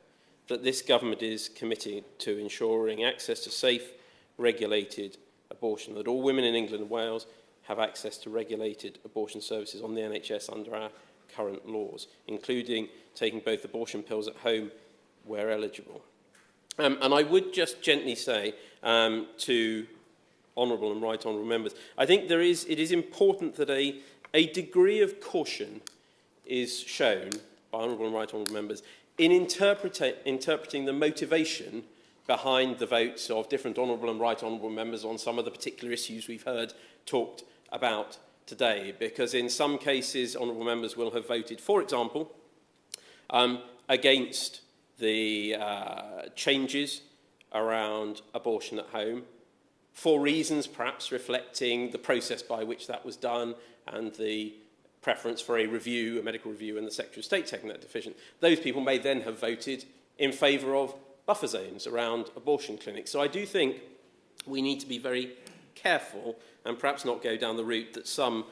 that this government is committed to ensuring access to safe, regulated abortion, that all women in England and Wales have access to regulated abortion services on the NHS under our current laws, including taking both abortion pills at home where eligible. And I would just gently say to honourable and right honourable members, I think it is important that a degree of caution is shown by honourable and right honourable members in interpreting the motivation behind the votes of different honourable and right honourable members on some of the particular issues we've heard talked about today. Because in some cases, honourable members will have voted, for example, against the changes around abortion at home, for reasons perhaps reflecting the process by which that was done and the preference for a review, a medical review, and the Secretary of State taking that decision. Those people may then have voted in favour of buffer zones around abortion clinics. So I do think we need to be very careful and perhaps not go down the route that some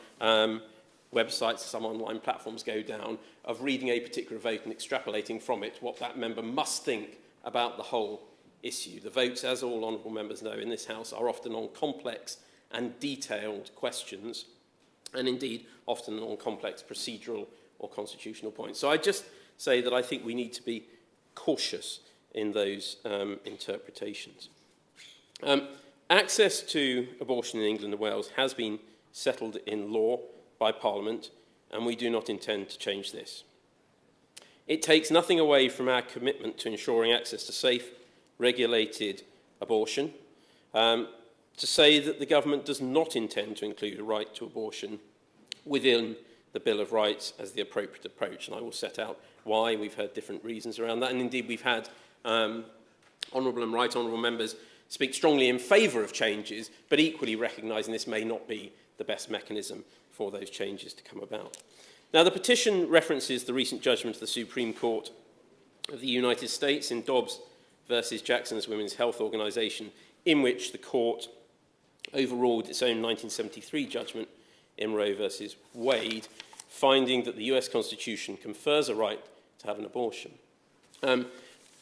websites, some online platforms go down, of reading a particular vote and extrapolating from it what that member must think about the whole issue. The votes, as all honourable members know in this House, are often on complex and detailed questions, and indeed often on complex procedural or constitutional points. So I just say that I think we need to be cautious in those interpretations. Access to abortion in England and Wales has been settled in law by Parliament, and we do not intend to change this. It takes nothing away from our commitment to ensuring access to safe, regulated abortion, to say that the government does not intend to include a right to abortion within the Bill of Rights as the appropriate approach, and I will set out why. We've heard different reasons around that, and indeed we've had honourable and right honourable members speak strongly in favour of changes, but equally recognising this may not be the best mechanism for those changes to come about. Now, the petition references the recent judgment of the Supreme Court of the United States in Dobbs versus Jackson's Women's Health Organisation, in which the court overruled its own 1973 judgment in Roe versus Wade, finding that the US Constitution confers a right to have an abortion.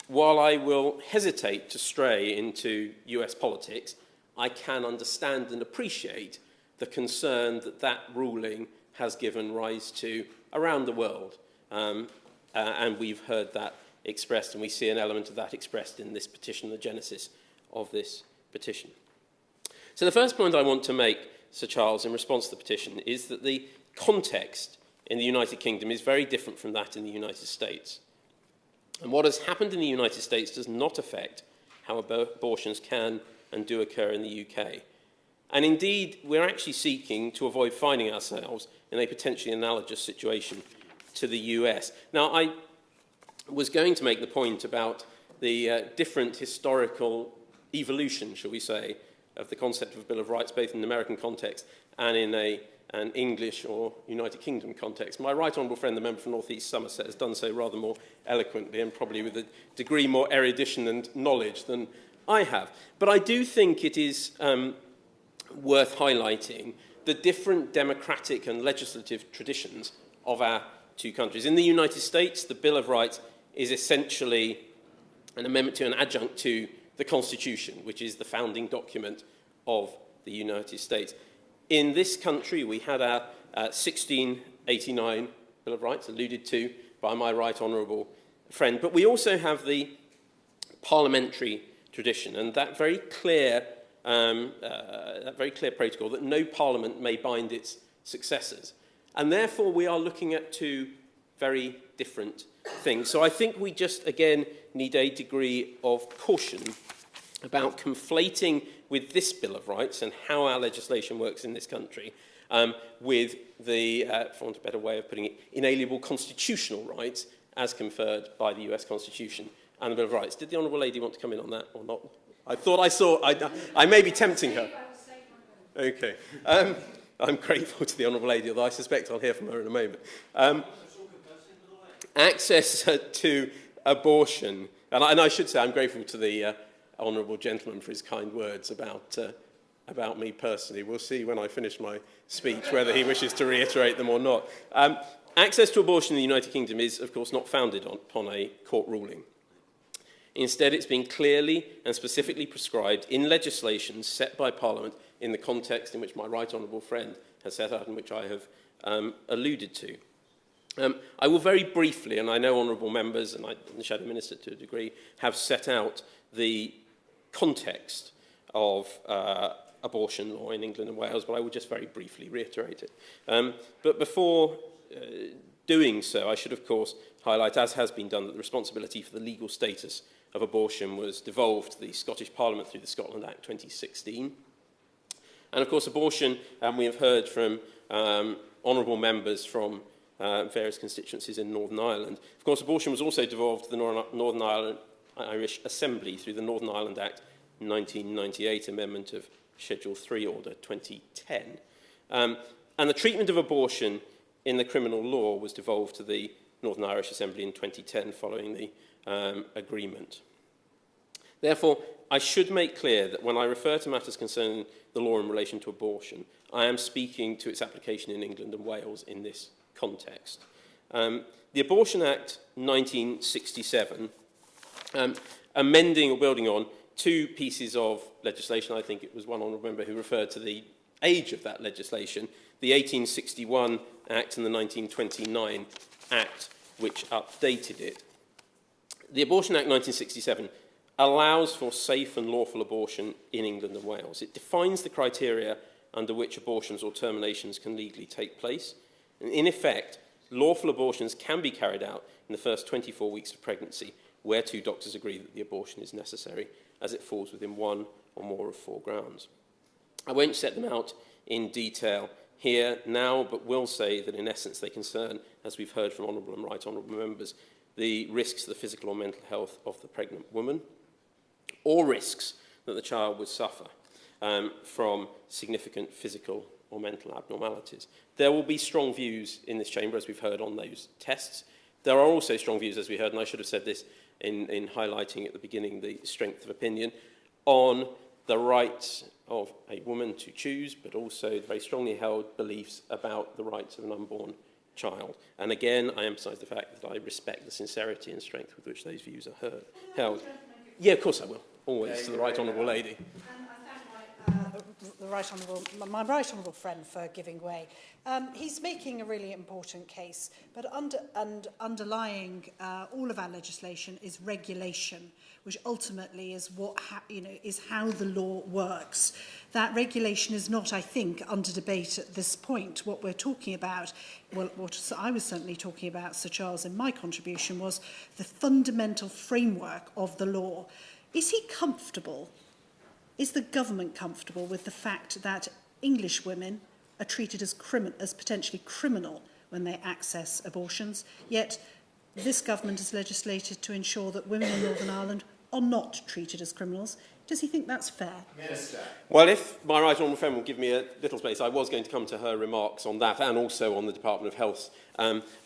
While I will hesitate to stray into US politics, I can understand and appreciate the concern that that ruling has given rise to around the world. And we've heard that expressed, and we see an element of that expressed in this petition, the genesis of this petition. So the first point I want to make, Sir Charles, in response to the petition, is that the context in the United Kingdom is very different from that in the United States. And what has happened in the United States does not affect how abortions can and do occur in the UK. And indeed, we're actually seeking to avoid finding ourselves in a potentially analogous situation to the US. Now, I was going to make the point about the different historical evolution, shall we say, of the concept of a Bill of Rights, both in an American context and in an English or United Kingdom context. My right honourable friend, the member for North East Somerset, has done so rather more eloquently and probably with a degree more erudition and knowledge than I have. But I do think it is worth highlighting the different democratic and legislative traditions of our two countries. In the United States, the Bill of Rights is essentially an amendment to an adjunct to the Constitution, which is the founding document of the United States. In this country, we had our 1689 Bill of Rights, alluded to by my right honourable friend, but we also have the parliamentary tradition, and that very clear protocol that no parliament may bind its successors. And therefore, we are looking at two very different things. So I think we just, again, need a degree of caution about conflating with this Bill of Rights and how our legislation works in this country with the, for want of a better way of putting it, inalienable constitutional rights as conferred by the US Constitution and the Bill of Rights. Did the Honourable Lady want to come in on that or not? I thought I saw, I may be tempting her. Okay. I'm grateful to the Honourable Lady, although I suspect I'll hear from her in a moment. Access to abortion, and I should say I'm grateful to the Honourable Gentleman for his kind words about me personally. We'll see when I finish my speech whether he wishes to reiterate them or not. Access to abortion in the United Kingdom is, of course, not founded upon a court ruling. Instead, it's been clearly and specifically prescribed in legislation set by Parliament in the context in which my right honourable friend has set out and which I have alluded to. I will very briefly, and I know honourable members and the Shadow Minister to a degree, have set out the context of abortion law in England and Wales, but I will just very briefly reiterate it. But before doing so, I should, of course, highlight, as has been done, that the responsibility for the legal status of abortion was devolved to the Scottish Parliament through the Scotland Act 2016. And, of course, abortion, and we have heard from honourable members from various constituencies in Northern Ireland. Of course, abortion was also devolved to the Northern Ireland Irish Assembly through the Northern Ireland Act 1998, amendment of Schedule 3 Order 2010. And the treatment of abortion in the criminal law was devolved to the Northern Irish Assembly in 2010 following the agreement. Therefore, I should make clear that when I refer to matters concerning the law in relation to abortion, I am speaking to its application in England and Wales in this context. The Abortion Act 1967, amending or building on two pieces of legislation. I think it was one honourable member who referred to the age of that legislation, the 1861 Act and the 1929 Act, which updated it. The Abortion Act 1967 allows for safe and lawful abortion in England and Wales. It defines the criteria under which abortions or terminations can legally take place. And in effect, lawful abortions can be carried out in the first 24 weeks of pregnancy, where two doctors agree that the abortion is necessary, as it falls within one or more of four grounds. I won't set them out in detail here now, but will say that in essence they concern, as we've heard from honourable and right honourable members, the risks to the physical or mental health of the pregnant woman, or risks that the child would suffer from significant phisical or mental abnormalities. There will be strong views in this chamber, as we've heard, on those tests. There are also strong views, as we heard, and I should have said this in highlighting at the beginning the strength of opinion, on the rights of a woman to choose, but also very strongly held beliefs about the rights of an unborn child. And again, I emphasise the fact that I respect the sincerity and strength with which those views are held. Yeah, of course I will. Always to the right honourable lady. My right honourable friend for giving way. He's making a really important case, but underlying all of our legislation is regulation, which ultimately is what is how the law works. That regulation is not, I think, under debate at this point. What we're talking about, well, what I was certainly talking about, Sir Charles, in my contribution, was the fundamental framework of the law. Is he comfortable? Is the government comfortable with the fact that English women are treated as potentially criminal when they access abortions, yet this government has legislated to ensure that women in Northern Ireland are not treated as criminals. Does he think that's fair? Minister. Well, if my right honourable friend will give me a little space, I was going to come to her remarks on that and also on the Department of Health's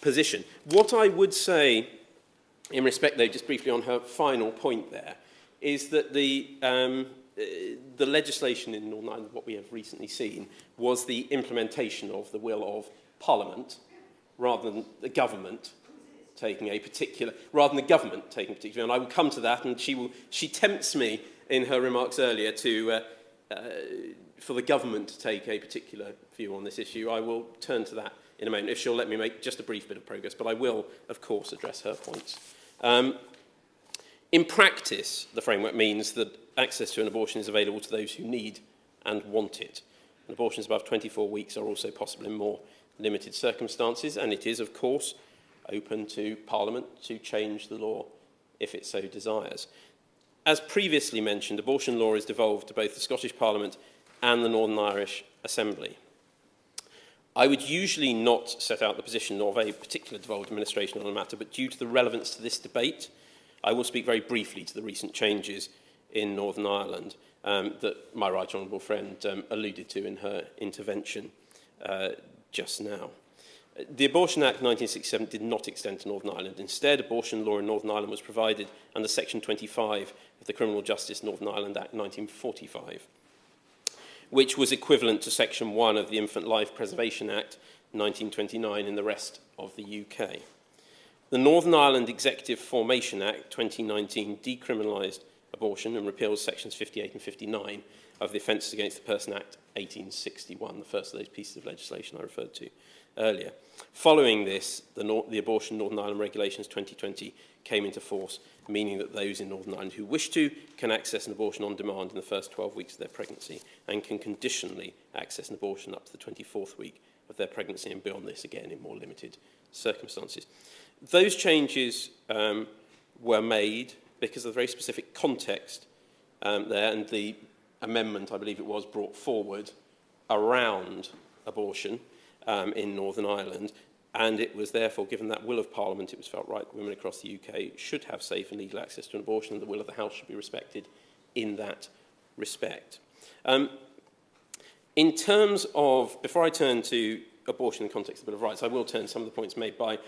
position. What I would say, in respect, though, just briefly on her final point there, is that the legislation in Northern Ireland, what we have recently seen, was the implementation of the will of Parliament rather than the government taking a particular, and I will come to that, and she tempts me in her remarks earlier to for the government to take a particular view on this issue. I will turn to that in a moment, if she'll let me make just a brief bit of progress, but I will, of course, address her points. In practice, the framework means that access to an abortion is available to those who need and want it. And abortions above 24 weeks are also possible in more limited circumstances, and it is, of course, open to Parliament to change the law if it so desires. As previously mentioned, abortion law is devolved to both the Scottish Parliament and the Northern Irish Assembly. I would usually not set out the position of a particular devolved administration on a matter, but due to the relevance to this debate, I will speak very briefly to the recent changes in Northern Ireland that my right honourable friend alluded to in her intervention just now. The Abortion Act 1967 did not extend to Northern Ireland. Instead, abortion law in Northern Ireland was provided under Section 25 of the Criminal Justice Northern Ireland Act 1945, which was equivalent to Section 1 of the Infant Life Preservation Act 1929 in the rest of the UK. The Northern Ireland Executive Formation Act 2019 decriminalised abortion and repeals Sections 58 and 59 of the Offences Against the Person Act 1861, the first of those pieces of legislation I referred to earlier. Following this, the Abortion Northern Ireland Regulations 2020 came into force, meaning that those in Northern Ireland who wish to can access an abortion on demand in the first 12 weeks of their pregnancy and can conditionally access an abortion up to the 24th week of their pregnancy and beyond this, again, in more limited circumstances. Those changes were made because of the very specific context there, and the amendment, I believe it was, brought forward around abortion in Northern Ireland, and it was therefore, given that will of Parliament, it was felt right that women across the UK should have safe and legal access to an abortion, and the will of the House should be respected in that respect. In terms of, before I turn to abortion in the context of the Bill of Rights, I will turn to some of the points made by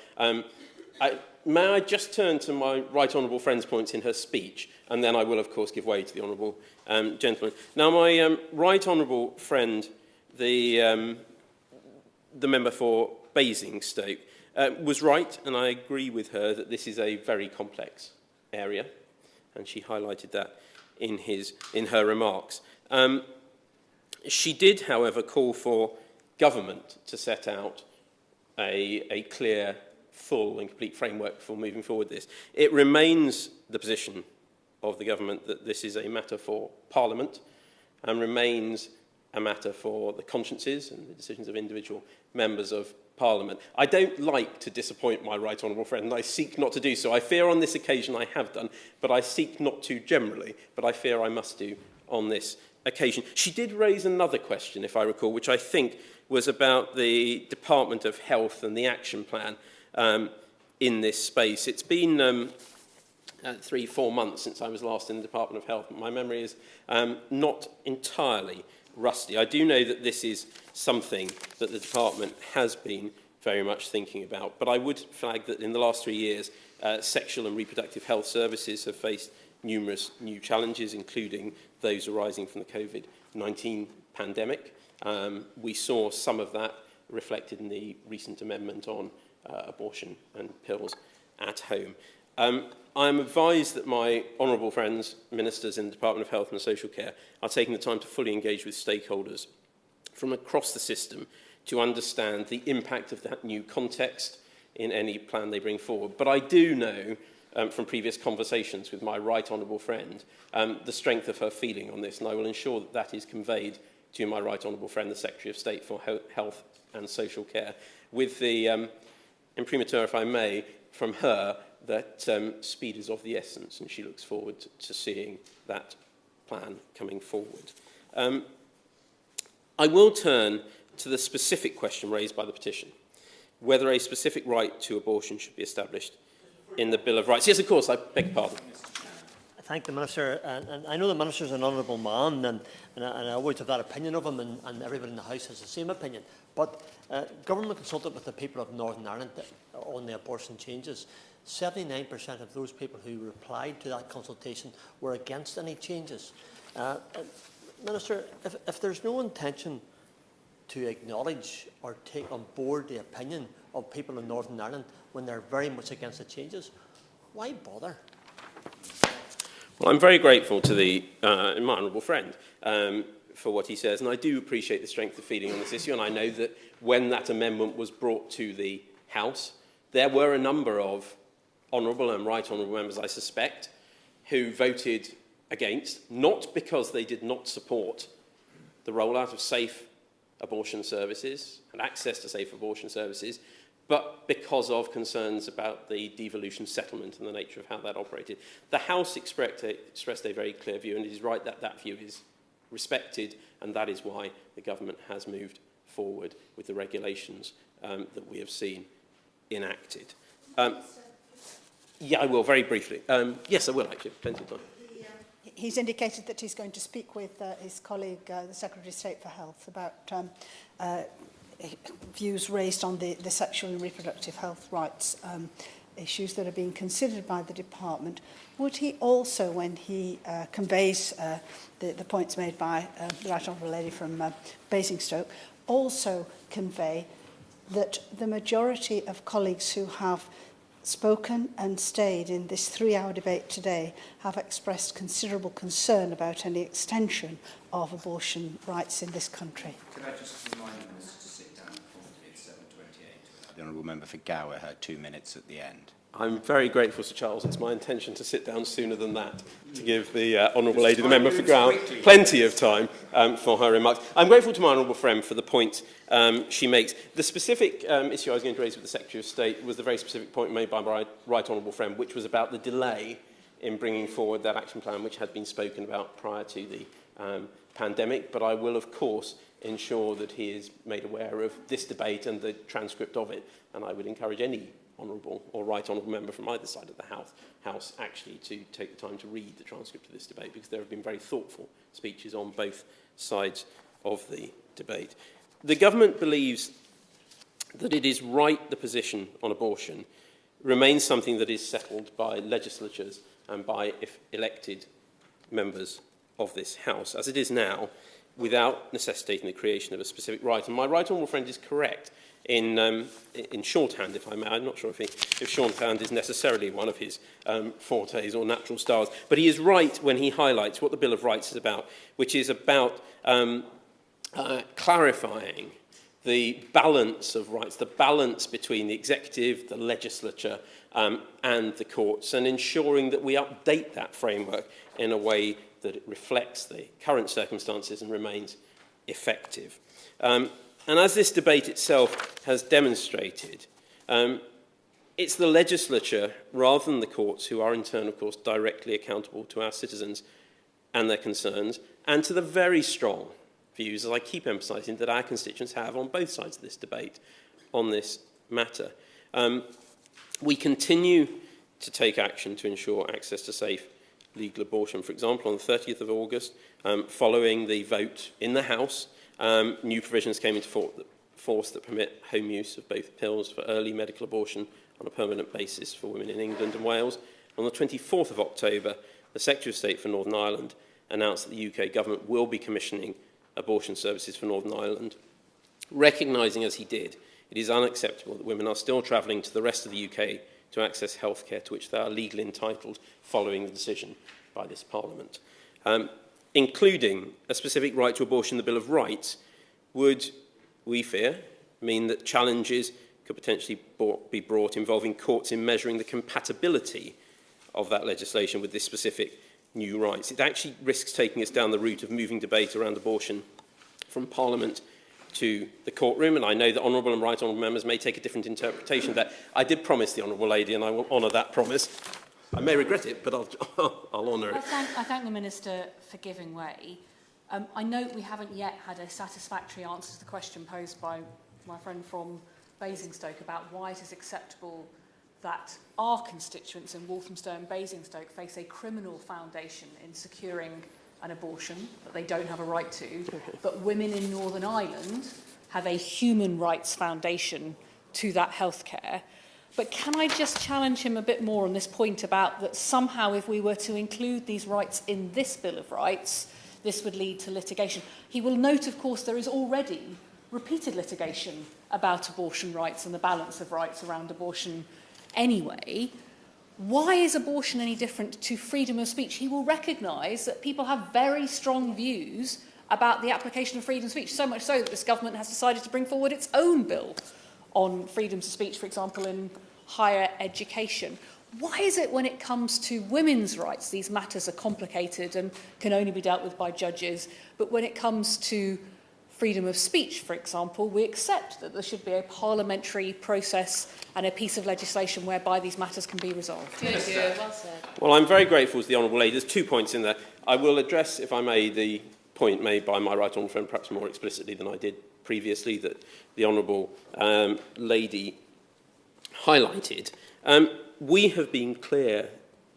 may I just turn to my right honourable friend's points in her speech, and then I will, of course, give way to the honourable gentleman. Now, my right honourable friend, the member for Basingstoke, was right, and I agree with her that this is a very complex area, and she highlighted that in her remarks. She did, however, call for government to set out a clear, full and complete framework for moving forward this. It remains the position of the government that this is a matter for Parliament and remains a matter for the consciences and the decisions of individual members of Parliament. I don't like to disappoint my right honourable friend, and I seek not to do so. I fear on this occasion I have done, but I seek not to generally, but I fear I must do on this occasion. She did raise another question, if I recall, which I think was about the Department of Health and the action plan in this space. It's been 3-4 months since I was last in the Department of Health, but my memory is not entirely rusty. I do know that this is something that the department has been very much thinking about, but I would flag that in the last 3 years, sexual and reproductive health services have faced numerous new challenges, including those arising from the COVID-19 pandemic. We saw some of that reflected in the recent amendment on abortion and pills at home. I am advised that my honourable friends, ministers in the Department of Health and Social Care, are taking the time to fully engage with stakeholders from across the system to understand the impact of that new context in any plan they bring forward. But I do know from previous conversations with my right honourable friend the strength of her feeling on this, and I will ensure that that is conveyed to my right honourable friend, the Secretary of State for Health and Social Care, with the imprimatur, if I may, from her, that speed is of the essence, and she looks forward to seeing that plan coming forward. I will turn to the specific question raised by the petition, whether a specific right to abortion should be established in the Bill of Rights. Yes, of course, I beg your pardon. thank the Minister. And I know the Minister is an honourable man, and I always have that opinion of him, and everybody in the House has the same opinion. But government consulted with the people of Northern Ireland on the abortion changes. 79% of those people who replied to that consultation were against any changes. Minister, if there's no intention to acknowledge or take on board the opinion of people in Northern Ireland when they're very much against the changes, why bother? Well, I'm very grateful to my honourable friend for what he says, and I do appreciate the strength of feeling on this issue, and I know that when that amendment was brought to the House, there were a number of honourable and right honourable members, I suspect, who voted against, not because they did not support the rollout of safe abortion services and access to safe abortion services, but because of concerns about the devolution settlement and the nature of how that operated. The House expressed a very clear view, and it is right that that view is respected, and that is why the government has moved forward with the regulations that we have seen enacted. Yeah, I will, very briefly. Yes, I will, actually, plenty of time. He's indicated that he's going to speak with his colleague, the Secretary of State for Health, about views raised on the sexual and reproductive health rights issues that are being considered by the department. Would he also, when he conveys the points made by the Right Honourable Lady from Basingstoke, also convey that the majority of colleagues who have spoken and stayed in this 3-hour debate today have expressed considerable concern about any extension of abortion rights in this country? Could I just remind the Minister to sit down promptly at 7:28? The Honourable Member for Gower had 2 minutes at the end. I'm very grateful, Sir Charles. It's my intention to sit down sooner than that, to give the Honourable Lady, the Member for Gower, plenty of time for her remarks. I'm grateful to my Honourable friend for the point she makes. The specific issue I was going to raise with the Secretary of State was the very specific point made by my Right Honourable friend, which was about the delay in bringing forward that action plan, which had been spoken about prior to the pandemic. But I will, of course, ensure that he is made aware of this debate and the transcript of it, and I would encourage any honourable or right honourable member from either side of the House actually to take the time to read the transcript of this debate, because there have been very thoughtful speeches on both sides of the debate. The government believes that it is right the position on abortion remains something that is settled by legislatures and by if elected members of this House, as it is now, without necessitating the creation of a specific right. And my right honourable friend is correct in shorthand, if I may. I'm not sure if shorthand is necessarily one of his fortes or natural styles, but he is right when he highlights what the Bill of Rights is about, which is about clarifying the balance of rights, the balance between the executive, the legislature, and the courts, and ensuring that we update that framework in a way that it reflects the current circumstances and remains effective. And as this debate itself has demonstrated, it's the legislature, rather than the courts, who are in turn, of course, directly accountable to our citizens and their concerns, and to the very strong views, as I keep emphasising, that our constituents have on both sides of this debate on this matter. We continue to take action to ensure access to safe legal abortion. For example, on the 30th of August, following the vote in the House, new provisions came into force that permit home use of both pills for early medical abortion on a permanent basis for women in England and Wales. On the 24th of October, the Secretary of State for Northern Ireland announced that the UK government will be commissioning abortion services for Northern Ireland, recognising, as he did, it is unacceptable that women are still travelling to the rest of the UK to access healthcare to which they are legally entitled following the decision by this Parliament. Including a specific right to abortion in the Bill of Rights would, we fear, mean that challenges could potentially be brought involving courts in measuring the compatibility of that legislation with this specific new rights. It actually risks taking us down the route of moving debate around abortion from Parliament to the courtroom, and I know that honourable and right honourable members may take a different interpretation of that. I did promise the honourable lady, and I will honour that promise. I may regret it, but I'll honour it. I thank the Minister for giving way. I note we haven't yet had a satisfactory answer to the question posed by my friend from Basingstoke about why it is acceptable that our constituents in Walthamstow and Basingstoke face a criminal foundation in securing an abortion that they don't have a right to, but women in Northern Ireland have a human rights foundation to that healthcare. But can I just challenge him a bit more on this point about that somehow if we were to include these rights in this Bill of Rights, this would lead to litigation? He will note, of course, there is already repeated litigation about abortion rights and the balance of rights around abortion anyway. Why is abortion any different to freedom of speech? He will recognise that people have very strong views about the application of freedom of speech, so much so that this government has decided to bring forward its own bill on freedoms of speech, for example, in higher education. Why is it when it comes to women's rights, these matters are complicated and can only be dealt with by judges, but when it comes to freedom of speech, for example, we accept that there should be a parliamentary process and a piece of legislation whereby these matters can be resolved? Well said. Well, I'm very grateful to the Honourable Lady. There's 2 points in there. I will address, if I may, the point made by my right honourable friend perhaps more explicitly than I did previously, that the Honourable Lady highlighted. We have been clear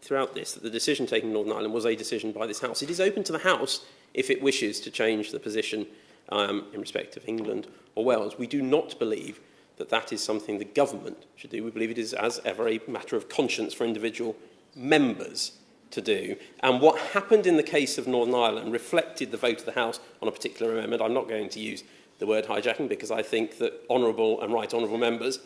throughout this that the decision taken in Northern Ireland was a decision by this House. It is open to the House if it wishes to change the position in respect of England or Wales. We do not believe that that is something the government should do. We believe it is, as ever, a matter of conscience for individual members to do. And what happened in the case of Northern Ireland reflected the vote of the House on a particular amendment. I'm not going to use the word hijacking because I think that honourable and right honourable members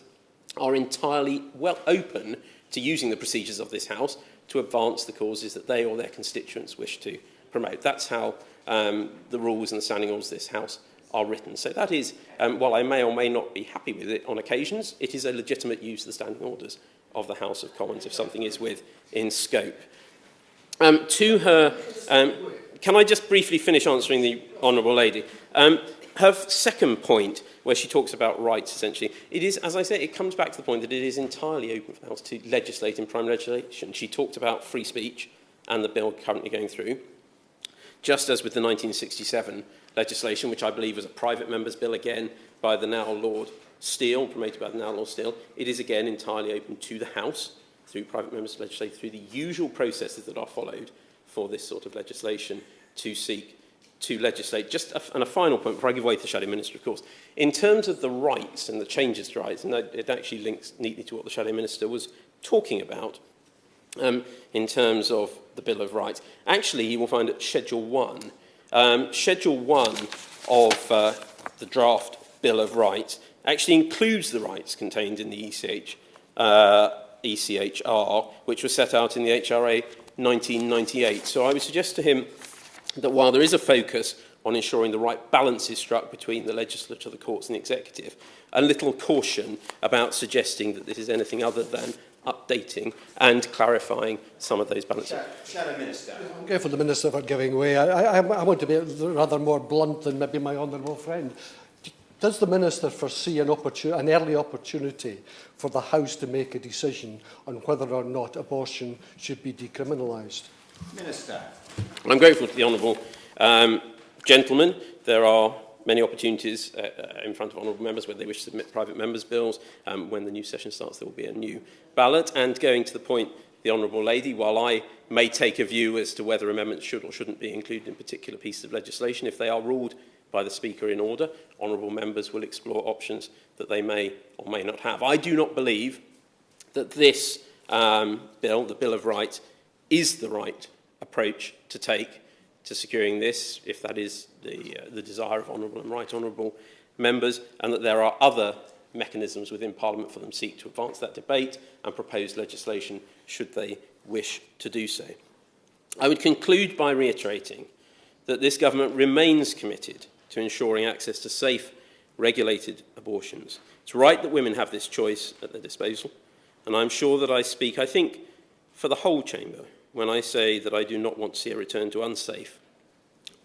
are entirely well open to using the procedures of this House to advance the causes that they or their constituents wish to promote. That's how the rules and the standing orders of this House are written. So that is, while I may or may not be happy with it on occasions, it is a legitimate use of the standing orders of the House of Commons if something is within scope. To her, can I just briefly finish answering the Honourable Lady? Her second point, where she talks about rights, essentially, it is, as I say, it comes back to the point that it is entirely open for the House to legislate in prime legislation. She talked about free speech and the bill currently going through, just as with the 1967 legislation, which I believe was a private member's bill, again, by the now Lord Steele, promoted by the now Lord Steele. It is, again, entirely open to the House, through private members' legislation, through the usual processes that are followed for this sort of legislation to seek to legislate. Just and a final point before I give way to the Shadow Minister, of course. In terms of the rights and the changes to rights, and it actually links neatly to what the Shadow Minister was talking about in terms of the Bill of Rights. Actually, you will find at Schedule 1, Schedule 1 of the draft Bill of Rights actually includes the rights contained in the ECHR, which was set out in the HRA 1998. So I would suggest to him that while there is a focus on ensuring the right balance is struck between the legislature, the courts and the executive, a little caution about suggesting that this is anything other than updating and clarifying some of those balances. Shadow Minister. I'm grateful to the Minister for giving way. I want to be rather more blunt than maybe my honourable friend. Does the Minister foresee an early opportunity for the House to make a decision on whether or not abortion should be decriminalised? Minister. I'm grateful to the honourable gentleman. There are many opportunities in front of honourable members where they wish to submit private members' bills. When the new session starts, there will be a new ballot. And going to the point, the honourable lady, while I may take a view as to whether amendments should or shouldn't be included in particular pieces of legislation, if they are ruled by the Speaker in order, honourable members will explore options that they may or may not have. I do not believe that this bill, the Bill of Rights, is the right approach to take to securing this, if that is the desire of honourable and right honourable members, and that there are other mechanisms within Parliament for them to seek to advance that debate and propose legislation should they wish to do so. I would conclude by reiterating that this government remains committed to ensuring access to safe, regulated abortions. It's right that women have this choice at their disposal, and I'm sure that I speak, I think, for the whole chamber when I say that I do not want to see a return to unsafe,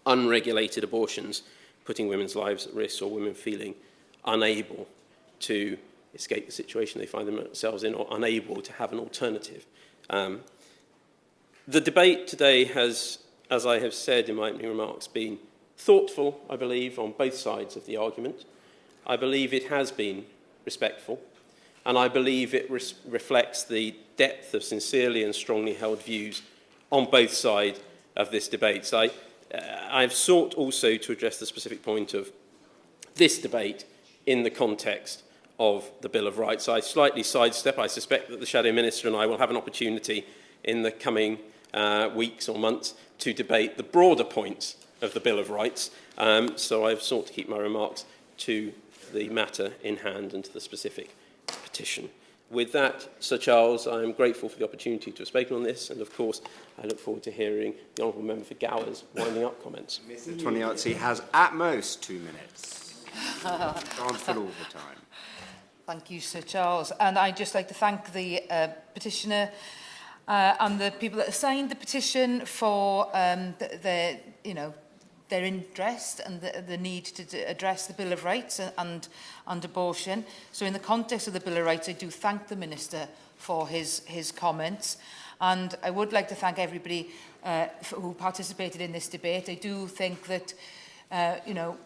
unregulated abortions, putting women's lives at risk or women feeling unable to escape the situation they find themselves in or unable to have an alternative. The debate today has, as I have said in my opening remarks, been thoughtful, I believe, on both sides of the argument. I believe it has been respectful. and I believe it reflects the depth of sincerely and strongly held views on both sides of this debate. So I've sought also to address the specific point of this debate in the context of the Bill of Rights. I slightly sidestep. I suspect that the Shadow Minister and I will have an opportunity in the coming weeks or months to debate the broader points of the Bill of Rights. So I've sought to keep my remarks to the matter in hand and to the specific petition. With that, Sir Charles, I am grateful for the opportunity to have spoken on this, and of course, I look forward to hearing the Honourable Member for Gower's winding up comments. Mr. Antoniazzi has at most 2 minutes. Can't fill all the time. Thank you, Sir Charles. And I'd just like to thank the petitioner and the people that have signed the petition for their interest and the need to address the Bill of Rights and abortion. So in the context of the Bill of Rights, I do thank the Minister for his comments. And I would like to thank everybody who participated in this debate. I do think that,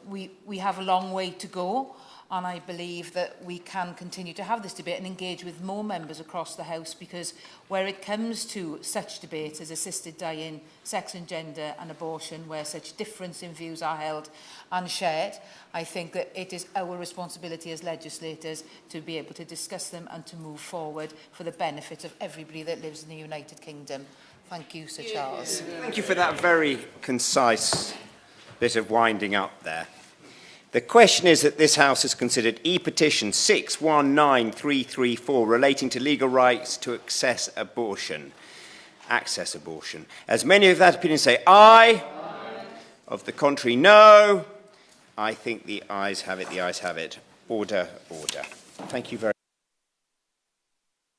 we have a long way to go. And I believe that we can continue to have this debate and engage with more members across the House, because where it comes to such debates as assisted dying, sex and gender and abortion, where such difference in views are held and shared, I think that it is our responsibility as legislators to be able to discuss them and to move forward for the benefit of everybody that lives in the United Kingdom. Thank you, Sir Charles. Thank you for that very concise bit of winding up there. The question is that this House has considered E-petition 619334 relating to legal rights to access abortion. As many of that opinion say aye, of the contrary no, I think the ayes have it, Order, order. Thank you very much.